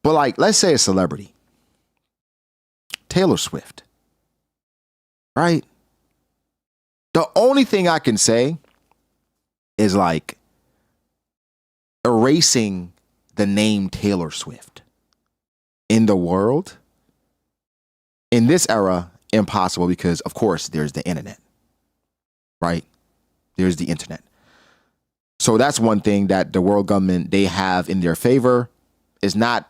But like, let's say a celebrity. Taylor Swift. Right? The only thing I can say is like erasing the name Taylor Swift in the world. In this era, impossible, because of course there's the internet. Right? There's the internet. So that's one thing that the world government, they have in their favor, is not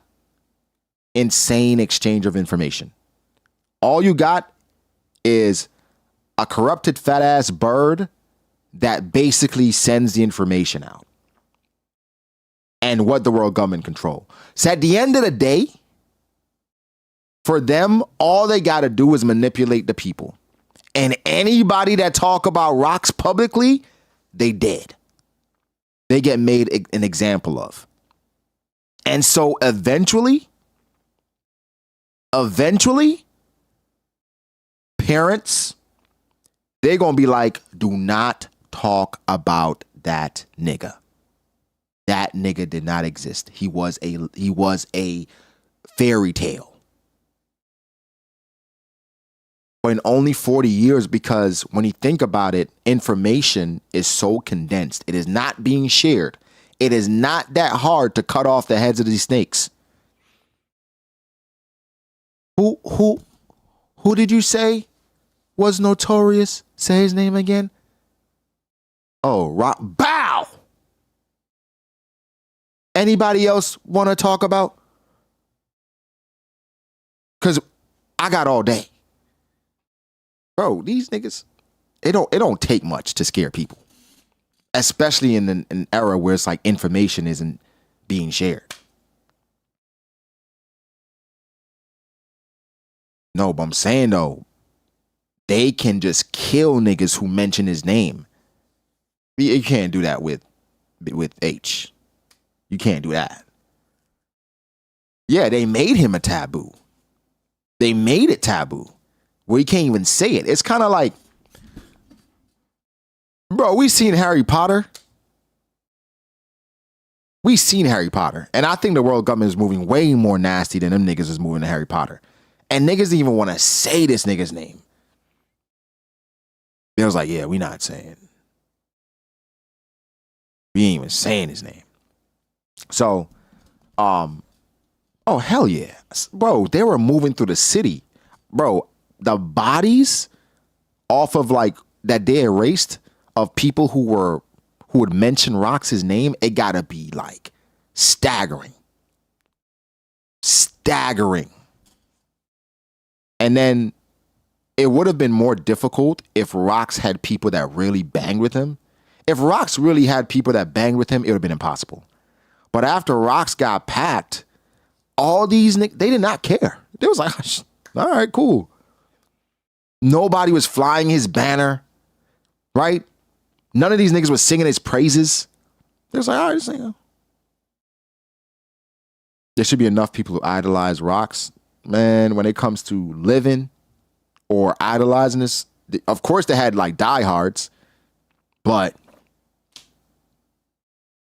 insane exchange of information. All you got is a corrupted fat ass bird that basically sends the information out. And what the world government control. So at the end of the day, for them, all they got to do is manipulate the people. And anybody that talk about rocks publicly, they dead. They get made an example of. And so eventually, parents, they're going to be like, do not talk about that nigga. That nigga did not exist. He was a fairy tale. But in only 40 years, because when you think about it, information is so condensed. It is not being shared. It is not that hard to cut off the heads of these snakes. Who did you say was notorious? Say his name again. Oh, Rock. Bow! Anybody else want to talk about? Because I got all day. Bro, these niggas, it don't take much to scare people. Especially in an era where it's like information isn't being shared. No, but I'm saying though, they can just kill niggas who mention his name. You can't do that with H. You can't do that. Yeah, they made him a taboo. They made it taboo. Where you can't even say it. It's kind of like, bro, we seen Harry Potter. We seen Harry Potter. And I think the world government is moving way more nasty than them niggas is moving to Harry Potter. And niggas didn't even want to say this nigga's name. They was like, yeah, we not saying. We ain't even saying his name. So, oh, hell yeah. Bro, they were moving through the city. Bro, the bodies off of like that they erased of people who would mention Rox's name, it gotta be like staggering. Staggering. And then it would have been more difficult if Rox had people that really banged with him. If Rox really had people that banged with him, it would have been impossible. But after Rox got packed, all these niggas, they did not care. They was like, all right, cool. Nobody was flying his banner, right? None of these niggas was singing his praises. They was like, all right, sing. There should be enough people who idolize Rox. Man, when it comes to living or idolizing this, of course they had like diehards, but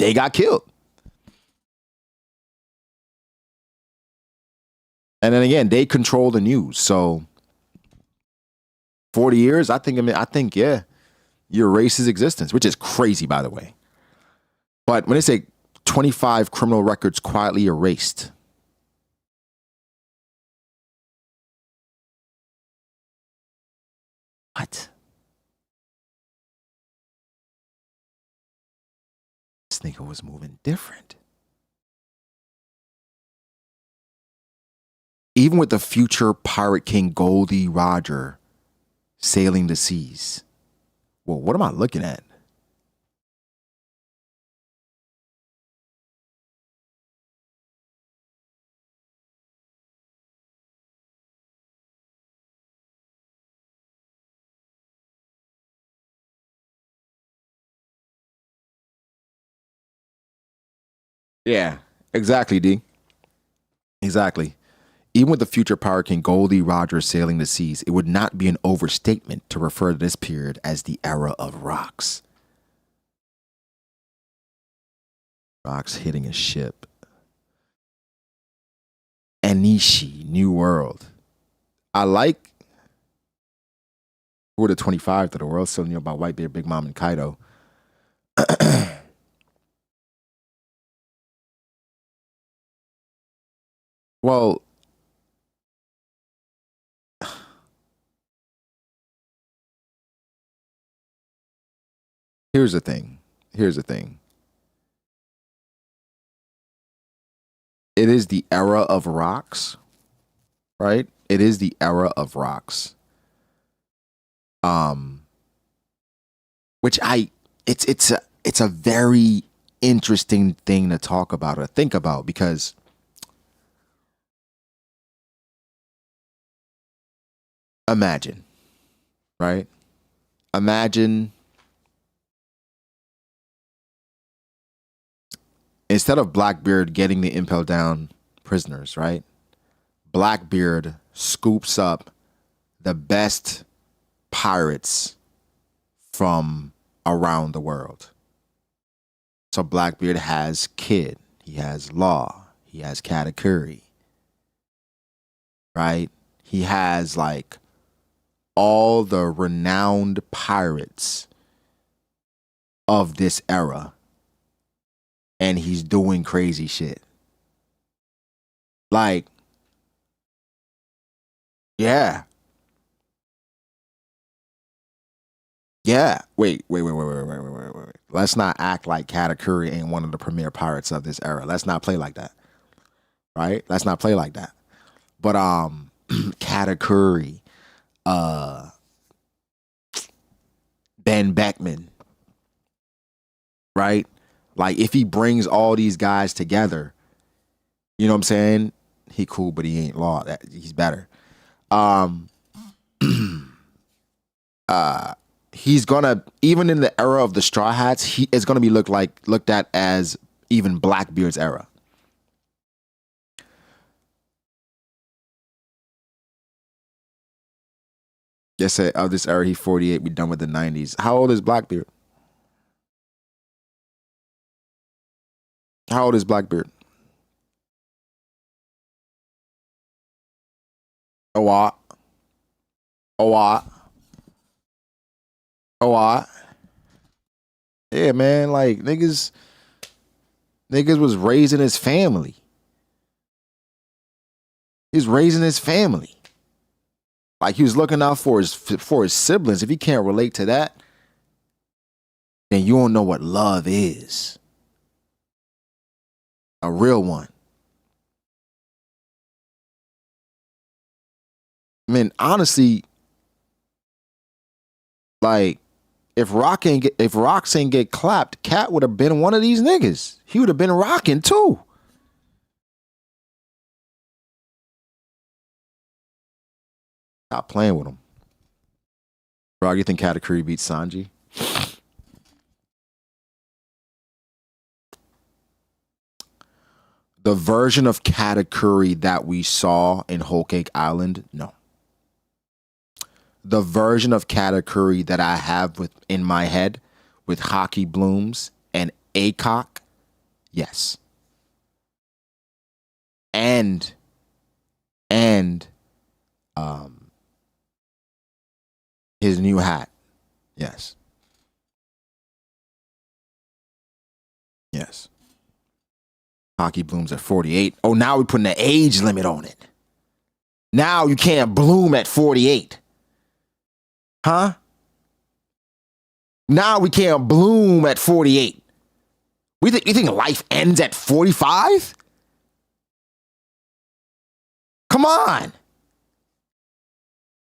they got killed. And then again, they control the news. So 40 years, I think, yeah, you erase his existence, which is crazy, by the way. But when they say 25 criminal records quietly erased, what? This nigga was moving different. Even with the future Pirate King Goldie Roger sailing the seas. Well, what am I looking at? Yeah, exactly, D. Exactly. Even with the future Pirate King Goldie Roger sailing the seas, it would not be an overstatement to refer to this period as the era of rocks. Rocks hitting a ship. Anishi, New World. I like who are the 25 to the world, telling you about Whitebeard, Big Mom, and Kaido. Well, here's the thing. Here's the thing. It is the era of rocks, right? It is the era of rocks. Which it's a very interesting thing to talk about or think about, because imagine, right? Imagine instead of Blackbeard getting the Impel Down prisoners, right? Blackbeard scoops up the best pirates from around the world. So Blackbeard has Kid, he has Law, he has Katakuri, right? He has like all the renowned pirates of this era, and he's doing crazy shit. Like, yeah. Yeah. Wait. Let's not act like Katakuri ain't one of the premier pirates of this era. Let's not play like that. Right? Let's not play like that. But Katakuri, Ben Beckman, right? Like, if he brings all these guys together, you know what I'm saying? He cool, but he ain't Law. He's better. He's gonna, even in the era of the Straw Hats, he is gonna be looked at as even Blackbeard's era. Yes, of this era, he's 48. We done with the 90s. How old is Blackbeard? How old is Blackbeard? A what? A what? A what? Yeah, man. Like, niggas was raising his family. He's raising his family. Like, he was looking out for his siblings. If he can't relate to that, then you don't know what love is. A real one. I mean, honestly, like, if Rocks ain't get clapped, Cat would have been one of these niggas. He would have been rocking too. Stop playing with him. Bro, you think Katakuri beats Sanji? The version of Katakuri that we saw in Whole Cake Island, no. The version of Katakuri that I have in my head with Hockey Blooms and Acock, yes. And his new hat, yes. Yes. Hockey Blooms at 48. Oh, now we're putting an age limit on it. Now you can't bloom at 48. Huh? Now we can't bloom at 48. You think life ends at 45? Come on.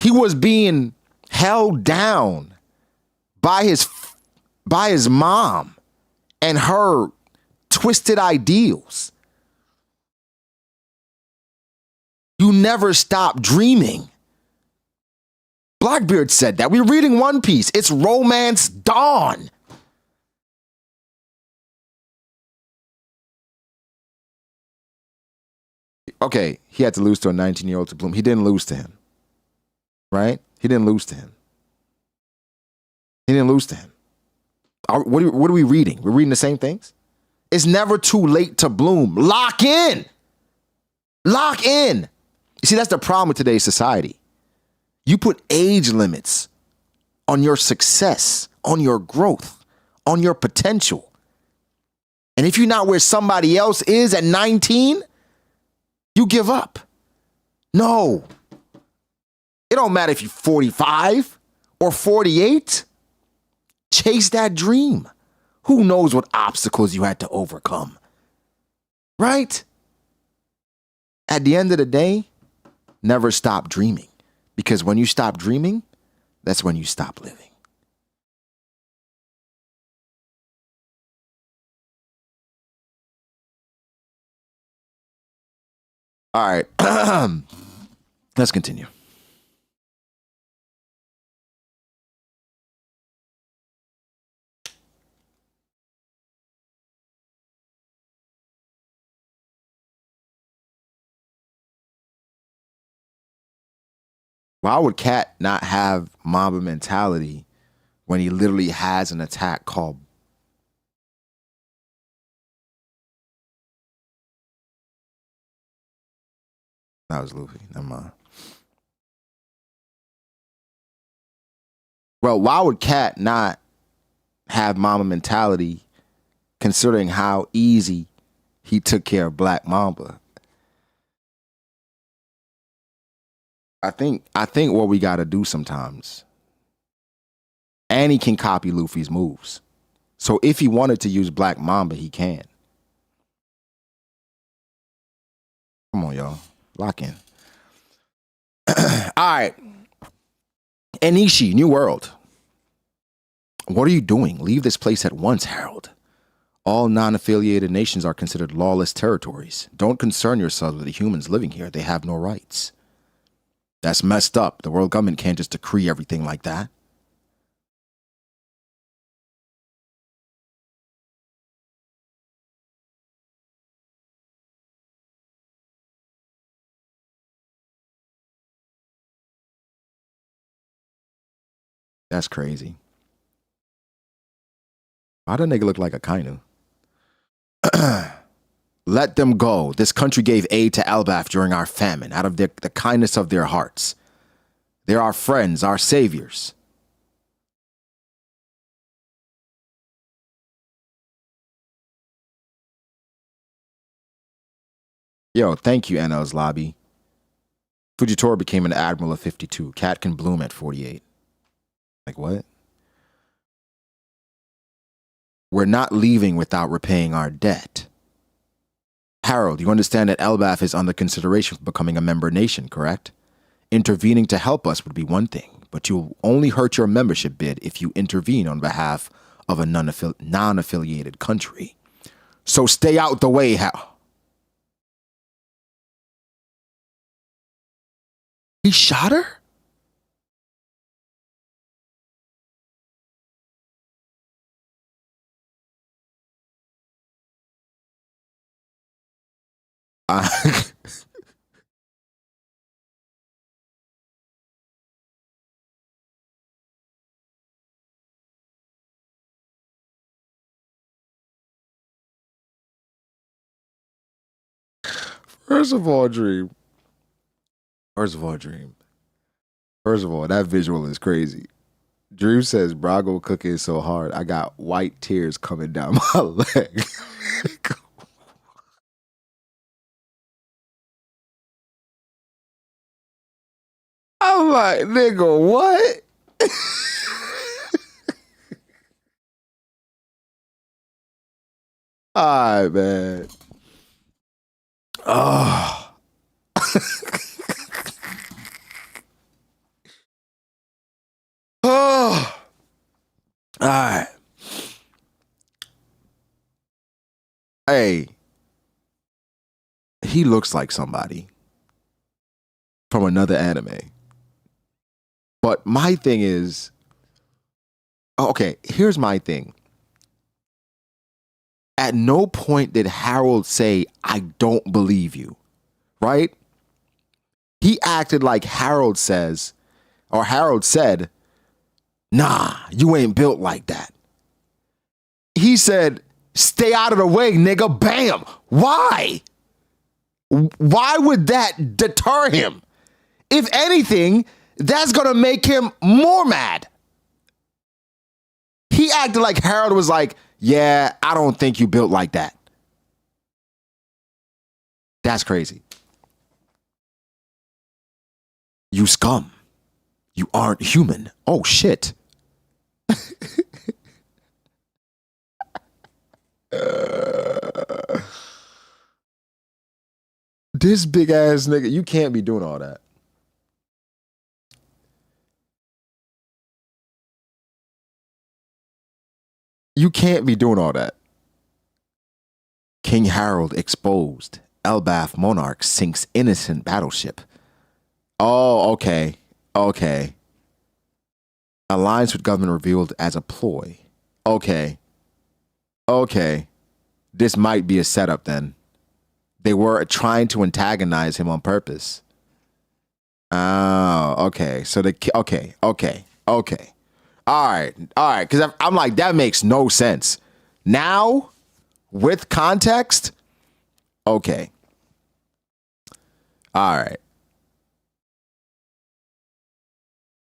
He was being held down by his mom and her twisted ideals. You never stop dreaming. Blackbeard said that. We're reading One Piece. It's romance dawn. Okay, he had to lose to a 19-year-old to bloom. He didn't lose to him. Right? He didn't lose to him. He didn't lose to him. What are we reading? We're reading the same things? It's never too late to bloom. Lock in. Lock in. You see, that's the problem with today's society. You put age limits on your success, on your growth, on your potential. And if you're not where somebody else is at 19, you give up. No. It don't matter if you're 45 or 48. Chase that dream. Who knows what obstacles you had to overcome? Right? At the end of the day, never stop dreaming. Because when you stop dreaming, that's when you stop living. All right. Let's continue. Why would Cat not have Mamba mentality when he literally has an attack called... That was Luffy. Never mind. Well, why would Cat not have Mamba mentality considering how easy he took care of Black Mamba? I think what we got to do sometimes, and he can copy Luffy's moves. So if he wanted to use Black Mamba, he can. Come on, y'all. Lock in. All right. Enishi, New World. What are you doing? Leave this place at once, Harold. All non-affiliated nations are considered lawless territories. Don't concern yourselves with the humans living here. They have no rights. That's messed up. The world government can't just decree everything like that. That's crazy. Why does nigga look like a Kainu? Let them go. This country gave aid to Elbaf during our famine out of the kindness of their hearts. They're our friends, our saviors. Yo, thank you, NL's lobby. Fujitora became an admiral at 52. Cat can bloom at 48. Like what? We're not leaving without repaying our debt. Harold, you understand that Elbaf is under consideration for becoming a member nation, correct? Intervening to help us would be one thing, but you'll only hurt your membership bid if you intervene on behalf of a non-affiliated country. So stay out the way, He shot her? First of all, Dream. First of all, that visual is crazy. Dream says, Brago cooking is so hard. I got white tears coming down my leg. I'm like, nigga, what? All right, man. Oh. All right. Hey, he looks like somebody from another anime. But my thing is, okay, here's my thing. At no point did Harold say, I don't believe you, right? He acted like Harold says, or Harold said, nah, you ain't built like that. He said, stay out of the way, nigga, bam. Why? Why would that deter him? If anything, that's gonna make him more mad. He acted like Harold was like, yeah, I don't think you built like that. That's crazy. You scum. You aren't human. Oh, shit. This big ass nigga, you can't be doing all that. You can't be doing all that. King Harold exposed. Elbaf monarch sinks innocent battleship. Oh, okay. Okay. Alliance with government revealed as a ploy. Okay. Okay. This might be a setup then. They were trying to antagonize him on purpose. Oh, okay. So okay. All right. Because I'm like, that makes no sense. Now, with context, okay. All right.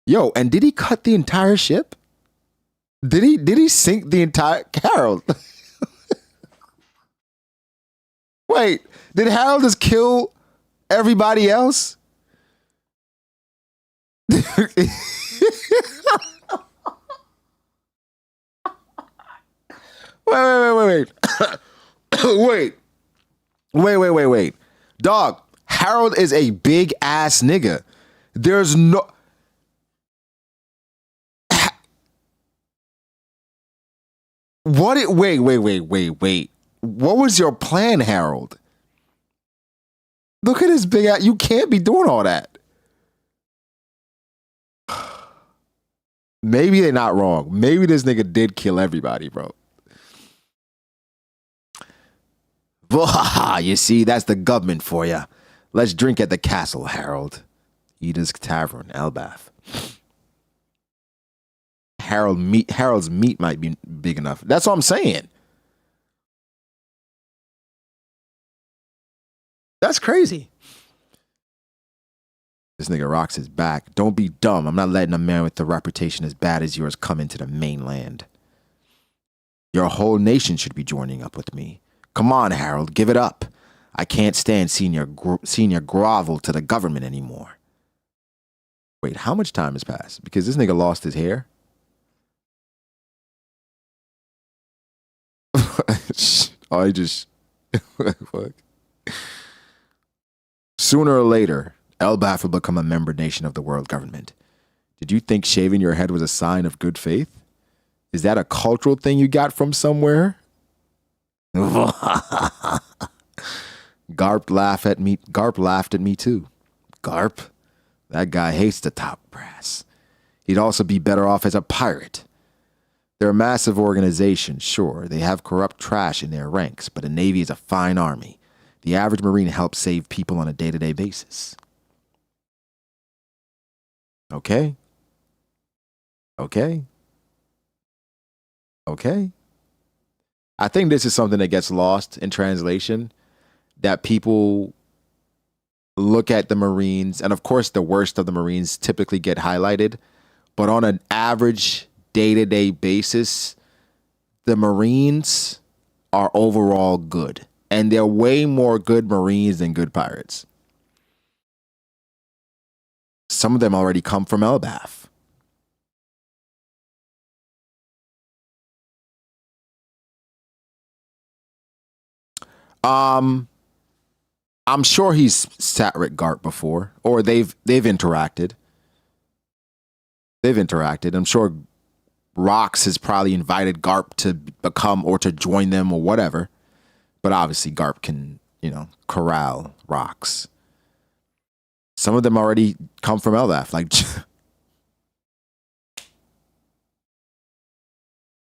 Yo, and did he cut the entire ship? Did he sink the entire Harold? Wait, did Harold just kill everybody else? Wait. Dog, Harold is a big ass nigga. There's no... Wait. What was your plan, Harold? Look at this big ass. You can't be doing all that. Maybe they're not wrong. Maybe this nigga did kill everybody, bro. You see, that's the government for you. Let's drink at the castle, Harold. Edith's Tavern, Elbaf. Harold's meat might be big enough. That's what I'm saying. That's crazy. This nigga rocks his back. Don't be dumb. I'm not letting a man with a reputation as bad as yours come into the mainland. Your whole nation should be joining up with me. Come on, Harold, give it up. I can't stand seeing your grovel to the government anymore. Wait, how much time has passed? Because this nigga lost his hair. Oh, he just... Fuck. Sooner or later, Elbaf will become a member nation of the world government. Did you think shaving your head was a sign of good faith? Is that a cultural thing you got from somewhere? Garp laughed at me too. Garp? That guy hates the top brass. He'd also be better off as a pirate. They're a massive organization, sure. They have corrupt trash in their ranks, but the Navy is a fine army. The average Marine helps save people on a day-to-day basis. Okay. I think this is something that gets lost in translation, that people look at the Marines, and of course the worst of the Marines typically get highlighted, but on an average day-to-day basis, the Marines are overall good. And there are way more good Marines than good pirates. Some of them already come from Elbaf. I'm sure he's sat with Garp before, or they've interacted. I'm sure Rox has probably invited Garp to become or to join them or whatever. But obviously Garp can, corral Rox. Some of them already come from Elbaf. Like,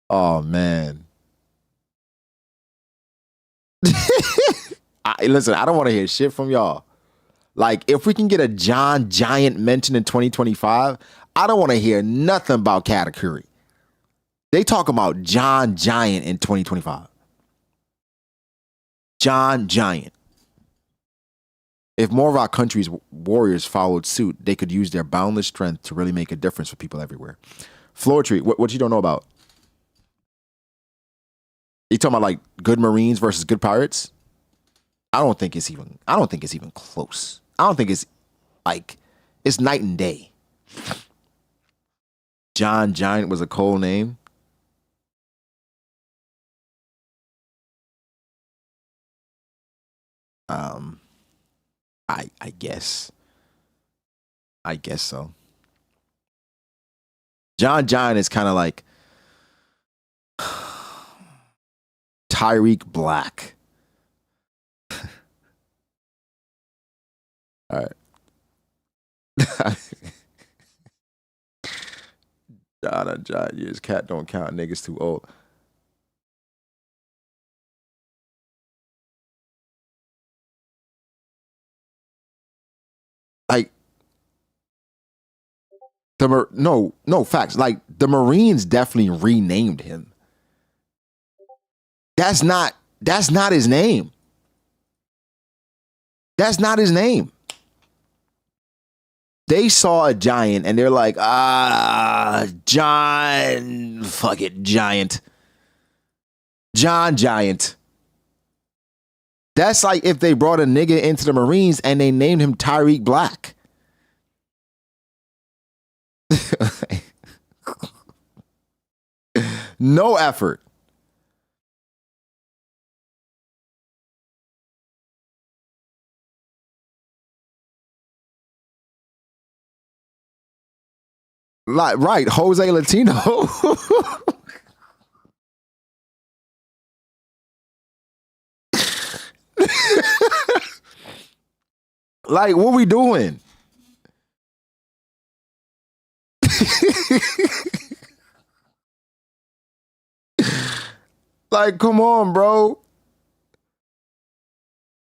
oh, man. Listen, I don't want to hear shit from y'all. Like, if we can get a John Giant mentioned in 2025, I don't want to hear nothing about Katakuri. They talk about John Giant in 2025. John Giant. If more of our country's warriors followed suit, they could use their boundless strength to really make a difference for people everywhere. Floetry, what you don't know about? You talking about like good Marines versus good pirates? I don't think it's even close. I don't think it's like it's night and day. John Giant was a cool name. I guess. I guess so. John Giant is kind of like Tyreek Black. All right. John years. Cat don't count. Niggas too old. Like no facts. Like the Marines definitely renamed him. That's not his name. That's not his name. They saw a giant and they're like, John, fuck it, Giant. John Giant. That's like if they brought a nigga into the Marines and they named him Tyreek Black. No effort. Like, right, Jose Latino. Like, what we doing? Like, come on, bro.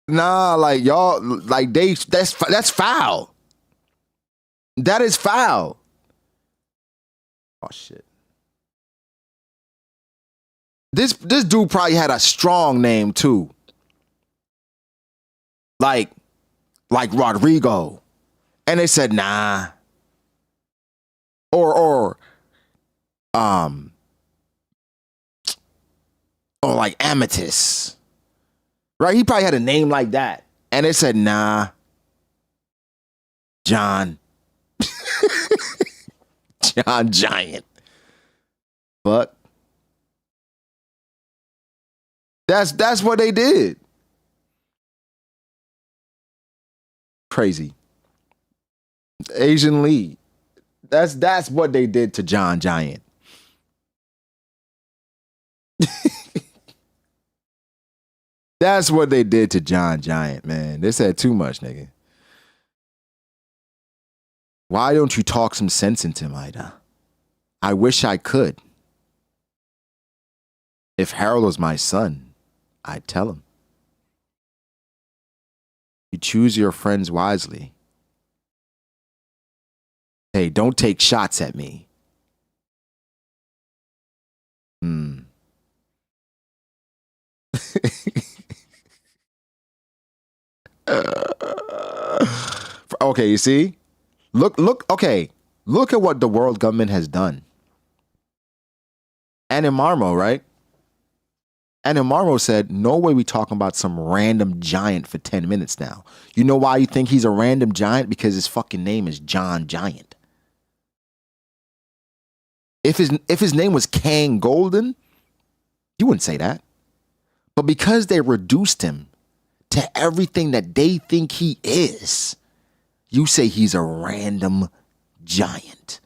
Nah, like y'all, like that's foul. That is foul. Oh shit. This dude probably had a strong name too. Like Rodrigo. And they said, nah. Or like Amethyst. Right? He probably had a name like that. And they said, nah. John. John Giant. But that's what they did. Crazy. Asian Lee. That's what they did to John Giant. That's what they did to John Giant, man. They said too much, nigga. Why don't you talk some sense into him, Ida? I wish I could. If Harold was my son, I'd tell him. You choose your friends wisely. Hey, don't take shots at me. Okay, you see? Look, okay. Look at what the world government has done. Animarmo, right? Animarmo said, no way we talking about some random giant for 10 minutes now. You know why you think he's a random giant? Because his fucking name is John Giant. If his name was Kang Golden, you wouldn't say that. But because they reduced him to everything that they think he is, you say he's a random giant.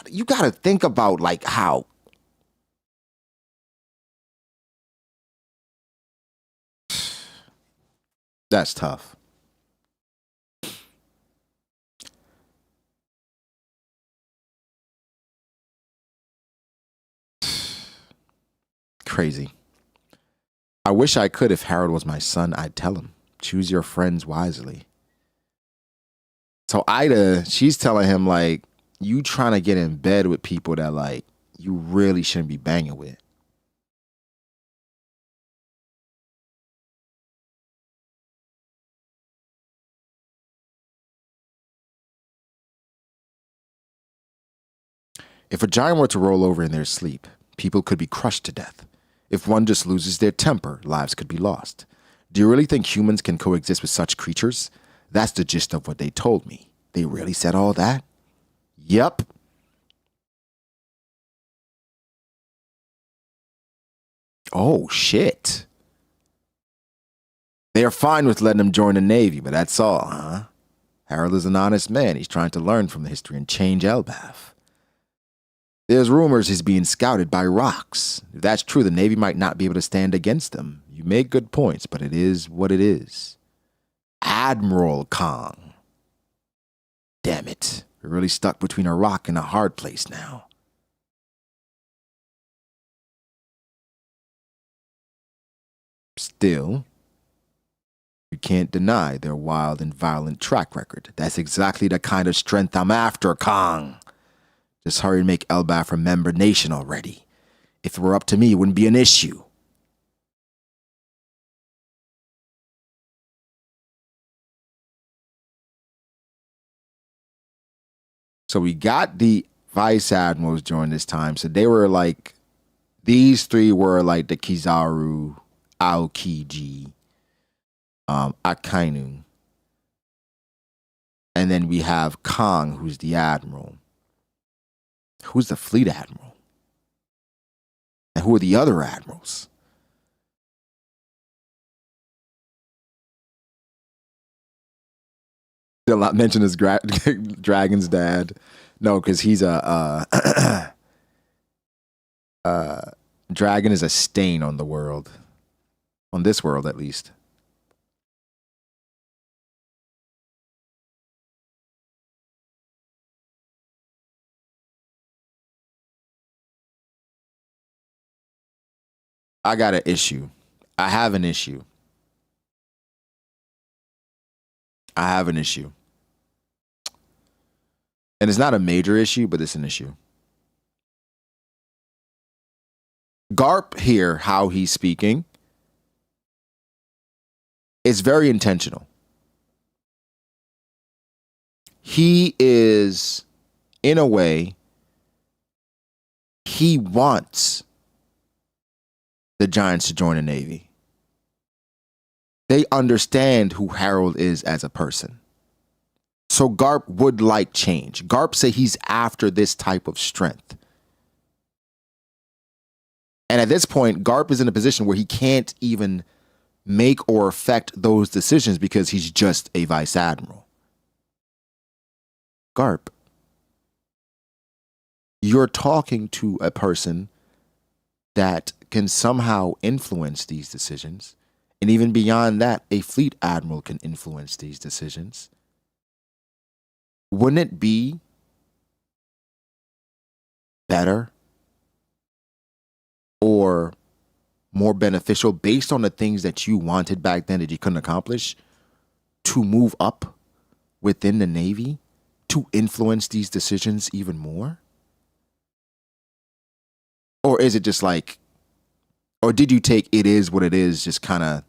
you gotta think about like how that's tough. Crazy. I wish I could. If Harold was my son, I'd tell him, choose your friends wisely. So Ida, she's telling him like, you trying to get in bed with people that like you really shouldn't be banging with. If a giant were to roll over in their sleep, people could be crushed to death. If one just loses their temper, lives could be lost. Do you really think humans can coexist with such creatures? That's the gist of what they told me. They really said all that? Yep. Oh, shit. They are fine with letting him join the Navy, but that's all, huh? Harold is an honest man. He's trying to learn from the history and change Elbaf. There's rumors he's being scouted by rocks. If that's true, the Navy might not be able to stand against them. You make good points, but it is what it is. Admiral Kong. Damn it. We're really stuck between a rock and a hard place now. Still, you can't deny their wild and violent track record. That's exactly the kind of strength I'm after, Kong. Just hurry and make Elbaf a member nation already. If it were up to me, it wouldn't be an issue. So we got the vice admirals during this time. So they were like, these three were like the Kizaru, Aokiji, Akainu. And then we have Kong, who's the admiral. Who's the fleet admiral? And who are the other admirals? Did not mention his dragon's dad. No, because he's a dragon is a stain on the world. On this world, at least. I got an issue. I have an issue. I have an issue. And it's not a major issue, but it's an issue. Garp here, how he's speaking, is very intentional. He is, in a way, he wants the Giants to join the Navy. They understand who Harold is as a person. So Garp would like change. Garp say he's after this type of strength. And at this point, Garp is in a position where he can't even make or affect those decisions because he's just a vice admiral. Garp, you're talking to a person that can somehow influence these decisions. And even beyond that, a fleet admiral can influence these decisions. Wouldn't it be better or more beneficial based on the things that you wanted back then that you couldn't accomplish to move up within the Navy to influence these decisions even more? Or is it just like, or did you take it is what it is just kind of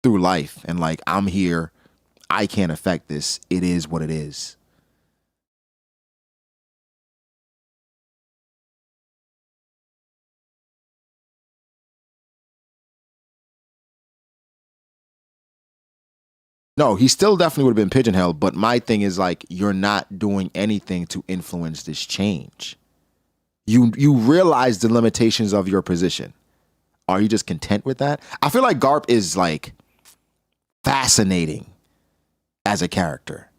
through life and like, I'm here, I can't affect this, it is what it is? No, he still definitely would have been pigeonholed, but my thing is like, you're not doing anything to influence this change. You realize the limitations of your position. Are you just content with that? I feel like Garp is like fascinating as a character.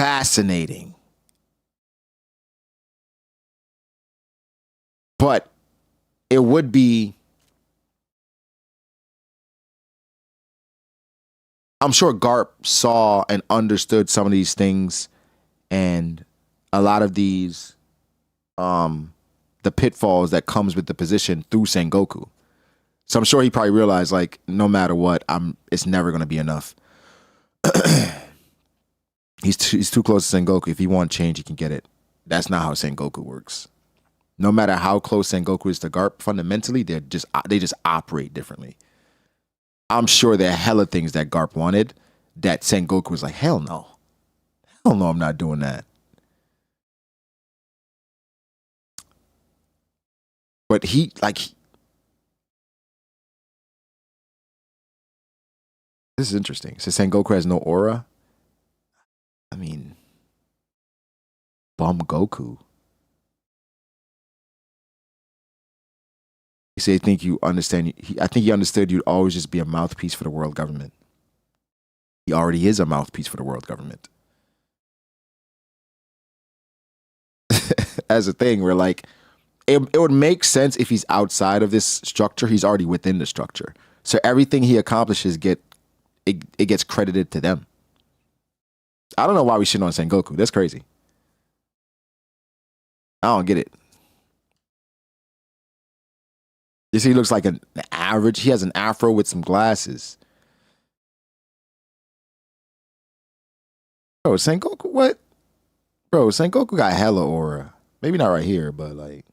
fascinating. But it would be, I'm sure Garp saw and understood some of these things and a lot of these, the pitfalls that comes with the position through Sengoku. So I'm sure he probably realized, like, no matter what, it's never going to be enough. He's too close to Sengoku. If he wants change, he can get it. That's not how Sengoku works. No matter how close Sengoku is to Garp, fundamentally, they just operate differently. I'm sure there are hella things that Garp wanted that Sengoku was like, hell no. Hell no, I'm not doing that. But this is interesting. So Sengoku has no aura. I mean, bum Goku. You say, I think you understand. I think he understood you'd always just be a mouthpiece for the world government. He already is a mouthpiece for the world government. As a thing where, like, it would make sense if he's outside of this structure. He's already within the structure. So everything he accomplishes it gets credited to them. I don't know why we shit on Sengoku. That's crazy. I don't get it. You see, he looks like an average. He has an afro with some glasses. Bro, Sengoku, what? Bro, Sengoku got hella aura. Maybe not right here, but like.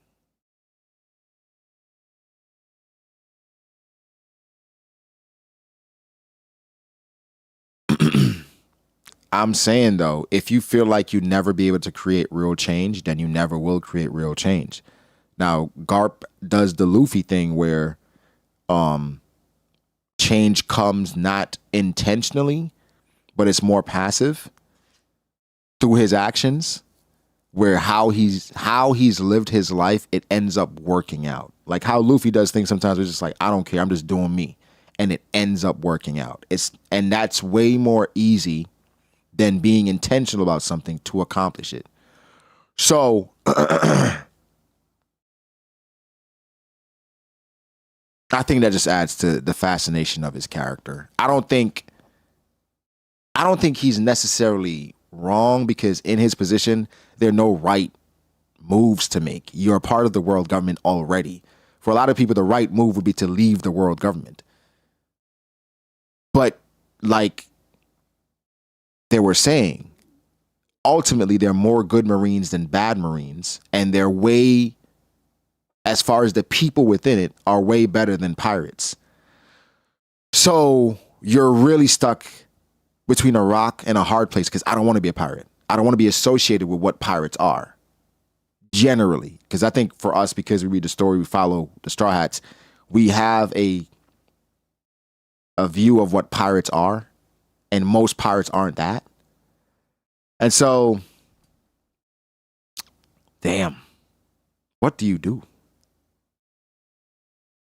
I'm saying, though, if you feel like you never be able to create real change, then you never will create real change. Now, Garp does the Luffy thing where change comes not intentionally, but it's more passive through his actions, where how he's lived his life, it ends up working out. Like how Luffy does things sometimes, it's just like, I don't care, I'm just doing me. And it ends up working out. And that's way more easy than being intentional about something to accomplish it. So I think that just adds to the fascination of his character. I don't think he's necessarily wrong, because in his position, there are no right moves to make. You're a part of the world government already. For a lot of people, the right move would be to leave the world government. But like they were saying, ultimately, there are more good Marines than bad Marines, and they're way, as far as the people within it, are way better than pirates. So you're really stuck between a rock and a hard place, because I don't want to be a pirate. I don't want to be associated with what pirates are, generally. Because I think for us, because we read the story, we follow the Straw Hats, we have a view of what pirates are, and most pirates aren't that. And so, damn, what do? You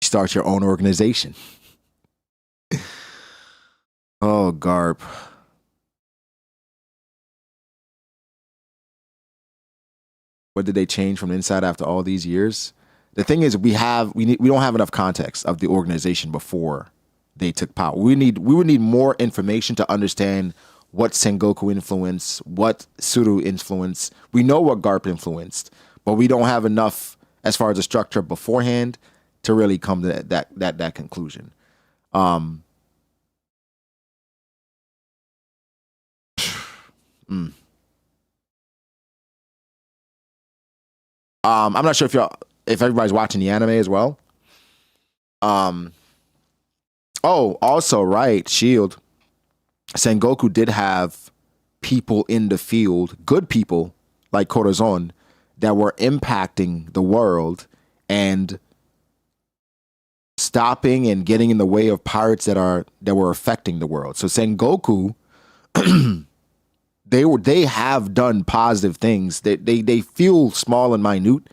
start your own organization. Oh, Garp. What did they change from the inside after all these years? The thing is, we don't have enough context of the organization before they took power. We would need more information to understand what Sengoku influenced, what Tsuru influenced. We know what Garp influenced, but we don't have enough as far as the structure beforehand to really come to that conclusion. I'm not sure if everybody's watching the anime as well. Oh, also, right, Shield. Sengoku did have people in the field, good people like Corazon, that were impacting the world and stopping and getting in the way of pirates that were affecting the world. So Sengoku, they have done positive things. They feel small and minute,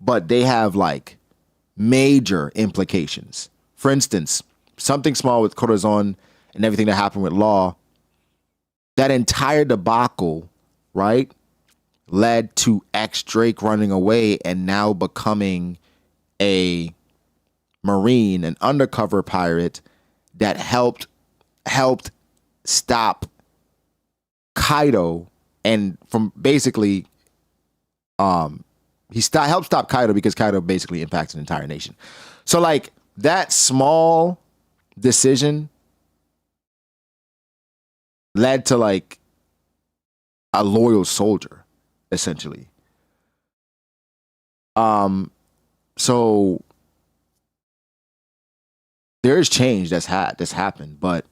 but they have like major implications. For instance, something small with Corazon and everything that happened with Law, that entire debacle right, led to X Drake running away and now becoming a Marine, an undercover pirate that helped stop and from basically helped stop Kaido because Kaido basically impacts an entire nation. So like that small decision led to like a loyal soldier, essentially. So there is change that's happened, but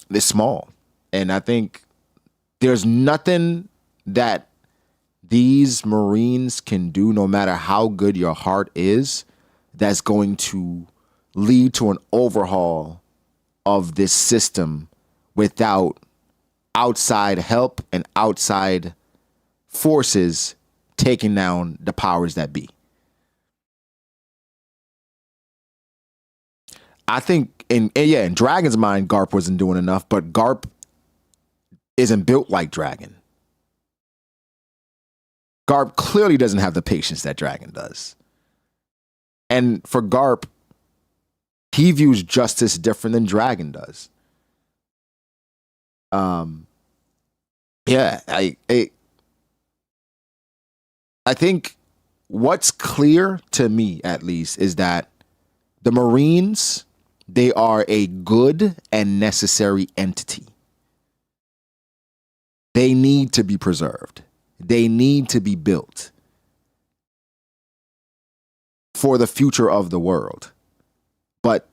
it's small. And I think there's nothing that these Marines can do, no matter how good your heart is, that's going to lead to an overhaul of this system without outside help and outside forces taking down the powers that be. I think in Dragon's mind, Garp wasn't doing enough, but Garp isn't built like Dragon. Garp clearly doesn't have the patience that Dragon does. And for Garp, he views justice different than Dragon does. I think what's clear to me, at least, is that the Marines, they are a good and necessary entity. They need to be preserved. They need to be built for the future of the world. But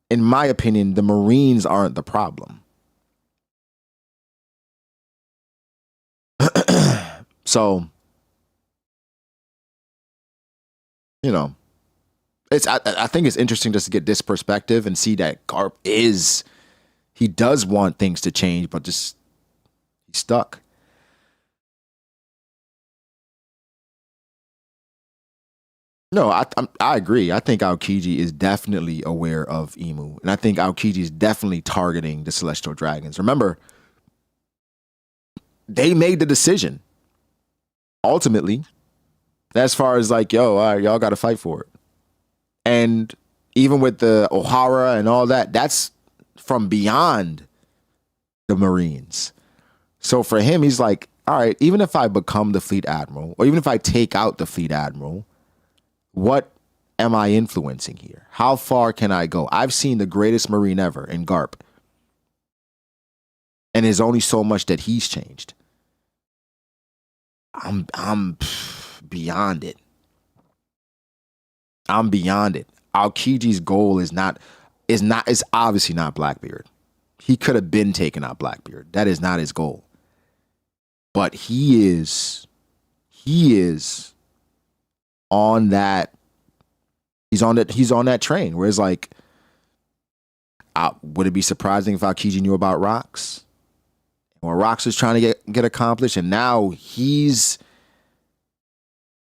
in my opinion, the Marines aren't the problem. So, you know, I think it's interesting just to get this perspective and see that Garp he does want things to change, but just he's stuck. No, I agree. I think Aokiji is definitely aware of Imu, and I think Aokiji is definitely targeting the Celestial Dragons. Remember, they made the decision ultimately, as far as like, yo, all right, y'all got to fight for it. And even with the Ohara and all that, that's from beyond the Marines. So for him, he's like, all right, even if I become the fleet admiral, or even if I take out the fleet admiral, what am I influencing here? How far can I go? I've seen the greatest Marine ever in Garp. And there's only so much that he's changed. I'm beyond it. I'm beyond it. Aokiji's goal is obviously not Blackbeard. He could have been taken out Blackbeard. That is not his goal. But he is on that. He's on that train where it's like, would it be surprising if Aokiji knew about rocks? Or rocks is trying to get accomplished, and now he's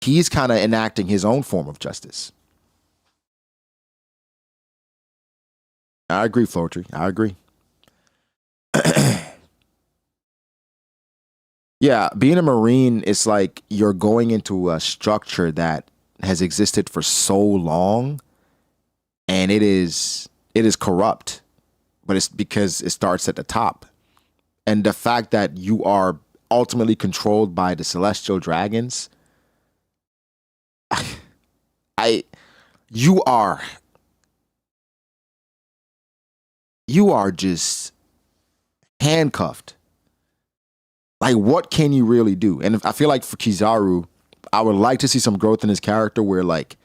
kind of enacting his own form of justice. I agree, Floetry. I agree. Yeah, being a Marine, it's like you're going into a structure that has existed for so long, and it is corrupt, but it's because it starts at the top. And the fact that you are ultimately controlled by the Celestial Dragons, you are just handcuffed. Like, what can you really do? And I feel like for Kizaru, I would like to see some growth in his character where, like,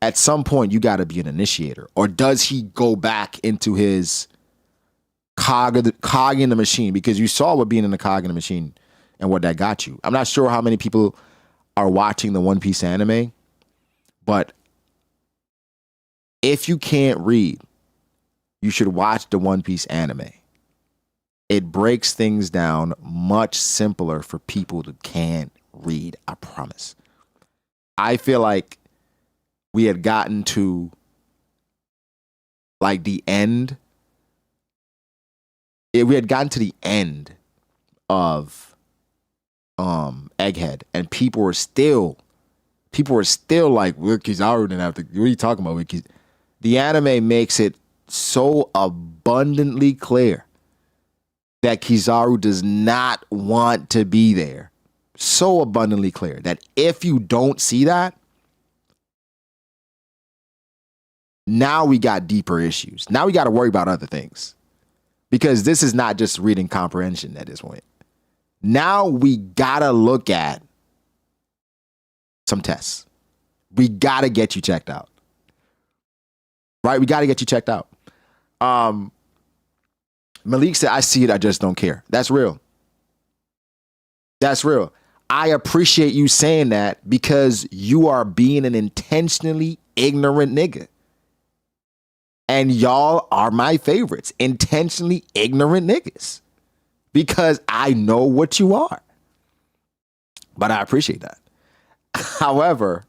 at some point you got to be an initiator. Or does he go back into his cog in the machine? Because you saw what being in the cog in the machine and what that got you. I'm not sure how many people are watching the One Piece anime, but if you can't read, you should watch the One Piece anime. It breaks things down much simpler for people who can't read, I promise. I feel like we had gotten to like the end. We had gotten to the end of Egghead, and people were still like, well, Kizaru didn't have to. What are you talking about? The anime makes it so abundantly clear that Kizaru does not want to be there. So abundantly clear that if you don't see that, now we got deeper issues. Now we got to worry about other things. Because this is not just reading comprehension at this point. Now we got to look at some tests. We got to get you checked out. Right? We got to get you checked out. Malik said, I see it, I just don't care. That's real. That's real. I appreciate you saying that because you are being an intentionally ignorant nigga. And y'all are my favorites. Intentionally ignorant niggas. Because I know what you are. But I appreciate that. However,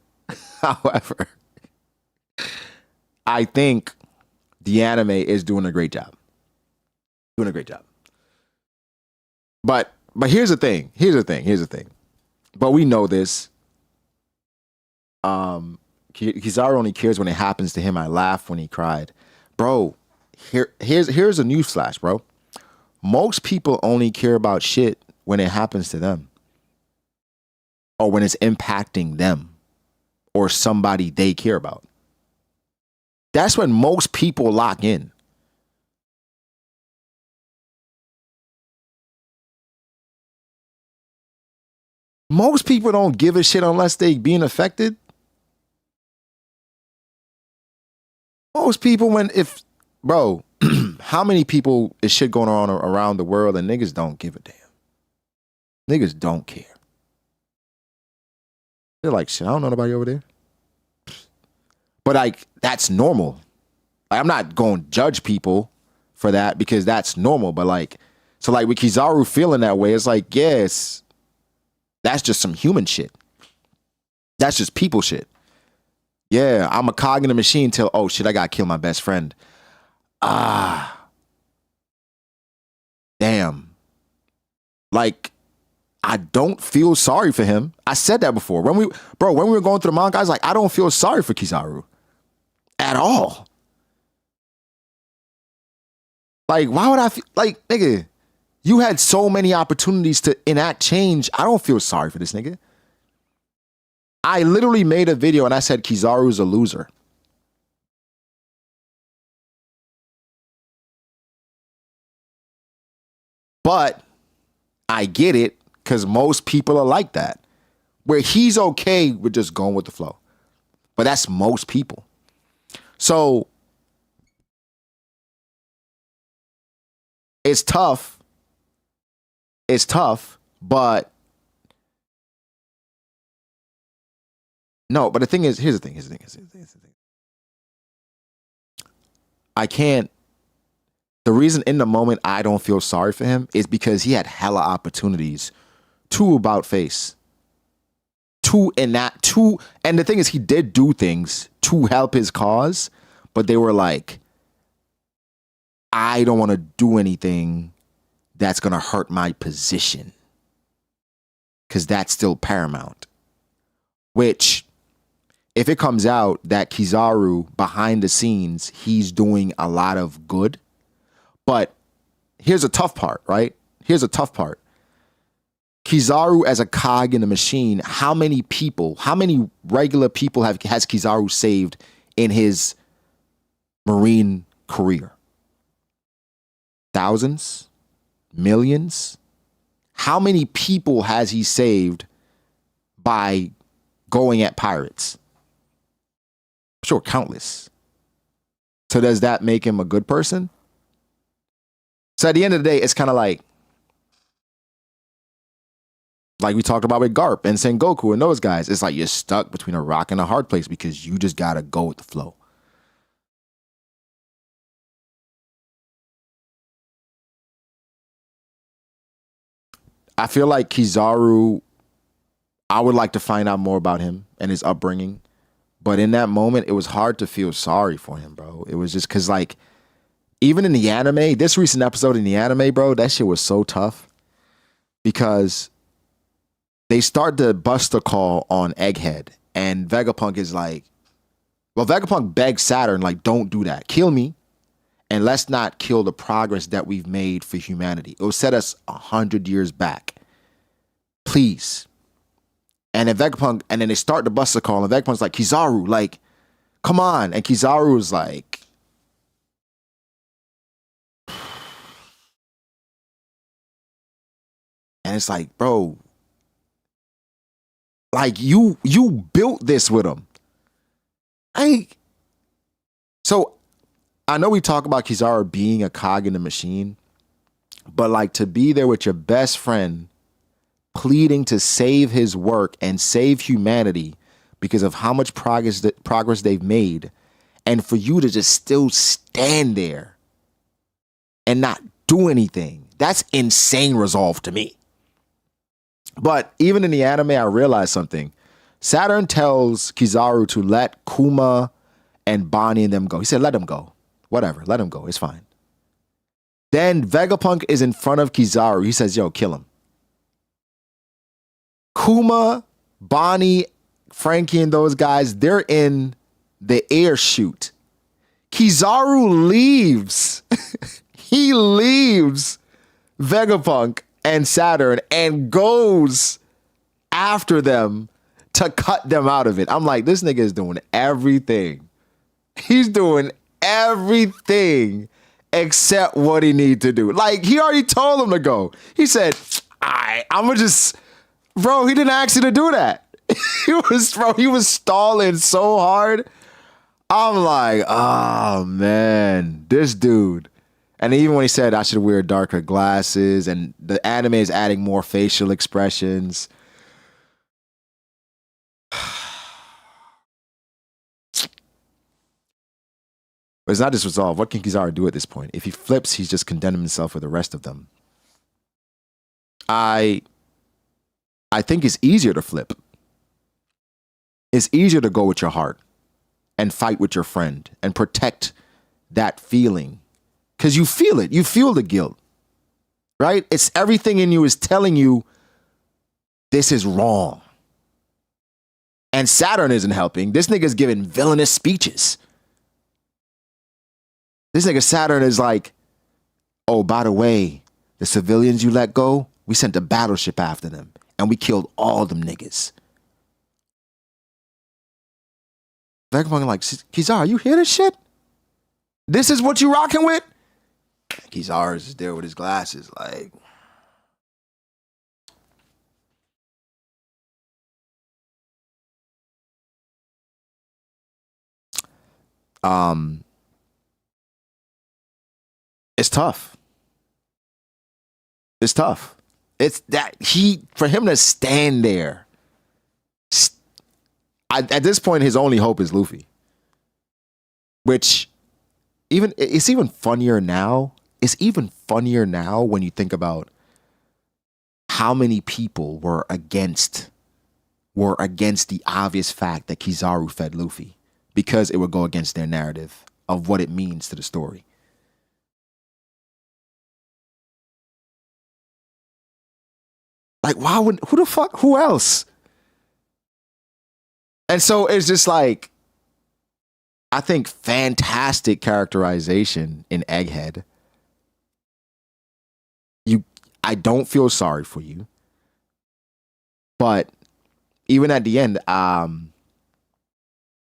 I think the anime is doing a great job. Doing a great job. But here's the thing. But we know this. Kizaru only cares when it happens to him. I laugh when he cried. Bro, here's a news flash, bro. Most people only care about shit when it happens to them. Or when it's impacting them. Or somebody they care about. That's when most people lock in. Most people don't give a shit unless they being affected. Most people bro, how many people is shit going on around the world and niggas don't give a damn. Niggas don't care. They're like, shit, I don't know nobody over there. But like, that's normal. Like, I'm not going to judge people for that because that's normal. But like, so like with Kizaru feeling that way, it's like, yes, that's just some human shit. That's just people shit. Yeah, I'm a cog in the machine till, oh shit, I gotta kill my best friend. Damn. Like, I don't feel sorry for him. I said that before. When we were going through the manga, I was like, I don't feel sorry for Kizaru. At all. Like, why would I feel like, nigga, you had so many opportunities to enact change. I don't feel sorry for this nigga. I literally made a video and I said Kizaru's a loser. But I get it because most people are like that. Where he's okay with just going with the flow. But that's most people. So it's tough. It's tough, but no, but the thing is, here's the thing. I can't. The reason in the moment I don't feel sorry for him is because he had hella opportunities to about face. And the thing is, he did do things to help his cause, but they were like, I don't want to do anything that's going to hurt my position. Because that's still paramount. Which, if it comes out that Kizaru, behind the scenes, he's doing a lot of good. But here's a tough part, right? Here's a tough part. Kizaru as a cog in the machine, how many regular people has Kizaru saved in his Marine career? Thousands? Millions? How many people has he saved by going at pirates? I'm sure countless. So does that make him a good person? So at the end of the day, it's kind of like we talked about with Garp and Sengoku and those guys. It's like you're stuck between a rock and a hard place because you just got to go with the flow. I feel like Kizaru, I would like to find out more about him and his upbringing. But in that moment, it was hard to feel sorry for him, bro. It was just because, like, even in the anime, this recent episode in the anime, bro, that shit was so tough. Because they start the Buster call on Egghead, and Vegapunk is like, well, Vegapunk begs Saturn, like, don't do that. Kill me, and let's not kill the progress that we've made for humanity. It will set us 100 years back. Please. And then Vegapunk, and then they start the Buster call, and Vegapunk's like, Kizaru, like, come on. And Kizaru's like, and it's like, bro, like you built this with him. So I know we talk about Kizaru being a cog in the machine, but like to be there with your best friend pleading to save his work and save humanity because of how much progress they've made, and for you to just still stand there and not do anything, that's insane resolve to me. But even in the anime, I realized something. Saturn tells Kizaru to let Kuma and Bonnie and them go. He said, let them go. Whatever, let them go. It's fine. Then Vegapunk is in front of Kizaru. He says, yo, kill him. Kuma, Bonnie, Frankie, and those guys, they're in the air chute. Kizaru leaves. He leaves Vegapunk and Saturn and goes after them to cut them out of it. I'm like, this nigga is doing everything. He's doing everything except what he need to do. Like, he already told him to go. He said, I'm gonna just, bro, he didn't ask you to do that. He was stalling so hard. I'm like, oh man, this dude. And even when he said I should wear darker glasses, and the anime is adding more facial expressions. But it's not just resolved. What can Kizaru do at this point? If he flips, he's just condemning himself for the rest of them. I think it's easier to flip. It's easier to go with your heart and fight with your friend and protect that feeling. Because you feel it. You feel the guilt. Right? It's everything in you is telling you this is wrong. And Saturn isn't helping. This nigga's giving villainous speeches. This nigga Saturn is like, oh, by the way, the civilians you let go, we sent a battleship after them. And we killed all them niggas. Vegapunk like, Kizaru, you hear this shit? This is what you rocking with? Kizaru is there with his glasses, like. It's tough. It's tough. It's that for him to stand there. At this point, his only hope is Luffy. Which, it's even funnier now. It's even funnier now when you think about how many people were against the obvious fact that Kizaru fed Luffy, because it would go against their narrative of what it means to the story. Like, who else? And so it's just like, I think fantastic characterization in Egghead. I don't feel sorry for you. But even at the end,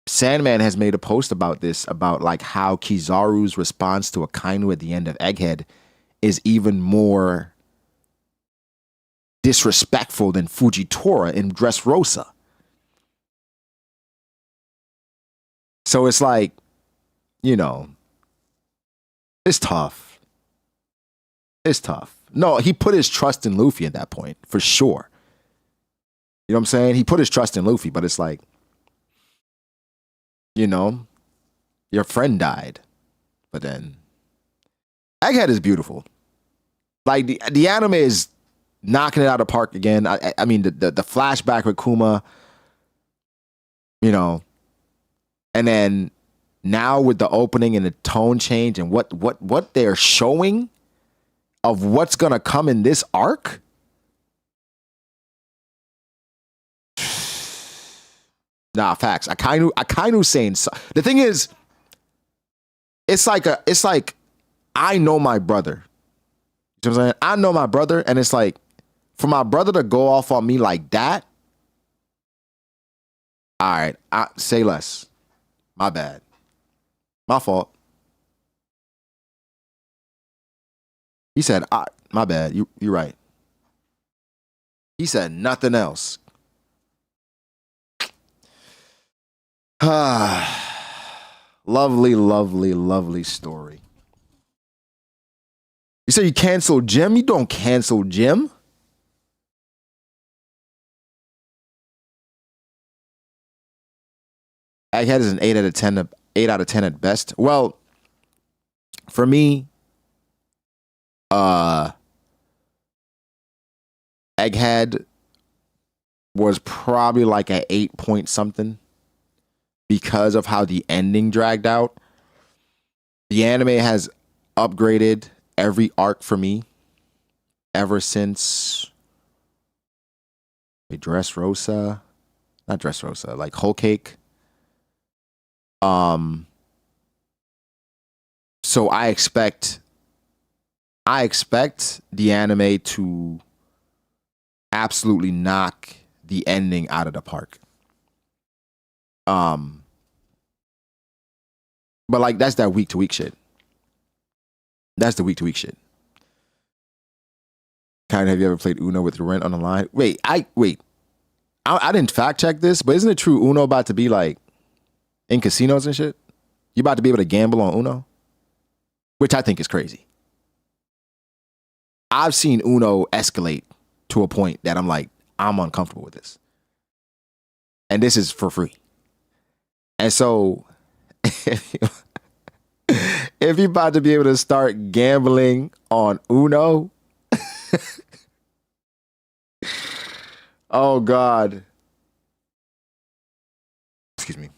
Sandman has made a post about this, about like how Kizaru's response to Akainu at the end of Egghead is even more disrespectful than Fujitora in Dressrosa. So it's like, it's tough. It's tough. No, he put his trust in Luffy at that point, for sure. You know what I'm saying? He put his trust in Luffy, but it's like, your friend died. But then, Egghead is beautiful. Like, the anime is knocking it out of the park again. I mean, the flashback with Kuma, and then now with the opening and the tone change and what they're showing of what's gonna come in this arc, Nah, facts. Akainu saying so. The thing is, it's like I know my brother. You know what I'm saying? I know my brother, and it's like for my brother to go off on me like that. All right, say less. My bad. My fault. He said, my bad. You're right. He said nothing else. Lovely, lovely, lovely story. You say you cancel Jim? You don't cancel Jim. Egghead is an 8 out of 10. 8 out of 10 at best. Well, for me, Egghead was probably like an 8 point something because of how the ending dragged out. The anime has upgraded every arc for me ever since Dressrosa, not Dressrosa, like Whole Cake. So I expect the anime to absolutely knock the ending out of the park. But like that's that week to week shit. That's the week to week shit. Kind of, have you ever played Uno with the rent on the line? Wait. I didn't fact check this, but isn't it true Uno about to be like in casinos and shit? You about to be able to gamble on Uno? Which I think is crazy. I've seen Uno escalate to a point that I'm like, I'm uncomfortable with this. And this is for free. And so if you're about to be able to start gambling on Uno, oh God. Excuse me.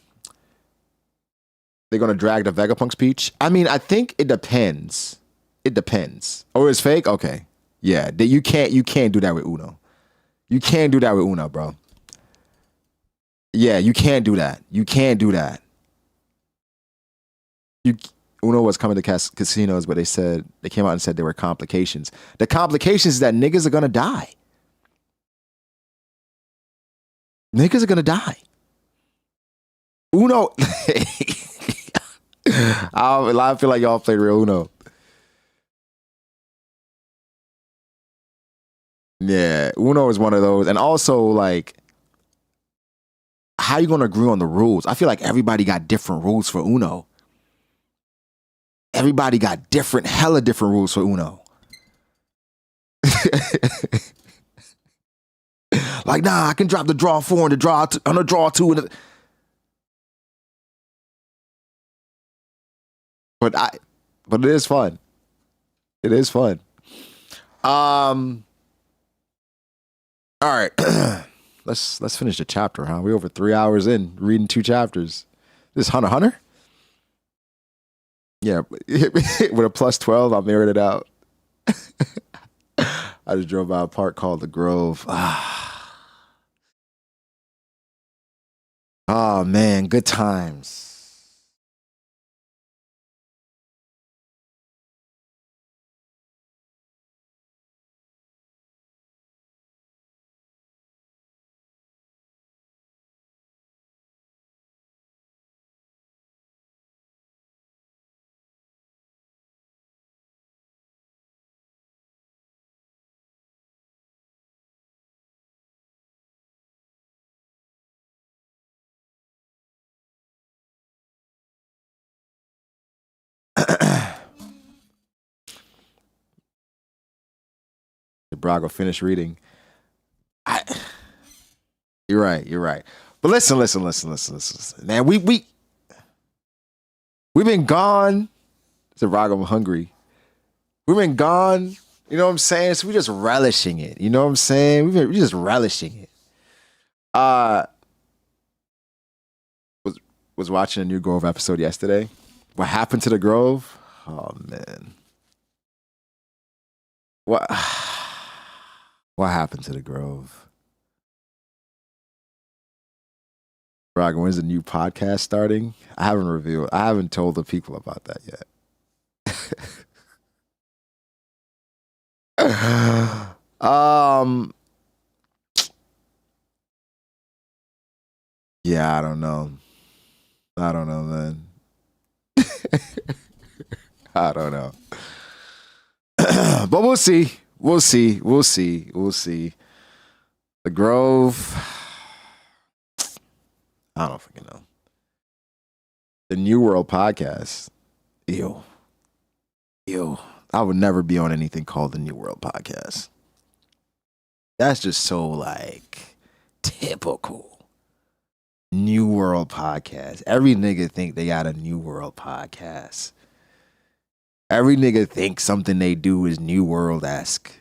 They're going to drag the Vegapunk speech. I mean, I think it depends. It depends. Oh, it's fake? Okay. Yeah, you can't do that with Uno. You can't do that with Uno, bro. Yeah, you can't do that. You can't do that. Uno was coming to casinos, but they came out and said there were complications. The complications is that niggas are going to die. Niggas are going to die. Uno. I feel like y'all played real Uno. Yeah, Uno is one of those. And also, like, how you going to agree on the rules? I feel like everybody got different rules for Uno. Everybody got hella different rules for Uno. Like, nah, I can drop the draw 4 and the draw on the draw 2. But it is fun. It is fun. All right. Let's finish the chapter, huh? We're over 3 hours in, reading 2 chapters. This Hunter? Yeah, with a plus 12, I mirrored it out. I just drove by a park called The Grove. Oh, man, good times. Brago finished reading. You're right. But listen. Man, we've been gone. Said Brago, I'm hungry. We've been gone. You know what I'm saying? So we're just relishing it. You know what I'm saying? We're just relishing it. Was watching a new Grove episode yesterday. What happened to the Grove? Oh man. What happened to the Grove? Brago, when's the new podcast starting? I haven't told the people about that yet. Yeah, I don't know. Man. I don't know. But we'll see. We'll see. The Grove. I don't fucking know. The New World podcast. Ew. I would never be on anything called the New World podcast. That's just so like typical. New World podcast. Every nigga think they got a New World podcast. Every nigga thinks something they do is New World-esque.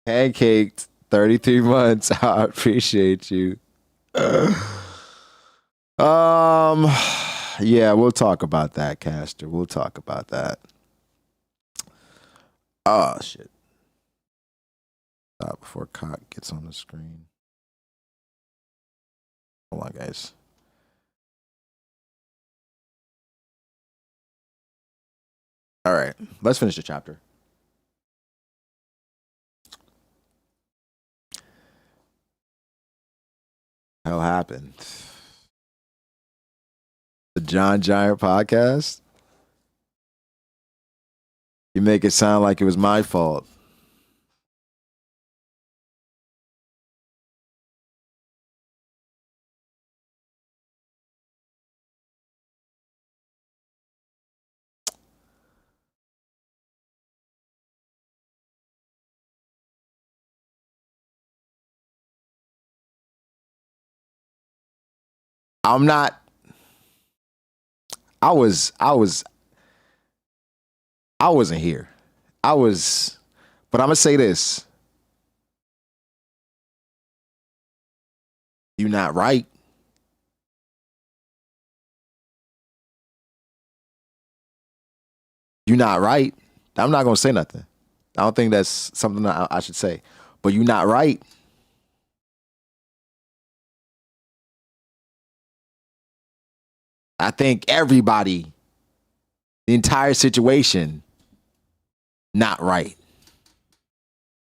Pancaked 33 months. I appreciate you. Yeah, we'll talk about that, Caster. We'll talk about that. Oh shit. Stop before Cock gets on the screen. Hold on, guys. All right, let's finish the chapter. Hell happened. The John Giant podcast. You make it sound like it was my fault. I'm not. I wasn't here. But I'm gonna say this. You're not right. You're not right. I'm not gonna say nothing. I don't think that's something that I should say. But you're not right. I think everybody, the entire situation, not right.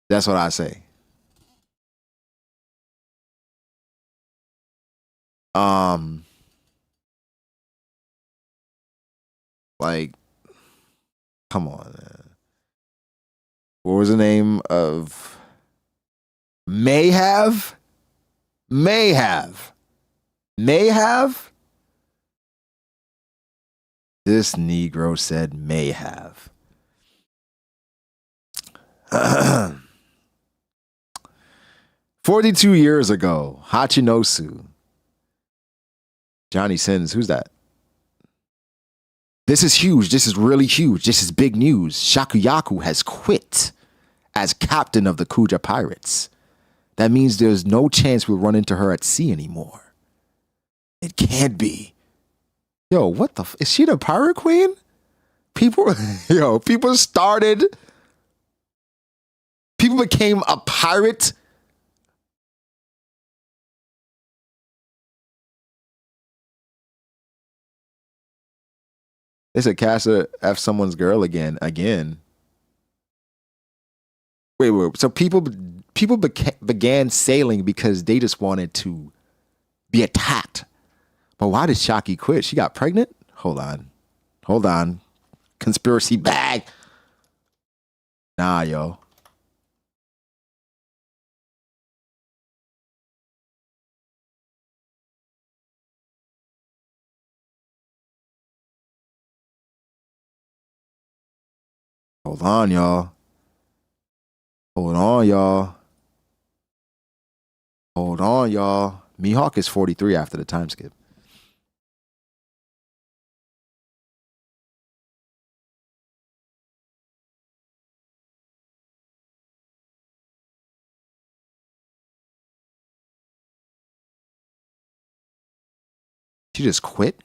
That's what I say. Like, come on, man. What was the name of May have? This Negro said may have. 42 years ago, Hachinosu. Johnny Sins, who's that? This is huge. This is really huge. This is big news. Shakuyaku has quit as captain of the Kuja Pirates. That means there's no chance we'll run into her at sea anymore. It can't be. Yo, what the is she the pirate queen? People became a pirate. They said Caster F someone's girl again. Wait. So people began sailing because they just wanted to be attacked. But why did Shaki quit? She got pregnant? Hold on. Conspiracy bag. Nah, yo. Hold on, y'all. Mihawk is 43 after the time skip. She just quit?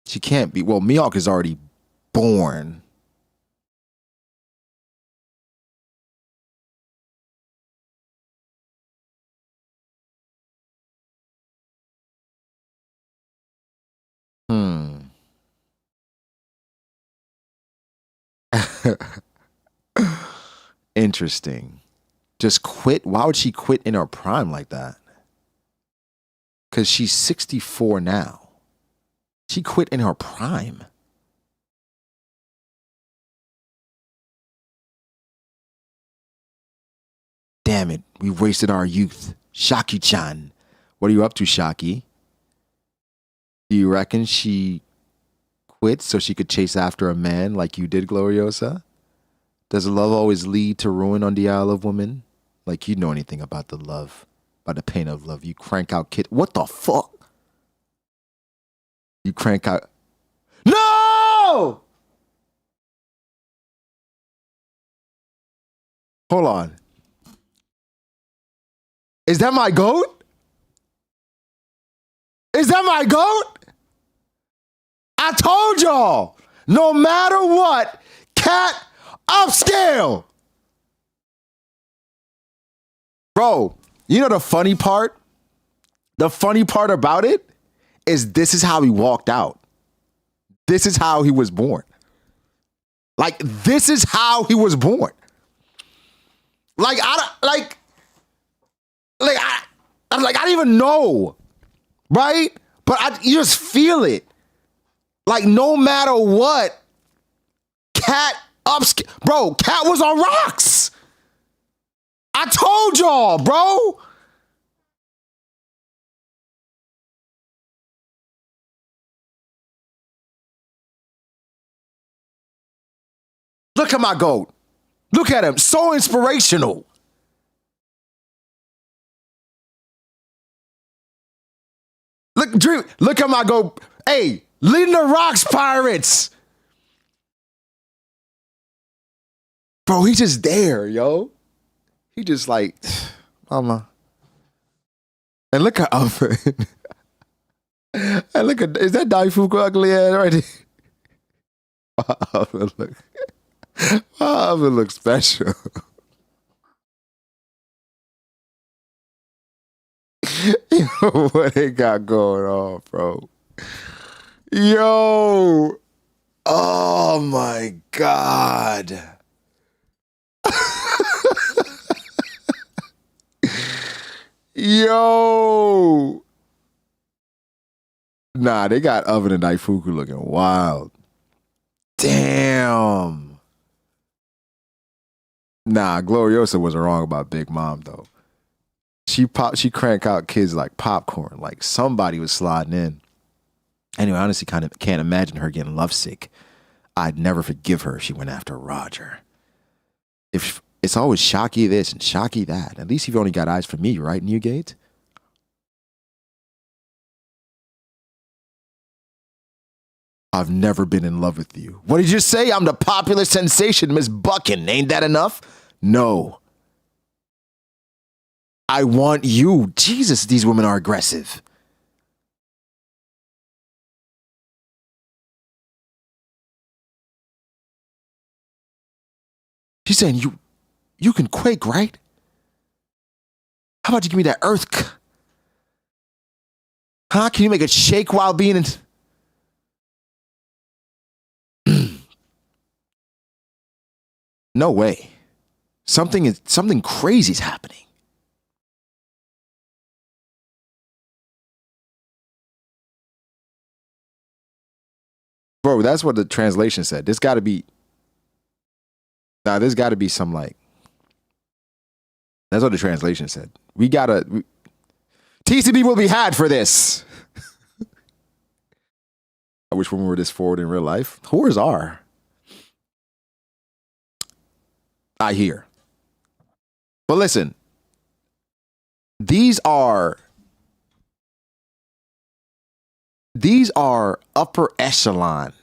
She can't be. Well, Mihawk is already born. Interesting. Just quit? Why would she quit in her prime like that? Because she's 64 now. She quit in her prime. Damn it, we wasted our youth. Shakky-chan. What are you up to, Shakky? Do you reckon she quit so she could chase after a man like you did, Gloriosa? Does love always lead to ruin on the Isle of Women? Like you know anything about the love, about the pain of love. You crank out kid. What the fuck? You crank out. No! Hold on. Is that my goat? Is that my goat? I told y'all, no matter what, cat upscale. Bro, you know the funny part? The funny part about it is this is how he walked out. This is how he was born. Like, this is how he was born. Like, I don't even know, right? But you just feel it. Like, no matter what, cat upscale. Bro, cat was on rocks. I told y'all, bro. Look at my goat. Look at him. So inspirational. Look, Dream. Look at my goat. Hey, leading the rocks, pirates. Bro, he's just there, yo. He just like, mama. And look at Alfred. And look at, is that Daifuku ugly ass right there? Alfred look. Alfred looks special. Yo, what they got going on, bro? Yo. Oh my God. Yo. Nah, they got Oven and Daifuku looking wild. Damn. Nah, Gloriosa wasn't wrong about Big Mom though. She crank out kids like popcorn. Like somebody was sliding in. Anyway, I honestly kind of can't imagine her getting lovesick. I'd never forgive her if she went after Roger. If it's always Shakky this and Shakky that. At least you've only got eyes for me, right, Newgate? I've never been in love with you. What did you say? I'm the popular sensation, Miss Buckin. Ain't that enough? No. I want you. Jesus, these women are aggressive. She's saying you can quake, right? How about you give me that earth? Huh? Can you make it shake while being in? No way. Something crazy is happening. Bro, that's what the translation said. This got to be. Nah, there's got to be some like. That's what the translation said. We gotta. TCB will be had for this. I wish women were this forward in real life. Whores are. I hear. But listen. These are upper echelon.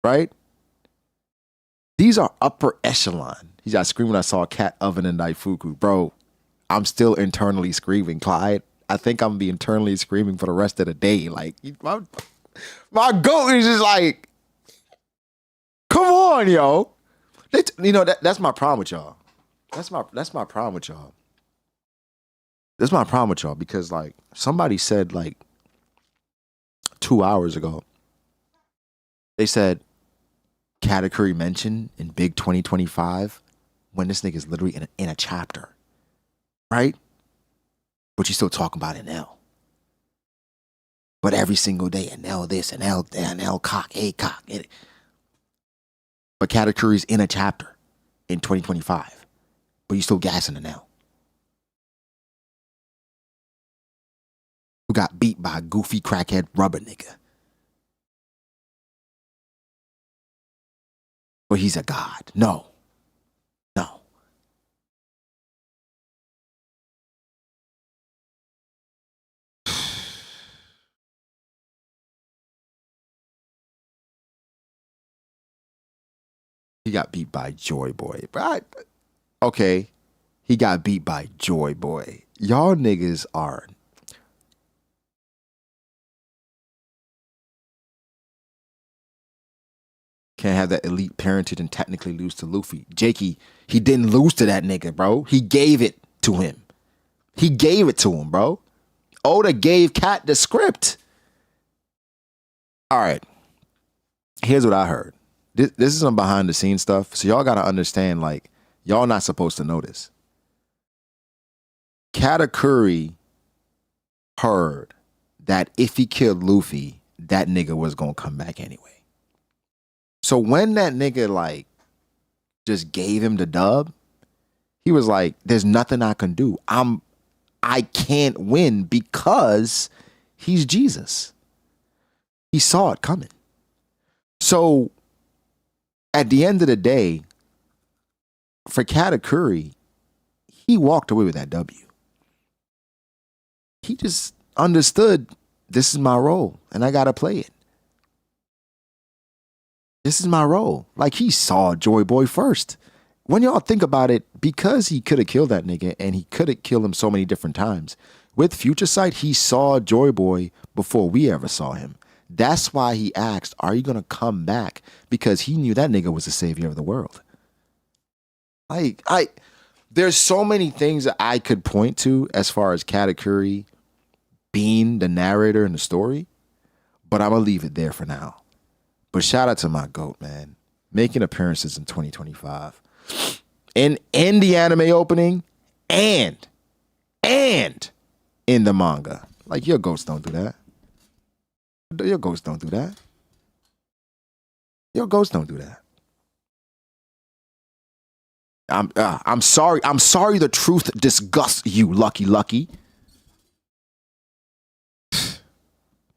Right? These are upper echelon. He's got screaming when I saw a cat oven and Daifuku. Bro, I'm still internally screaming, Clyde. I think I'm gonna be internally screaming for the rest of the day. Like, my goat is just like, on, yo. You know, that's my problem with y'all. That's my problem with y'all. That's my problem with y'all because, like, somebody said, like, 2 hours ago, they said Katakuri mentioned in Big 2025 when this nigga's literally in a chapter, right? But you're still talking about an L. But every single day, an L this, an L that, an L cock, A cock. But Katakuri's in a chapter in 2025. But you still gassing an L. Who got beat by a goofy crackhead rubber nigga. But he's a god. No. No. He got beat by Joy Boy. Okay. He got beat by Joy Boy. Y'all niggas are... Can't have that elite parentage and technically lose to Luffy. Jakey, he didn't lose to that nigga, bro. He gave it to him. He gave it to him, bro. Oda gave Cat the script. All right. Here's what I heard. This is some behind the scenes stuff. So y'all got to understand, like, y'all not supposed to know this. Katakuri heard that if he killed Luffy, that nigga was going to come back anyway. So when that nigga, like, just gave him the dub, he was like, there's nothing I can do. I can't win because he's Jesus. He saw it coming. So at the end of the day, for Katakuri, he walked away with that W. He just understood this is my role and I got to play it. This is my role. Like, he saw Joy Boy first. When y'all think about it, because he could have killed that nigga and he could have killed him so many different times, with Future Sight, he saw Joy Boy before we ever saw him. That's why he asked, are you going to come back? Because he knew that nigga was the savior of the world. There's so many things that I could point to as far as Katakuri being the narrator in the story, but I'm going to leave it there for now. But shout out to my GOAT, man. Making appearances in 2025. In the anime opening and in the manga. Like, your GOATs don't do that. Your GOATs don't do that. Your GOATs don't do that. I'm sorry. I'm sorry the truth disgusts you, Lucky.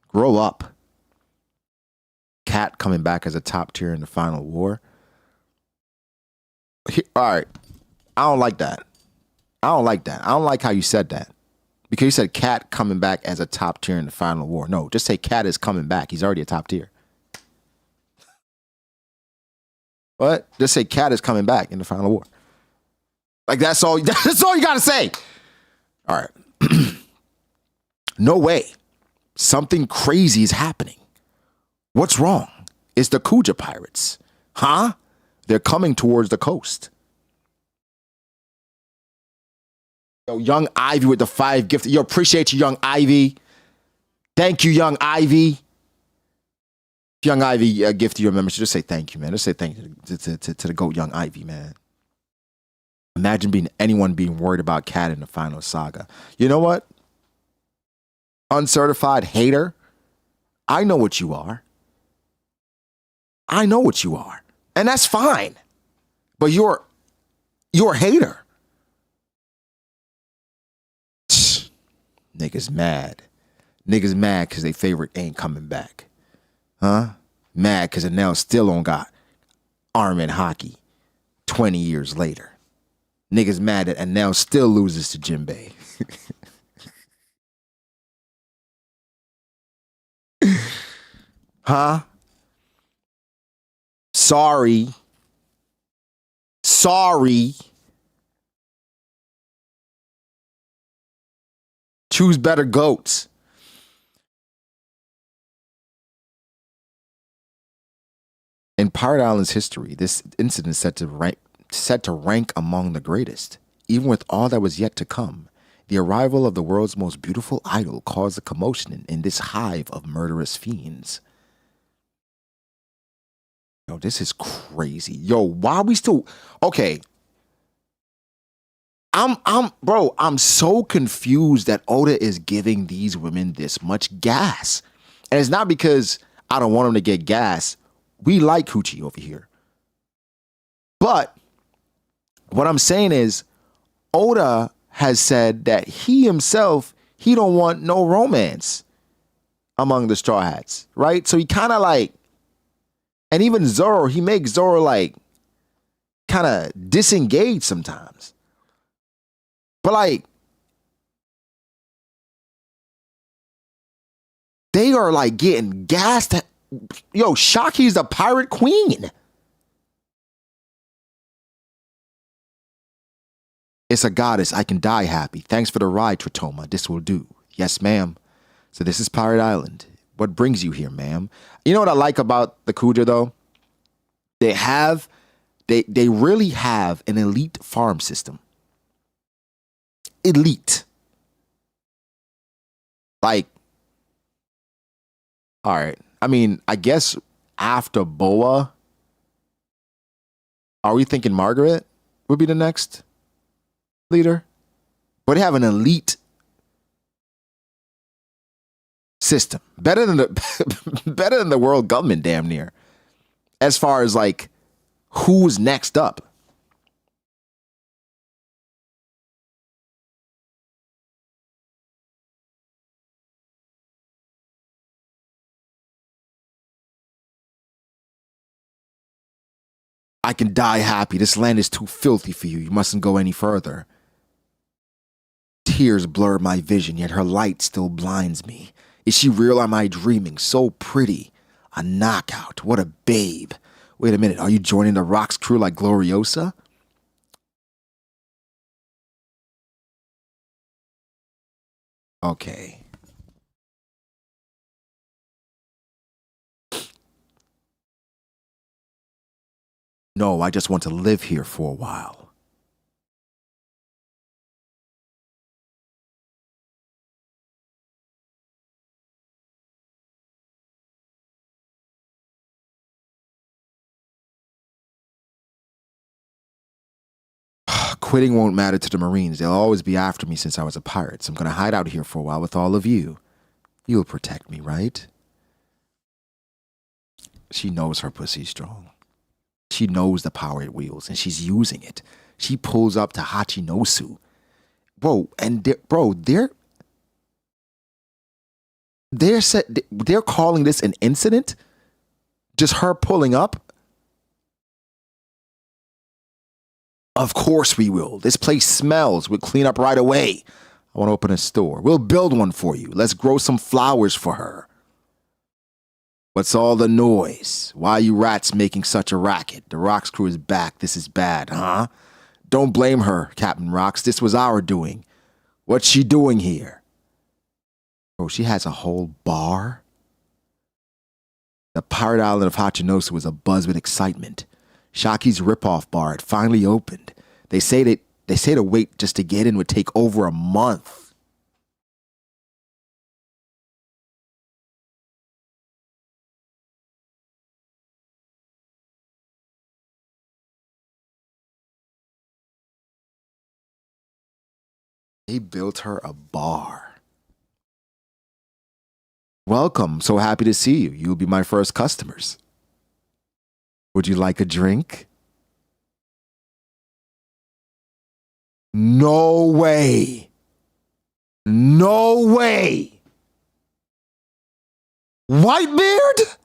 Grow up. Cat coming back as a top tier in the final war. All right. I don't like that. I don't like how you said that. Because you said Cat coming back as a top tier in the final war. No, just say Cat is coming back. He's already a top tier. What? Just say Cat is coming back in the final war. Like, that's all you got to say. All right. No way. Something crazy is happening. What's wrong? It's the Kuja pirates. Huh? They're coming towards the coast. Yo, Young Ivy with the 5 gift. Yo, appreciate you, Young Ivy. Thank you, Young Ivy. Young Ivy gifted you a membership. Just say thank you, man. Just say thank you to the GOAT, Young Ivy, man. Imagine anyone being worried about Cat in the final saga. You know what? Uncertified hater. I know what you are. I know what you are. And that's fine. But you're a hater. Niggas mad. Niggas mad because their favorite ain't coming back. Huh? Mad because it now still don't got arm in hockey 20 years later. Niggas mad that and now still loses to Jinbei. Huh? Sorry. Choose better GOATs. In Pirate Island's history, this incident is set to rank among the greatest. Even with all that was yet to come, the arrival of the world's most beautiful idol caused a commotion in this hive of murderous fiends. Yo, this is crazy. Yo, why are we still... Okay. I'm so confused that Oda is giving these women this much gas. And it's not because I don't want them to get gas. We like Coochie over here. But what I'm saying is Oda has said that he himself, he don't want no romance among the Straw Hats, right? So he kind of like, and even Zoro, he makes Zoro like kind of disengaged sometimes. But like, they are like getting gassed. Yo, Shakky's the pirate queen. It's a goddess. I can die happy. Thanks for the ride, Tritoma. This will do. Yes, ma'am. So this is Pirate Island. What brings you here, ma'am? You know what I like about the Kuja, though? They really have an elite farm system. Elite. Like, all right. I mean, I guess after Boa, are we thinking Margaret would be the next leader? But they have an elite system. Better than the world government, damn near. As far as like who's next up. I can die happy. This land is too filthy for you. You mustn't go any further. Tears blur my vision, yet her light still blinds me. Is she real or am I dreaming? So pretty. A knockout. What a babe. Wait a minute. Are you joining the Rock's crew like Gloriosa? Okay. No, I just want to live here for a while. Quitting won't matter to the Marines. They'll always be after me since I was a pirate. So I'm going to hide out here for a while with all of you. You'll protect me, right? She knows her pussy's strong. She knows the power it wields, and she's using it. She pulls up to Hachinosu. Bro, and they're calling this an incident? Just her pulling up? Of course we will. This place smells. We'll clean up right away. I want to open a store. We'll build one for you. Let's grow some flowers for her. What's all the noise? Why are you rats making such a racket? The Rocks crew is back. This is bad, huh? Don't blame her, Captain Rocks. This was our doing. What's she doing here? Bro, she has a whole bar? The pirate island of Hachinosu was abuzz with excitement. Shakky's ripoff bar had finally opened. They say the wait just to get in would take over a month. They built her a bar. Welcome. So happy to see you. You'll be my first customers. Would you like a drink? No way. No way. Whitebeard?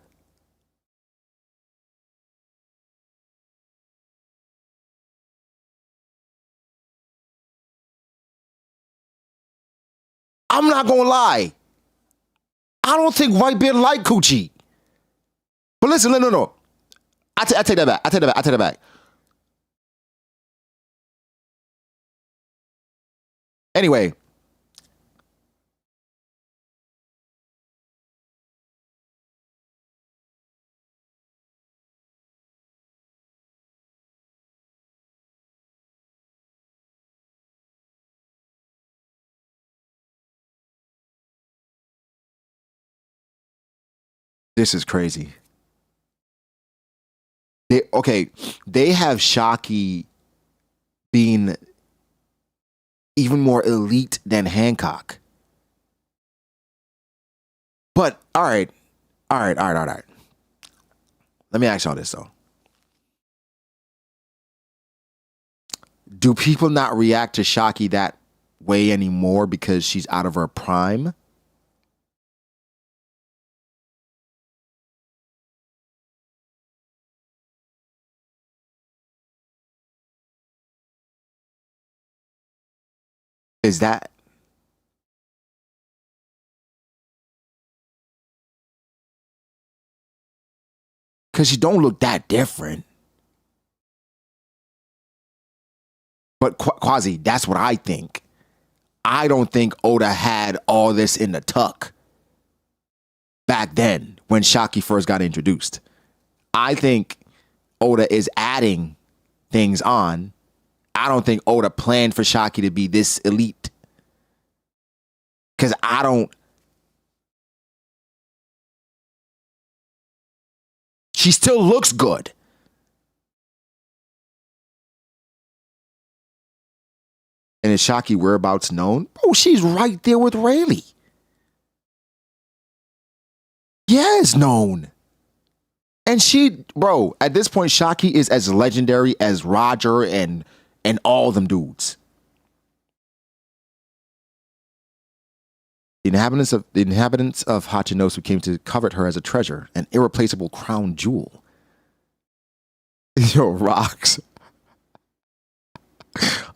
I'm not gonna lie. I don't think Whitebeard like coochie. But listen, no. I take that back. I take that back. Anyway. This is crazy. They have Shakky being even more elite than Hancock. But all right. Let me ask y'all this though. Do people not react to Shakky that way anymore because she's out of her prime? Is that? Because she don't look that different. But Quasi, that's what I think. I don't think Oda had all this in the tuck back then when Shakky first got introduced. I think Oda is adding things on. I don't think Oda planned for Shakky to be this elite. Because she still looks good. And is Shakky whereabouts known? Oh, she's right there with Rayleigh. Yes, known. And bro, at this point, Shakky is as legendary as Roger and all them dudes. The inhabitants of Hachinosu came to covet her as a treasure, an irreplaceable crown jewel. Yo, rocks.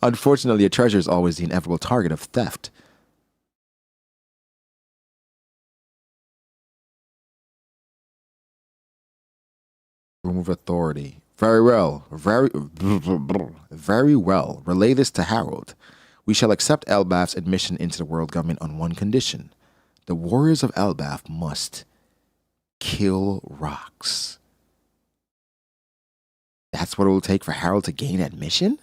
Unfortunately, a treasure is always the inevitable target of theft. Room of authority. Very well. Very well. Relay this to Harold. We shall accept Elbaf's admission into the world government on one condition. The warriors of Elbaf must kill rocks. That's what it will take for Harold to gain admission?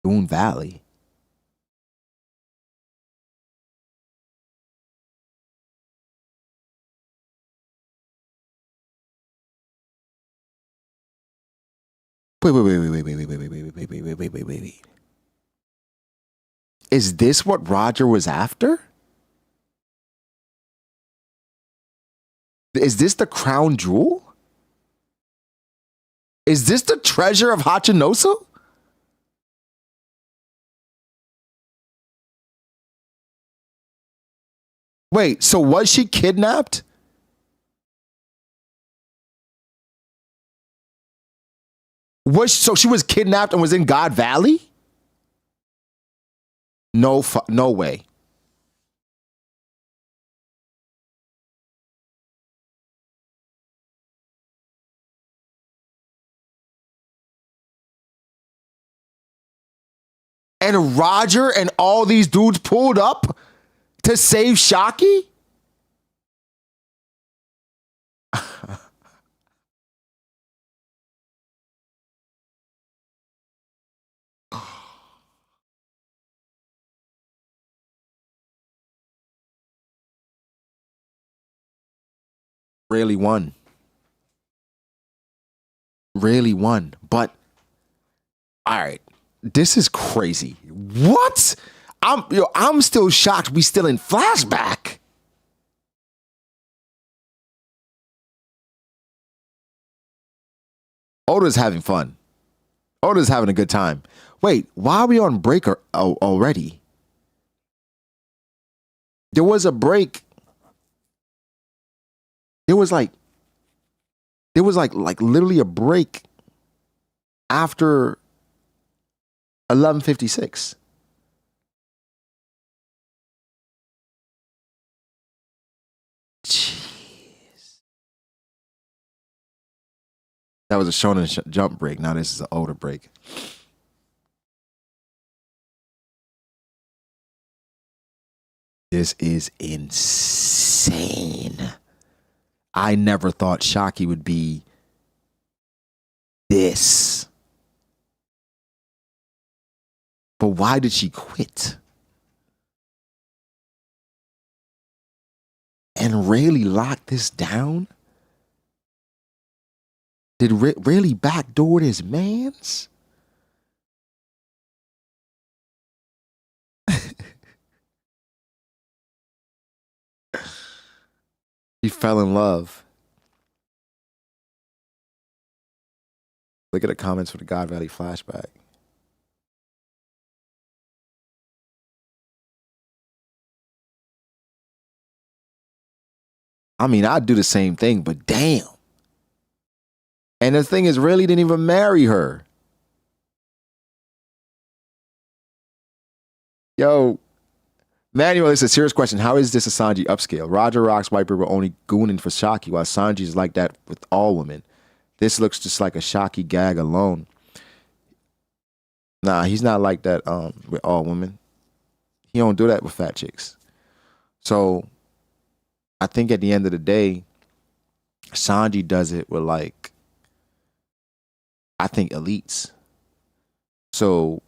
Boone Valley. Wait. Is this what Roger was after? Is this the crown jewel? Is this the treasure of Hachinosu? Wait, so was she kidnapped? So she was kidnapped and was in God Valley? No way. And Roger and all these dudes pulled up to save Shakky? Really won. But all right, this is crazy. What? I'm still shocked we still in flashback. Oda's having fun. Oda's having a good time. Wait, why are we on break already? There was a break. There was like literally a break after 11:56. Jeez. That was a Shonen Jump break. Now this is an older break. This is insane. I never thought Shakky would be this. But why did she quit? and Rayleigh lock this down? Did Rayleigh backdoor his mans? He fell in love. Look at the comments for the God Valley flashback. I mean, I'd do the same thing, but damn. And the thing is, Rayleigh didn't even marry her. Yo, Manuel, it's a serious question. How is this a Sanji upscale? Roger Rock's Viper were only gooning for Shakky, while Sanji's like that with all women. This looks just like a Shakky gag alone. Nah, he's not like that with all women. He don't do that with fat chicks. So I think at the end of the day, Sanji does it with like, I think elites. So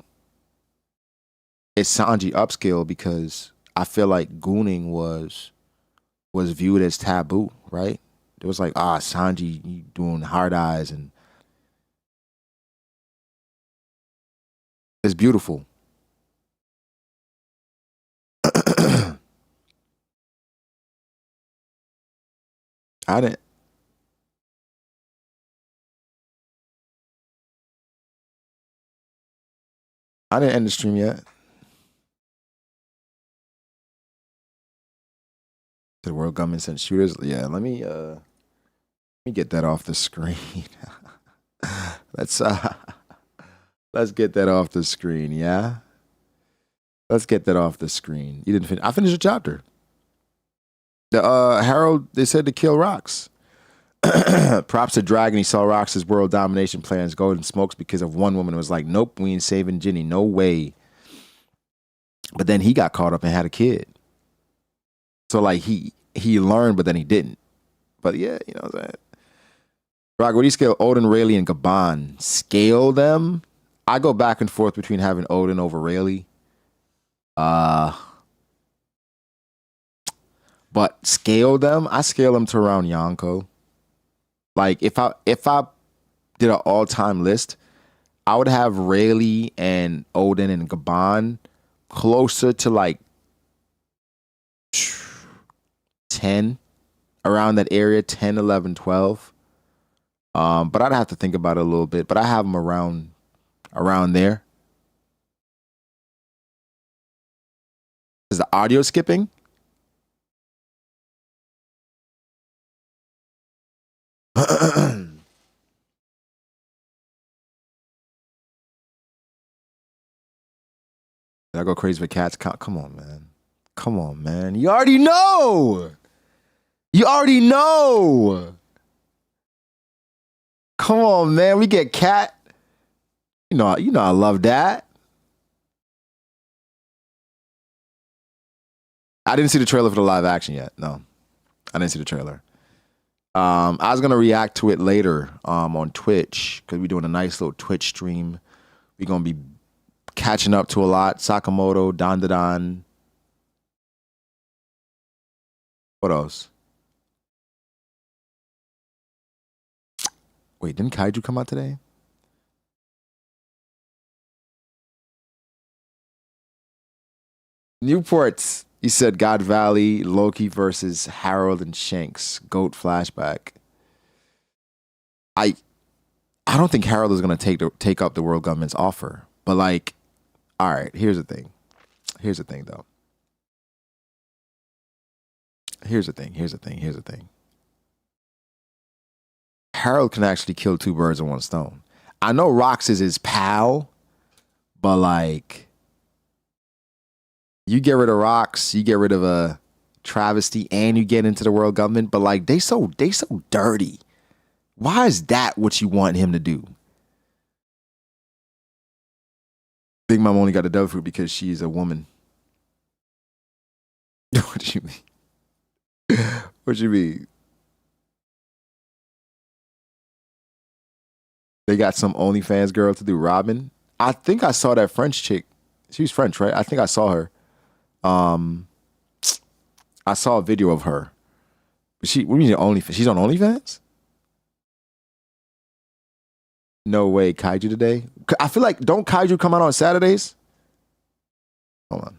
it's Sanji upscale because I feel like gooning was viewed as taboo, right? It was like, Sanji, you doing hard eyes, and it's beautiful. I didn't end the stream yet. The world government sent shooters. Yeah, let me get that off the screen. Let's get that off the screen, yeah? Let's get that off the screen. You didn't finish. I finished a chapter. The Harold, they said to kill Rocks. Props to Dragon. He saw Rocks' world domination plans go in smokes because of one woman who was like, nope, we ain't saving Ginny. No way. But then he got caught up and had a kid. So like he learned, but then he didn't. But yeah, you know what I'm saying? Brago, what do you scale Odin, Rayleigh, and Gabon? Scale them? I go back and forth between having Odin over Rayleigh. But scale them, I scale them to around Yonko. Like if I did an all-time list, I would have Rayleigh and Odin and Gabon closer to like 10, around that area, 10, 11, 12. But I'd have to think about it a little bit. But I have them around there. Is the audio skipping? I go crazy for cats. Come on, man. Come on, man. You already know. You already know. Come on, man. We get cat. You know I love that. I didn't see the trailer for the live action yet. No. I didn't see the trailer. I was gonna react to it later on Twitch because we're doing a nice little Twitch stream. We're gonna be catching up to a lot. Sakamoto, Dandadan. What else? Wait, didn't Kaiju come out today? Newports. He said God Valley, Loki versus Harold and Shanks. GOAT flashback. I don't think Harold is gonna take up the world government's offer. But like, all right, here's the thing. Here's the thing though. Here's the thing. Harold can actually kill two birds with one stone. I know Rox is his pal, but like, you get rid of Rox, you get rid of a travesty, and you get into the world government. But like, they so dirty. Why is that what you want him to do? Big Mom only got a dove fruit because she's a woman. What do you mean? What do you mean? They got some OnlyFans girl to do Radman. I think I saw that French chick. She's French, right? I think I saw her. I saw a video of her. What do you mean OnlyFans? She's on OnlyFans? No way, Kaiju today. I feel like, don't Kaiju come out on Saturdays? Hold on.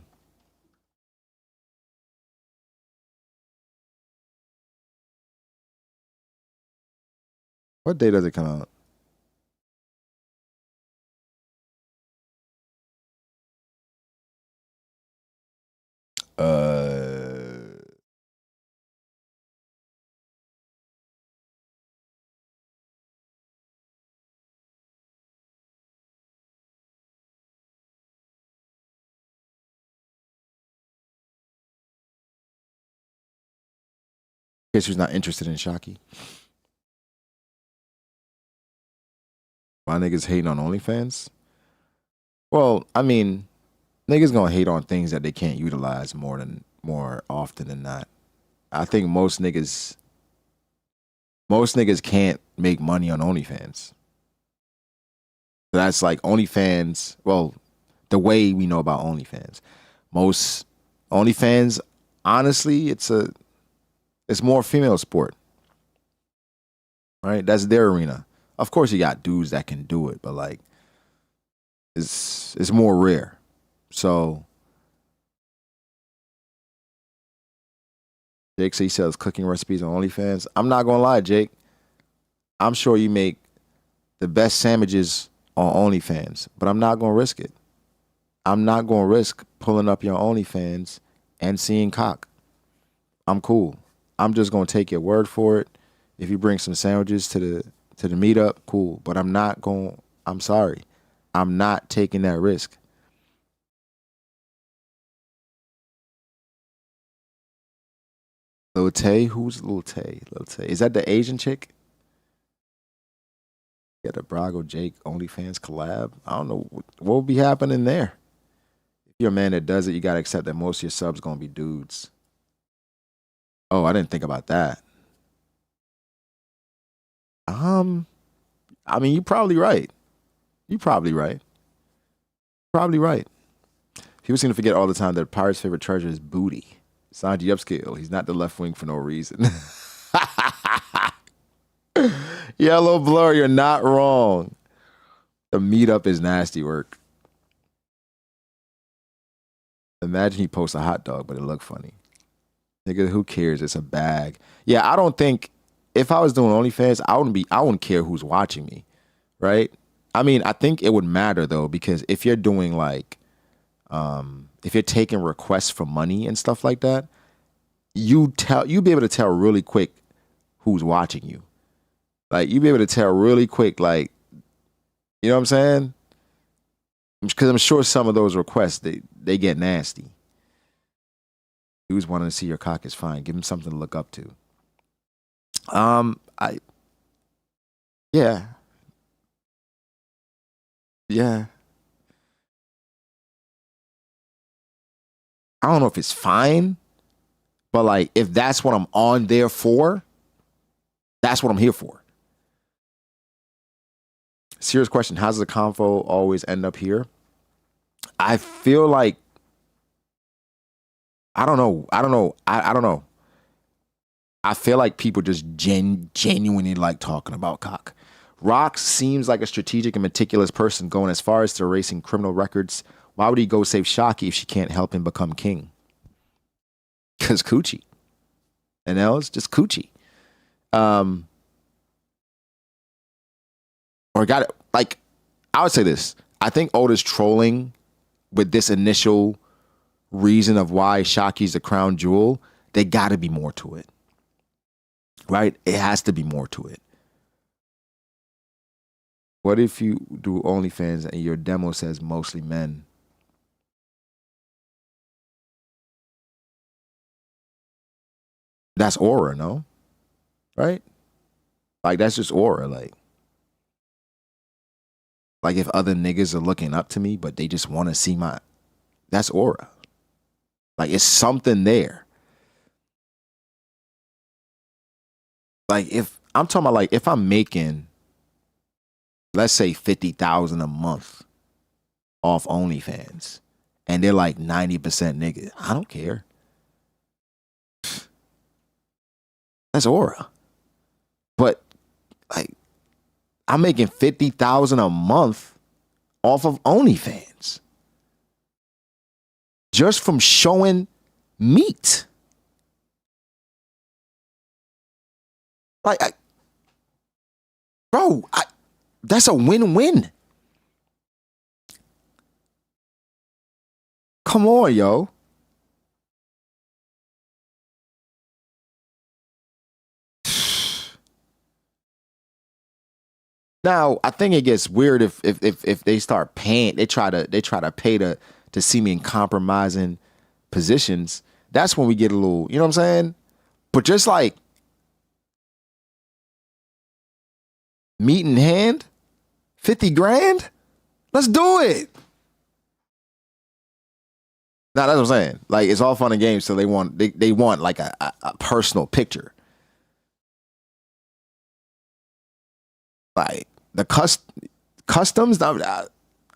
What day does it come out? Guess who's not interested in Shakky? Why niggas hating on OnlyFans? Well, I mean, niggas gonna hate on things that they can't utilize more often than not. I think most niggas can't make money on OnlyFans. That's like OnlyFans. Well, the way we know about OnlyFans, most OnlyFans, honestly, it's more female sport, right? That's their arena. Of course, you got dudes that can do it, but like, it's more rare. So, Jake says he sells cooking recipes on OnlyFans. I'm not gonna lie, Jake. I'm sure you make the best sandwiches on OnlyFans, but I'm not gonna risk it. I'm not gonna risk pulling up your OnlyFans and seeing cock. I'm cool. I'm just gonna take your word for it. If you bring some sandwiches to the meetup, cool. But I'm sorry. I'm not taking that risk. Lil Tay? Who's Lil Tay? Lil Tay. Is that the Asian chick? Yeah, the Brago Jake OnlyFans collab. I don't know what will be happening there. If you're a man that does it, you gotta accept that most of your subs gonna be dudes. Oh, I didn't think about that. I mean, you're probably right. You're probably right. Probably right. People seem to forget all the time that Pirate's favorite treasure is booty. Sanji upscale. He's not the left wing for no reason. Yellow Blur, you're not wrong. The meetup is nasty work. Imagine he posts a hot dog, but it looked funny. Nigga, who cares? It's a bag. Yeah, I don't think if I was doing OnlyFans, I wouldn't care who's watching me, right? I mean, I think it would matter though, because if you're doing like, if you're taking requests for money and stuff like that, you'd be able to tell really quick who's watching you. Like, you'd be able to tell really quick, like, you know what I'm saying? Because I'm sure some of those requests, they get nasty. Who's wanting to see your cock is fine. Give him something to look up to. Yeah. I don't know if it's fine, but like, if that's what I'm on there for, that's what I'm here for. Serious question. How does the convo always end up here? I feel like, I don't know. I don't know. I feel like people just genuinely like talking about cock. Rock seems like a strategic and meticulous person, going as far as to erasing criminal records. Why would he go save Shakky if she can't help him become king? Because coochie. And now it's just coochie. Or got it. Like, I would say this. I think Oda's trolling with this initial reason of why Shakky's the crown jewel. There got to be more to it. Right? It has to be more to it. What if you do OnlyFans and your demo says mostly men? That's aura, no? Right? Like, that's just aura. Like if other niggas are looking up to me, but they just want to see that's aura. Like, it's something there. Like, if I'm talking about, like, if I'm making, let's say 50,000 a month off OnlyFans, and they're like 90% niggas, I don't care. That's aura. But like, I'm making $50,000 a month off of OnlyFans just from showing meat. Like, bro, that's a win-win. Come on, yo. Now, I think it gets weird if they start paying. They try to pay to see me in compromising positions. That's when we get a little, you know what I'm saying? But just like meat in hand, 50 grand, let's do it. Nah, that's what I'm saying. Like, it's all fun and games, so they want like a personal picture. Like the customs, I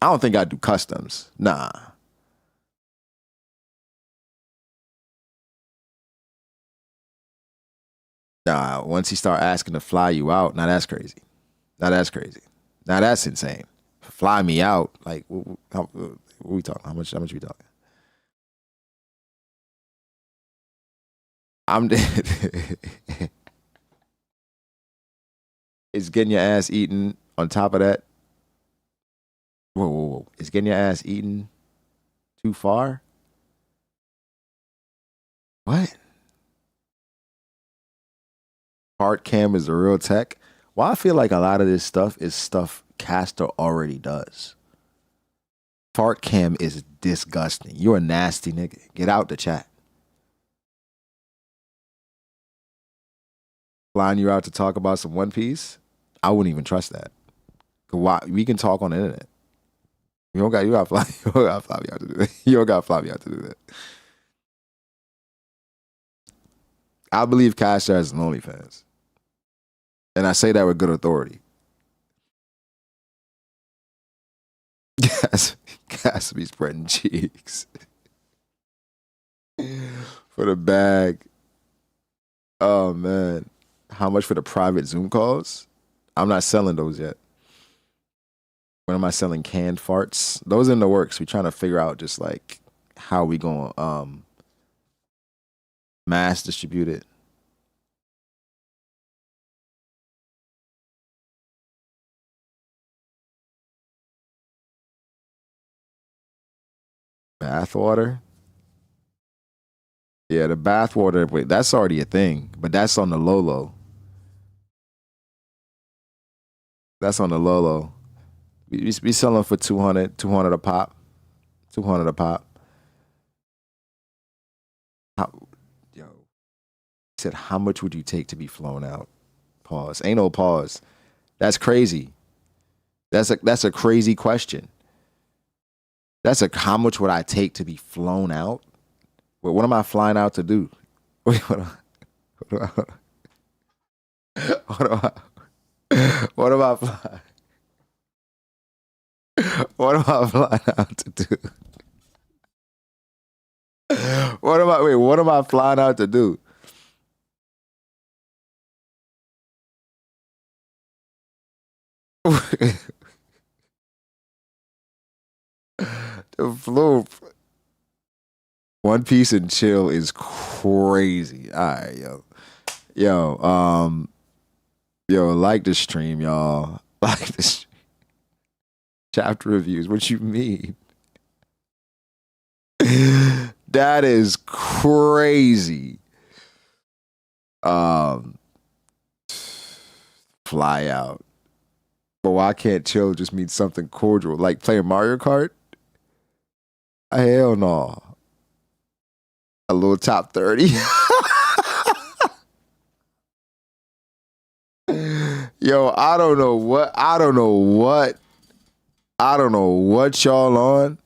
don't think I do customs. Nah. Nah, once he start asking to fly you out, now that's crazy. Now that's crazy. Now that's insane. Fly me out, like what we talking? How much we talking? I'm Is getting your ass eaten on top of that? Whoa. Is getting your ass eaten too far? What? Heart cam is the real tech. Well, I feel like a lot of this stuff is stuff Caster already does. Fart cam is disgusting. You're a nasty nigga. Get out the chat. Flying you out to talk about some One Piece? I wouldn't even trust that. Why? We can talk on the internet. You gotta fly me out to do that. You don't gotta fly me out to do that. I believe Caster has an OnlyFans. And I say that with good authority. Gas be spreading cheeks. For the bag. Oh, man. How much for the private Zoom calls? I'm not selling those yet. When am I selling canned farts? Those are in the works. We're trying to figure out just like how we going to mass distribute it. Bathwater? Yeah, the bathwater, wait, that's already a thing, but that's on the low. That's on the low. We selling for 200 a pop. 200 a pop. Yo. He said, how much would you take to be flown out? Pause. Ain't no pause. That's crazy. That's a crazy question. How much would I take to be flown out? Wait, what am I flying out to do? Wait, what am I flying? What am I flying out to do? What am I flying out to do? The flow. One Piece and chill is crazy. All right, yo, like the stream, y'all. Like the stream. Chapter reviews. What you mean? That is crazy. Fly out. But why can't chill just mean something cordial? Like playing Mario Kart? Hell no. A little top 30. Yo, I don't know what y'all on,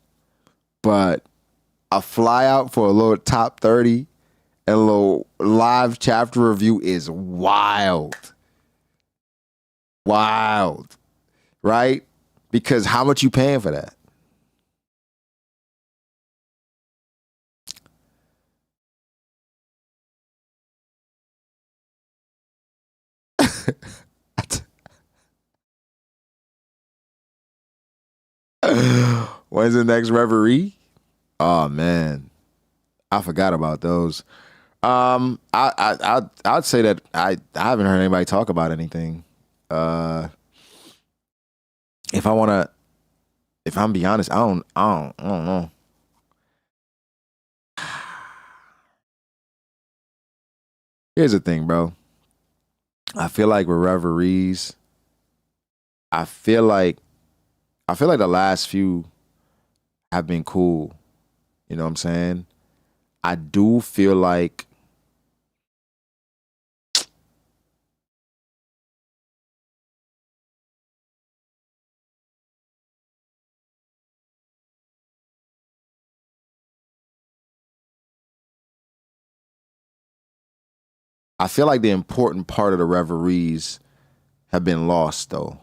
but a fly out for a little top 30 and a little live chapter review is wild. Wild. Right? Because how much you paying for that? When's the next reverie? Oh man, I forgot about those. I'd say that I haven't heard anybody talk about anything. If I'm be honest, I don't know. Here's the thing, bro. I feel like with reveries, I feel like the last few have been cool. You know what I'm saying? I do feel like the important part of the reveries have been lost, though.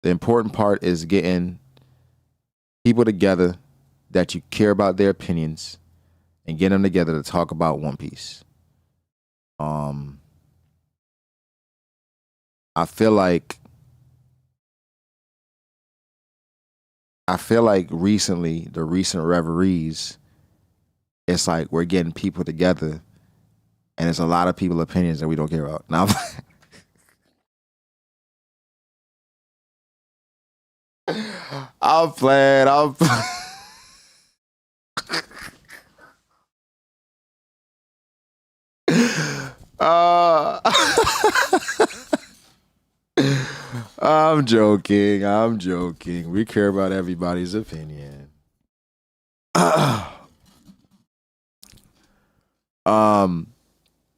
The important part is getting people together that you care about their opinions and get them together to talk about One Piece. I feel like recently, the recent reveries, it's like we're getting people together and there's a lot of people's opinions that we don't care about. Now, I'm playing. Uh, I'm joking. We care about everybody's opinion.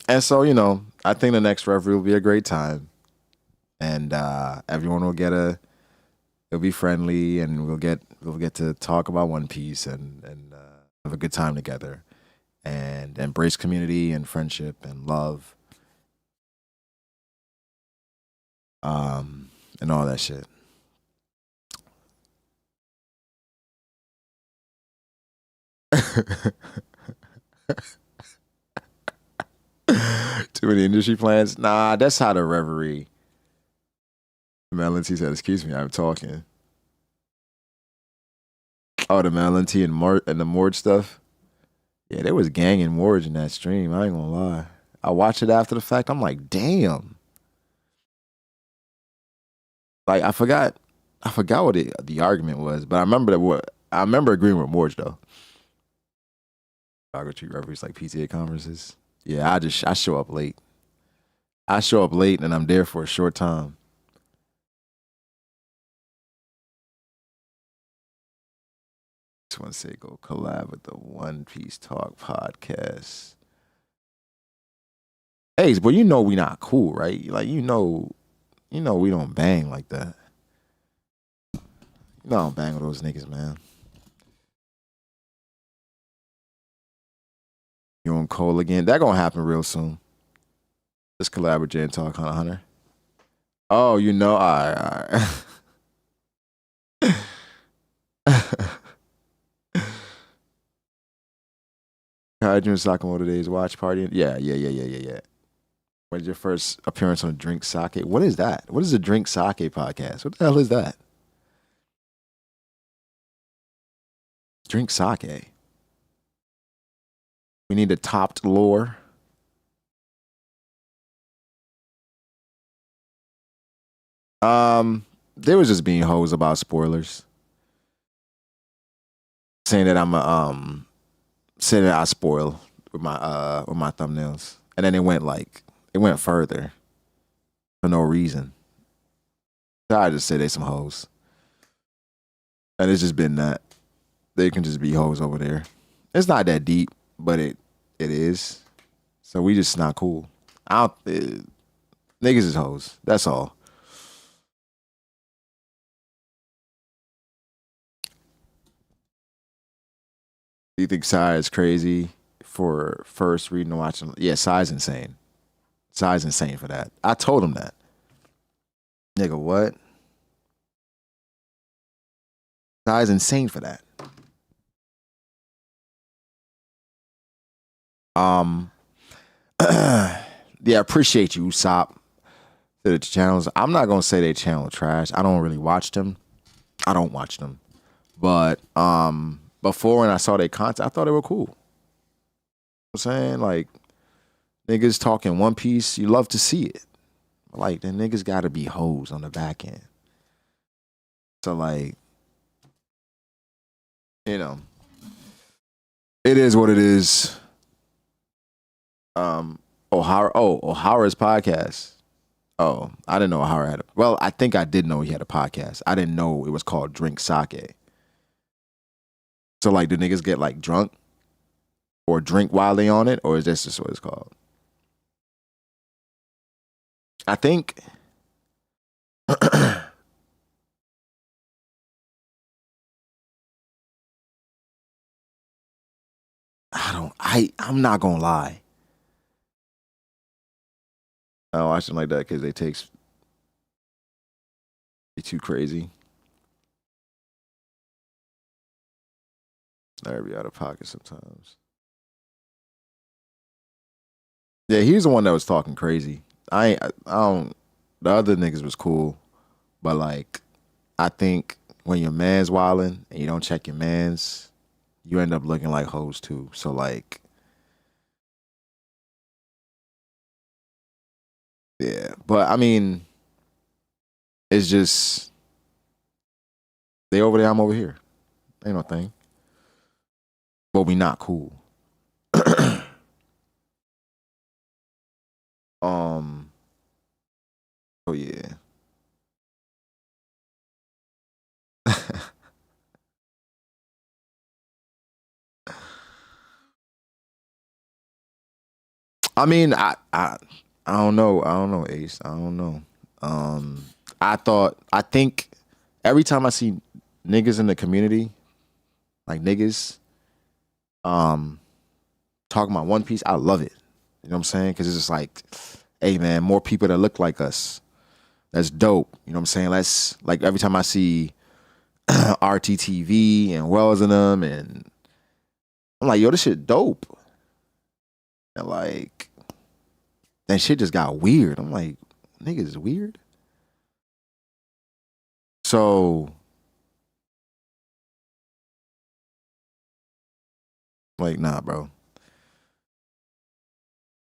And so, I think the next referee will be a great time. And everyone will it'll be friendly, and we'll get to talk about One Piece and have a good time together and embrace community and friendship and love. And all that shit. Too many industry plans? Nah, that's how the reverie. Melon T said, "Excuse me, I'm talking." Oh, the Melon T and the Morge stuff. Yeah, there was gang and Morge in that stream. I ain't gonna lie. I watched it after the fact. I'm like, damn. Like I forgot what the argument was, but I remember agreeing with Morge though. Chicago treat referees like PTA conferences. Yeah, I show up late. I show up late and I'm there for a short time. Just want to say go collab with the One Piece Talk podcast. Hey, but we not cool, right? Like we don't bang like that. I don't bang with those niggas, man. You on Cole again? That gonna happen real soon. Let's collab with Jay and Talk, Hunter. Oh, all right. Kaiju Sakamoto Days watch party. Yeah. When's your first appearance on Drink Sake? What is that? What is the Drink Sake podcast? What the hell is that? Drink Sake. We need a topped lore. They was just being hoes about spoilers. Saying that saying that I spoil with my thumbnails. And then it went further for no reason. So I just say they some hoes. And it's just been that. They can just be hoes over there. It's not that deep, but it is. So we just not cool. Niggas is hoes. That's all. Do you think Sai is crazy for first reading and watching? Yeah, Sai's insane. Sai's insane for that. I told him that. Nigga, what? Sai's insane for that. Yeah, appreciate you, Usopp. The channels, I'm not gonna say they channel trash. I don't really watch them. I don't watch them. But before when I saw their content, I thought they were cool. You know what I'm saying? Like, niggas talking One Piece, you love to see it. Like, the niggas gotta be hoes on the back end. So like, you know, it is what it is. O'Hara's podcast. Oh, I didn't know O'Hara had a. Well, I think I did know he had a podcast. I didn't know it was called Drink Sake. So like, do niggas get like drunk or drink while they on it, or is this just what it's called? I think. I'm not gonna lie. I don't watch them like that because they take too crazy. They'll be out of pocket sometimes. Yeah, he's the one that was talking crazy. I don't. The other niggas was cool, but like, I think when your man's wilding and you don't check your man's, you end up looking like hoes too. So like, yeah. But I mean, it's just they over there, I'm over here. Ain't no thing. But we not cool. Oh yeah. I mean, I don't know. I don't know, Ace. I don't know. I think every time I see niggas in the community, like niggas, talking about One Piece, I love it. You know what I'm saying? Because it's just like, hey man, more people that look like us. That's dope. You know what I'm saying? Let's like every time I see RTTV and Wells in them, and I'm like, yo, this shit dope. And like, that shit just got weird. I'm like, niggas is weird. So, like, nah, bro.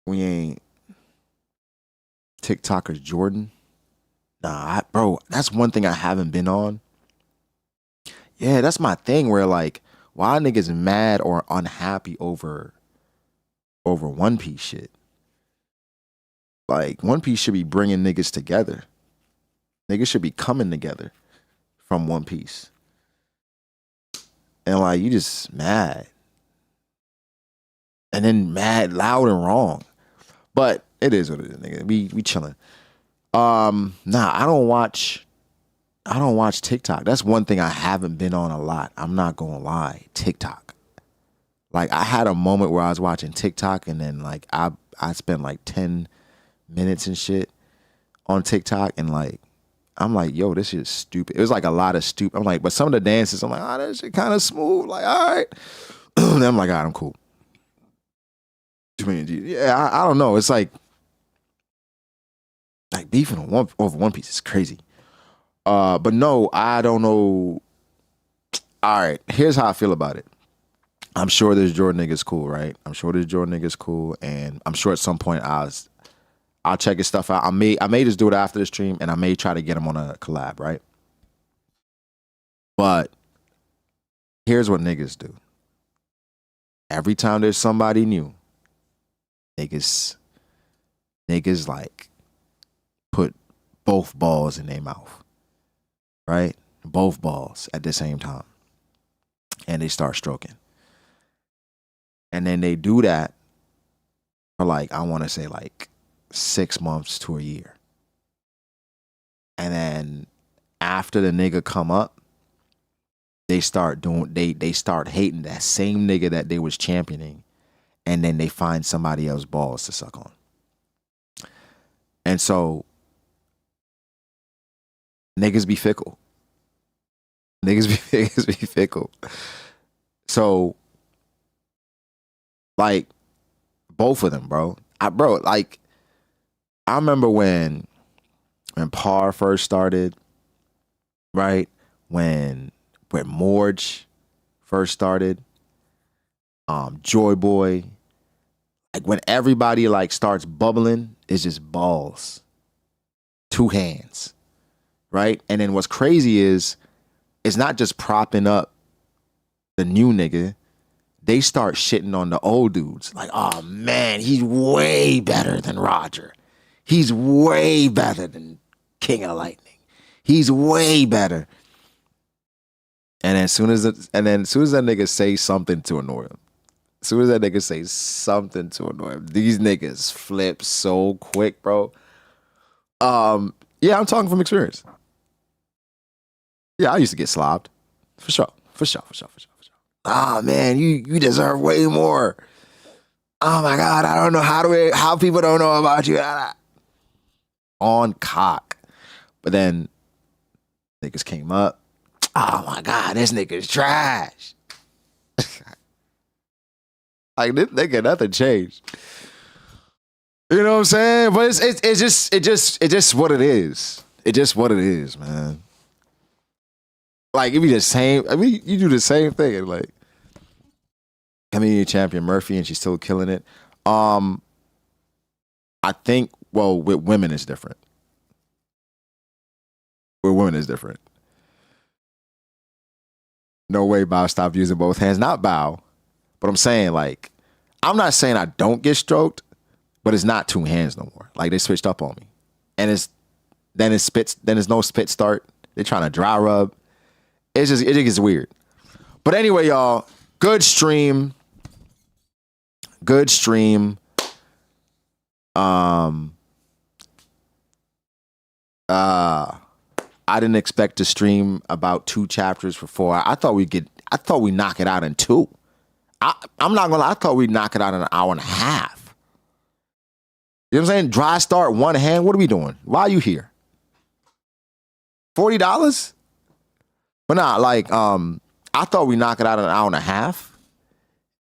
We ain't TikTokers Jordan. Nah, bro, that's one thing I haven't been on. Yeah, that's my thing where like, why niggas mad or unhappy over One Piece shit? Like, One Piece should be bringing niggas together. Niggas should be coming together from One Piece. And like, you just mad. And then mad, loud and wrong. But it is what it is, nigga. We chilling. Nah, I don't watch TikTok. That's one thing I haven't been on a lot. I'm not gonna lie. TikTok. Like, I had a moment where I was watching TikTok and then like I spent like 10 minutes and shit on TikTok, and like I'm like, yo, this shit is stupid. It was like a lot of stupid. I'm like, but some of the dances, I'm like, oh, that shit kind of smooth. Like, all right. Then I'm like, all right, I'm cool. Yeah, I don't know. It's like beefing over One Piece is crazy. But no, I don't know. All right, here's how I feel about it. I'm sure this Jordan nigga's cool, right? I'm sure this Jordan nigga's cool, and I'm sure at some point I'll check his stuff out. I may just do it after the stream, and I may try to get him on a collab, right? But here's what niggas do. Every time there's somebody new, niggas like put both balls in their mouth, right? Both balls at the same time. And they start stroking. And then they do that for like, I want to say like 6 months to a year. And then after the nigga come up, they start hating that same nigga that they was championing, and then they find somebody else's balls to suck on. And so niggas be fickle. Niggas be fickle. So like both of them, bro. I remember when when Par first started, right? When Morge first started, Joy Boy, like when everybody like starts bubbling, it's just balls, two hands, right? And then what's crazy is it's not just propping up the new nigga. They start shitting on the old dudes. Like, oh man, he's way better than Roger. He's way better than King of Lightning. He's way better. And then as soon as that nigga say something to annoy him, these niggas flip so quick, bro. Yeah, I'm talking from experience. Yeah, I used to get slobbed. For sure. Oh man, you deserve way more. Oh my God, I don't know how people don't know about you. On cock. But then niggas came up. Oh my God, this nigga's trash. Like this nigga, nothing changed. You know what I'm saying? But it's just what it is. It's just what it is, man. Like it be the same. I mean, you do the same thing. And like, community champion Murphy, and she's still killing it. I think. Well, with women, it's different. No way, Bow. Stop using both hands. Not Bow, but I'm saying like, I'm not saying I don't get stroked, but it's not two hands no more. Like they switched up on me, and it's no spit start. They're trying to dry rub. It gets weird. But anyway, y'all, good stream. I didn't expect to stream about 2 chapters for 4. I thought we knock it out in 2. I'm not gonna lie, I thought we'd knock it out in an hour and a half. You know what I'm saying? Dry start, one hand. What are we doing? Why are you here? $40? But nah, like, I thought we knock it out in an hour and a half.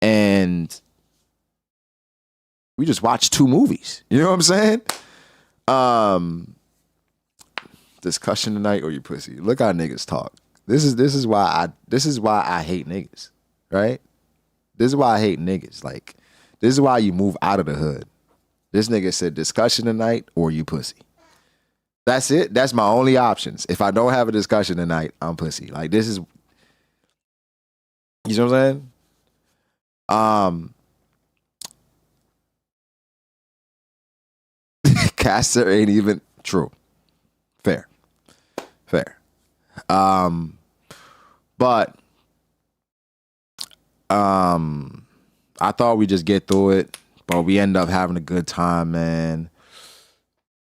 And we just watched 2 movies. You know what I'm saying? Discussion tonight or you pussy. Look how niggas talk. This is why I hate niggas, right? This is why I hate niggas. Like, this is why you move out of the hood. This nigga said discussion tonight or you pussy. That's it. That's my only options. If I don't have a discussion tonight, I'm pussy. Like, this is, you know what I'm saying? Caster ain't even true. Fair. But I thought we'd just get through it, but we end up having a good time, man.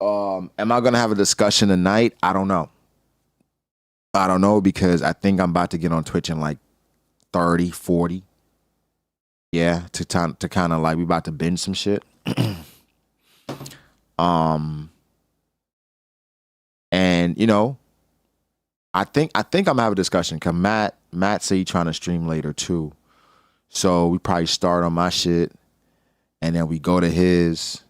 Am I gonna have a discussion tonight? I don't know because I think I'm about to get on Twitch in like 30, 40. Yeah, to kind of like we about to binge some shit. And you know, I think I'm gonna have a discussion because Matt said he trying to stream later too. So we probably start on my shit and then we go to his.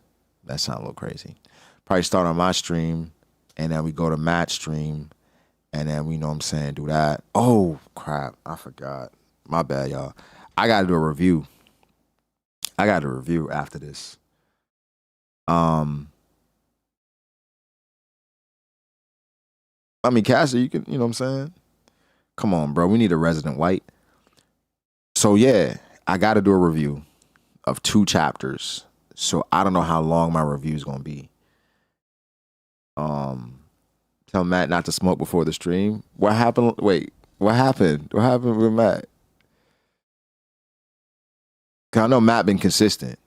That sounds a little crazy. Probably start on my stream and then we go to Matt's stream and then we, know what I'm saying, do that. Oh crap, I forgot. My bad, y'all. I gotta do a review. After this. I mean, Cassie, you can, you know what I'm saying? Come on, bro. We need a resident white. So yeah, I got to do a review of 2 chapters. So I don't know how long my review is going to be. Tell Matt not to smoke before the stream. What happened? Wait, what happened? What happened with Matt? 'Cause I know Matt's been consistent.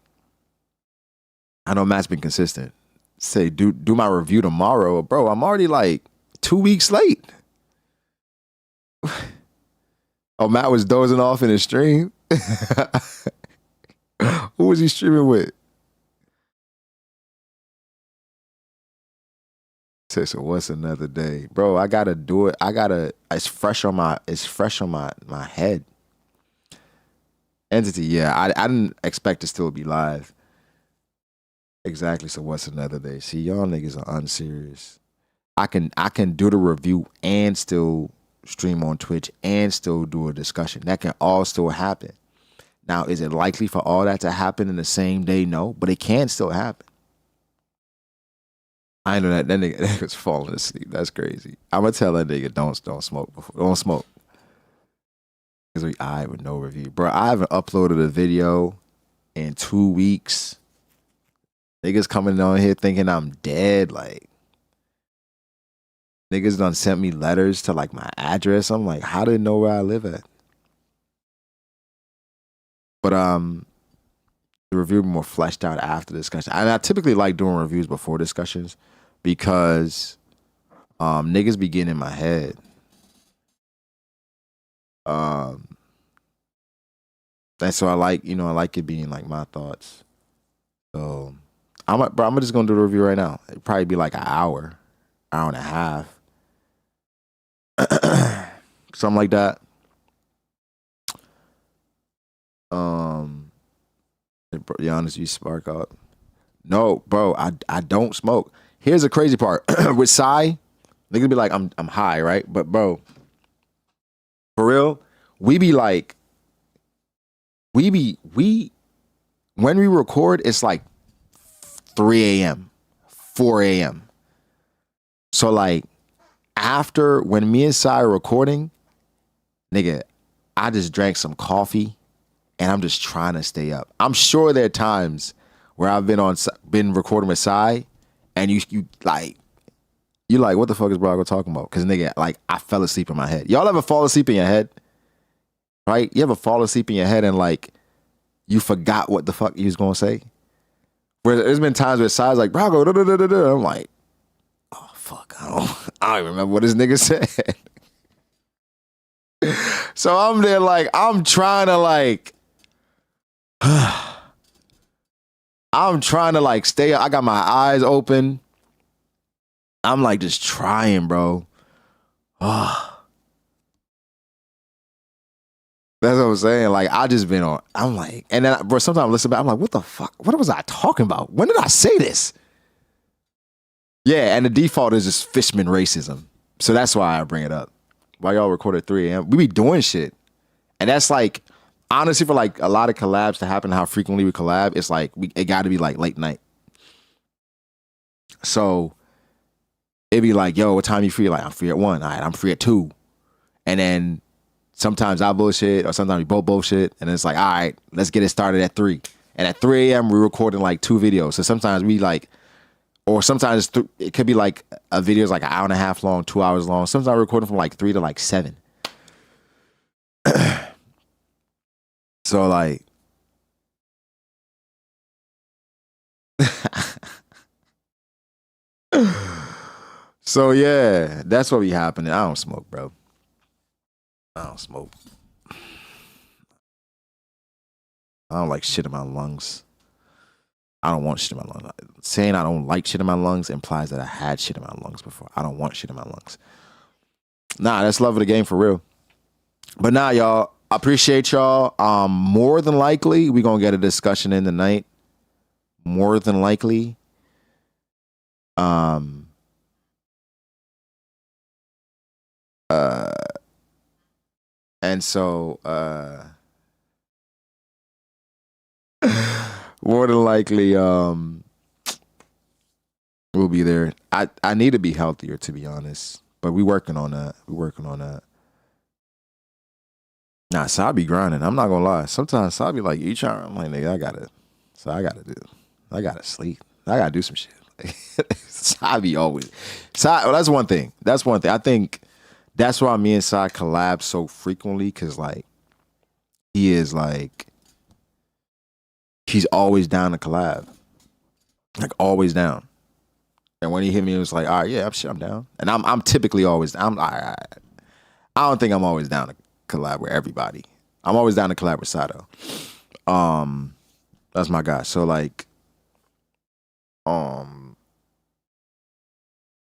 Say, do my review tomorrow. Bro, I'm already like 2 weeks late. Oh, Matt was dozing off in his stream. Who was he streaming with? So what's another day? Bro, I gotta do it. It's fresh on my head. Entity, yeah. I didn't expect to still be live. Exactly, so what's another day? See, y'all niggas are unserious. I can do the review and still stream on Twitch and still do a discussion. That can all still happen. Now, is it likely for all that to happen in the same day? No, but it can still happen. I know that nigga's falling asleep. That's crazy. I'm gonna tell that nigga don't smoke before. Don't smoke. Because I with no review. Bro, I haven't uploaded a video in 2 weeks. Niggas coming on here thinking I'm dead. Like, niggas done sent me letters to like my address. I'm like, how do they know where I live at? But the review more fleshed out after the discussion. And I typically like doing reviews before discussions because niggas be getting in my head. And so I like it being like my thoughts. So I'm just gonna do the review right now. It'd probably be like an hour and a half. Something like that. Be honest, you spark up. No, bro, I don't smoke. Here's the crazy part. With Sai, niggas be like, I'm high, right? But bro, for real, we when we record, it's like 3 a.m., 4 a.m. So like after when me and Sai are recording, nigga, I just drank some coffee and I'm just trying to stay up. I'm sure there are times where I've been recording with Sai and you like what the fuck is Brago talking about? Because nigga, like I fell asleep in my head. Y'all ever fall asleep in your head? Right? You ever fall asleep in your head and like you forgot what the fuck you was gonna say? Where there's been times where Sai's like, Brago, da, da, da, da, da. I'm like, oh fuck, I don't even remember what this nigga said. So I'm there like, I'm trying to like stay up. I got my eyes open. I'm like just trying, bro. That's what I'm saying. Like I just been on. I'm like, and then bro, sometimes I listen back. I'm like, what the fuck? What was I talking about? When did I say this? Yeah, and the default is just fishman racism. So that's why I bring it up. Why y'all record at 3 a.m. We be doing shit, and that's like honestly for like a lot of collabs to happen. How frequently we collab, it's like it got to be like late night. So it'd be like, yo, what time you free? Like I'm free at 1. All right, I'm free at 2, and then. Sometimes I bullshit or sometimes we both bullshit. And it's like, all right, let's get it started at 3. And at 3 a.m. we're recording like 2 videos. So sometimes we like, or sometimes it could be like a video is like an hour and a half long, 2 hours long. Sometimes we're recording from like 3 to like 7. So like, so yeah, that's what be happening. I don't smoke, bro. I don't smoke. I don't like shit in my lungs. I don't want shit in my lungs. Saying I don't like shit in my lungs implies that I had shit in my lungs before. I don't want shit in my lungs. Nah, that's love of the game for real. But nah, y'all, I appreciate y'all. More than likely, we gonna get a discussion in tonight. More than likely. And so more than likely we'll be there. I need to be healthier, to be honest, but we working on that. Nah, so I be grinding. I'm not gonna lie. Sometimes so I be like, you trying? I'm like, nigga, I gotta sleep. I gotta do some shit. I be always. Well, that's one thing. I think that's why me and Sai collab so frequently, because like he's always down to collab, like always down. And when he hit me, it was like, all right, yeah, I'm down. And I'm typically always I don't think I'm always down to collab with everybody. I'm always down to collab with Sai though. That's my guy. So like,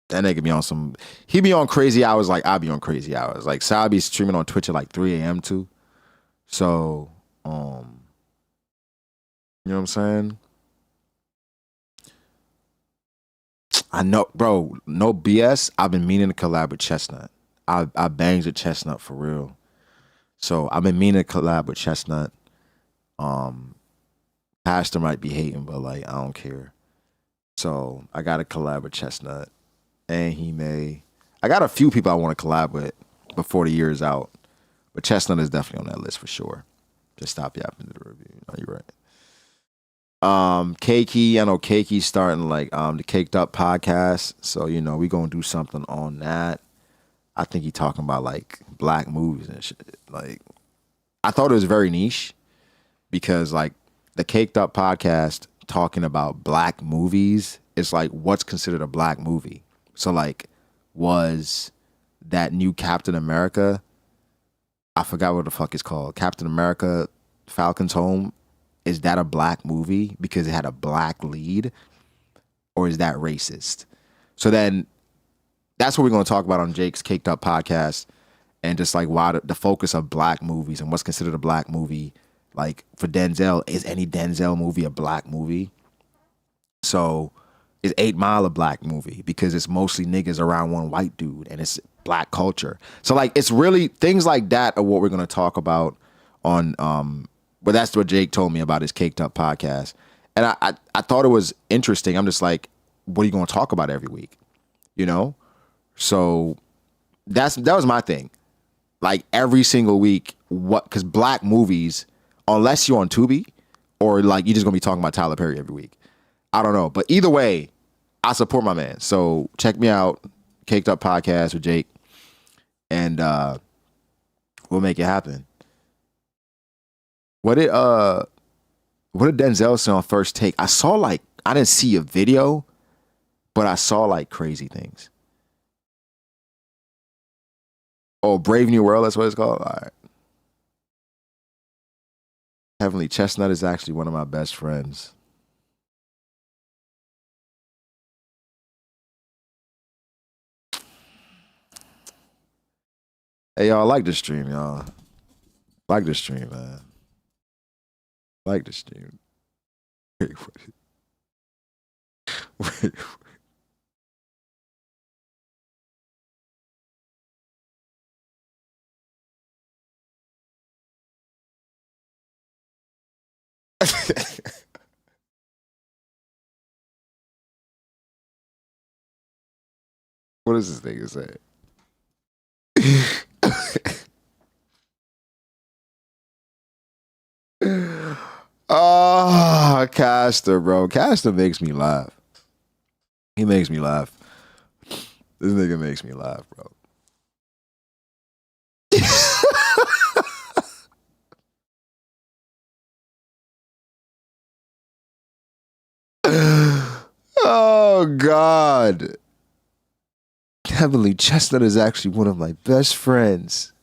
that nigga be on some. He be on crazy hours like I be on crazy hours. Like Sai be streaming on Twitch at like 3 a.m. too. So, you know what I'm saying? I know, bro. No BS. I've been meaning to collab with Chestnut. I banged with Chestnut for real. So I've been meaning to collab with Chestnut. Pastor might be hating, but like I don't care. So I got to collab with Chestnut, and he may. I got a few people I want to collab with before the year is out, but Chestnut is definitely on that list for sure. Just stop yapping to the review. No, you're right. Keiki, I know Keiki's starting like the Caked Up podcast, so you know we gonna do something on that. I think he talking about like black movies and shit. Like I thought it was very niche because like the Caked Up podcast talking about black movies is like what's considered a black movie. So like was that new Captain America? I forgot what the fuck it's called. Captain America, Falcon's Home. Is that a black movie because it had a black lead, or is that racist? So then that's what we're going to talk about on Jake's Caked Up podcast, and just like why the focus of black movies and what's considered a black movie. Like for Denzel, is any Denzel movie a black movie? So is 8 Mile a black movie because it's mostly niggas around one white dude and it's black culture. So like it's really things like that are what we're going to talk about on but that's what Jake told me about his Caked Up podcast. And I thought it was interesting. I'm just like, what are you going to talk about every week? You know? So that was my thing. Like every single week, because black movies, unless you're on Tubi or like you're just going to be talking about Tyler Perry every week. I don't know. But either way, I support my man. So check me out, Caked Up podcast with Jake. And we'll make it happen. What did Denzel say on First Take? I saw like I didn't see a video, but I saw like crazy things. Oh, Brave New World, that's what it's called? All right. Heavenly Chestnut is actually one of my best friends. Hey, y'all, like the stream, y'all. Like the stream, man. Like the stream. Wait. What does this nigga say? Oh, Caster, bro. Caster makes me laugh. He makes me laugh. This nigga makes me laugh, bro. Oh, God. Heavenly Chestnut is actually one of my best friends.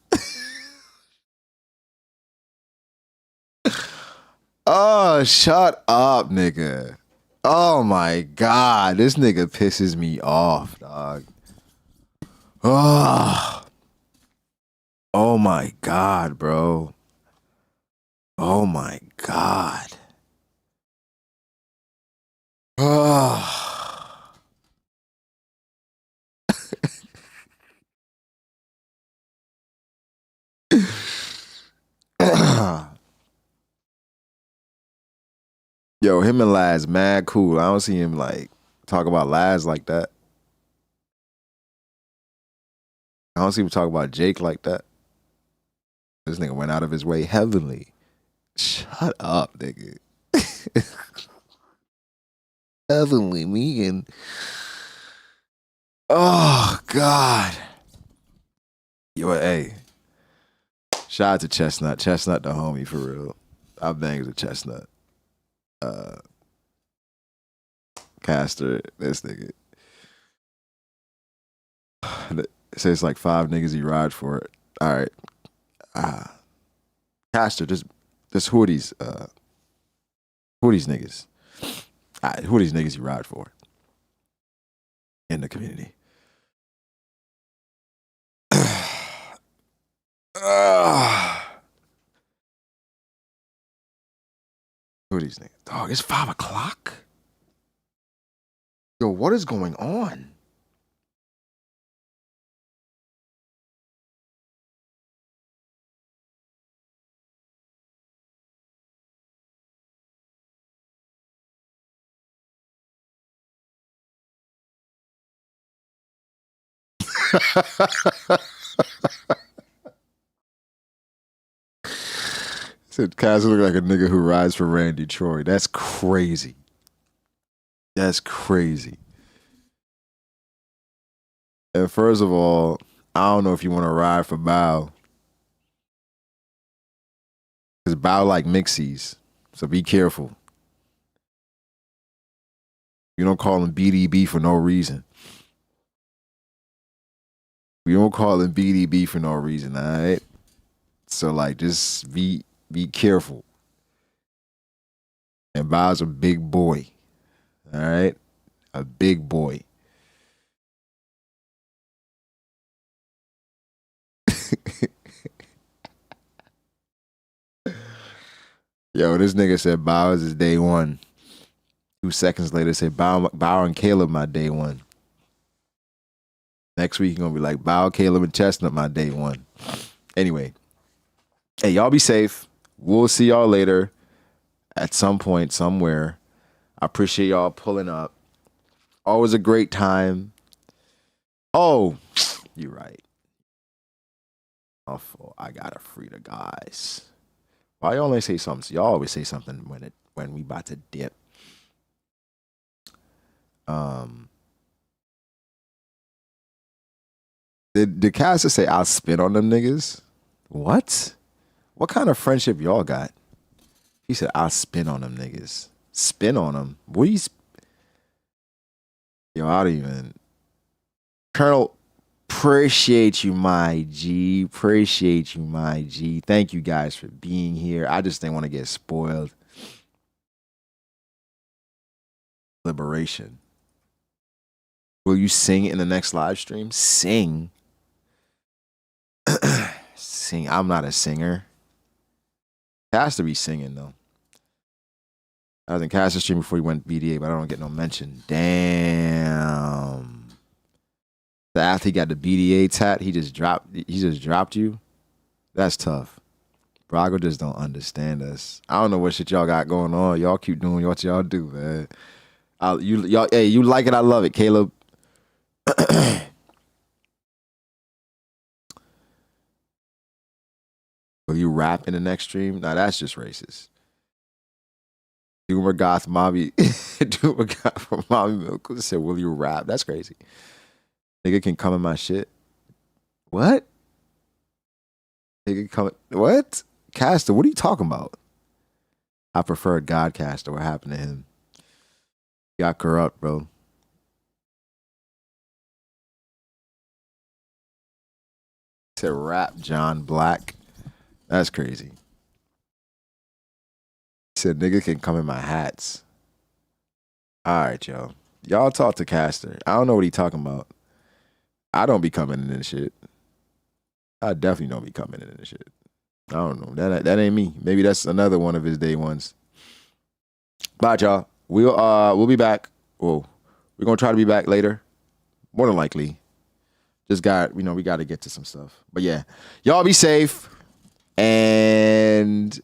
Oh, shut up, nigga. Oh, my God. This nigga pisses me off, dog. Oh, my God, bro. Oh, my God. Oh. Yo, him and Laz, mad cool. I don't see him like talk about Laz like that. I don't see him talk about Jake like that. This nigga went out of his way heavily. Shut up, nigga. Heavenly, me and oh God. Yo, hey. Shout out to Chestnut. Chestnut the homie for real. I bangs with Chestnut. Caster, this nigga. It says like 5 niggas he ride for it. All right. Caster, just who are these niggas? All right, who are these niggas you ride for in the community? Who are these niggas? Dog, it's 5 o'clock? Yo, what is going on? Said Kaz look like a nigga who rides for Randy Troy. That's crazy. That's crazy. And first of all, I don't know if you want to ride for Bao. Because Bao like mixies. So be careful. You don't call him BDB for no reason. You don't call him BDB for no reason, all right? So like just be careful. And Bao's a big boy. All right? A big boy. Yo, this nigga said Bao is his day one. 2 seconds later, said Bao and Kaleb my day one. Next week, gonna be like Bao, Kaleb, and Chestnut my day one. Anyway, hey, y'all be safe. We'll see y'all later at some point, somewhere. I appreciate y'all pulling up. Always a great time. Oh, you're right. Oh, I gotta free the guys. Why y'all only say something? So y'all always say something when we about to dip. Did Caster say I'll spit on them niggas? What? What kind of friendship y'all got? He said I'll spin on them niggas. Spin on them? What do you? Yo, I don't even. Colonel, appreciate you, my G. Appreciate you, my G. Thank you guys for being here. I just didn't want to get spoiled. Liberation. Will you sing in the next live stream? Sing. Sing. I'm not a singer. Has to be singing though. I was in Caster stream before he went BDA, but I don't get no mention. Damn. The after he got the BDA tat, he just dropped you. That's tough. Brago just don't understand us. I don't know what shit y'all got going on. Y'all keep doing what y'all do, man. Hey, you like it, I love it, Kaleb. Will you rap in the next stream? Nah, that's just racist. Doomer Goth Mommy. Doomer Goth from Mommy Milk said, will you rap? That's crazy. Nigga can come in my shit. What? Nigga come. What? Caster, what are you talking about? I prefer Godcaster. What happened to him? He got corrupt, bro. To rap John Black. That's crazy. He said nigga can come in my hats. All right, yo. Y'all talk to Caster. I don't know what he talking about. I don't be coming in this shit. I definitely don't be coming in this shit. I don't know. That ain't me. Maybe that's another one of his day ones. Bye, y'all. We'll be back. Well, we're gonna try to be back later. More than likely. Just we got to get to some stuff. But yeah, y'all be safe. And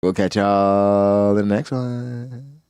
we'll catch y'all in the next one.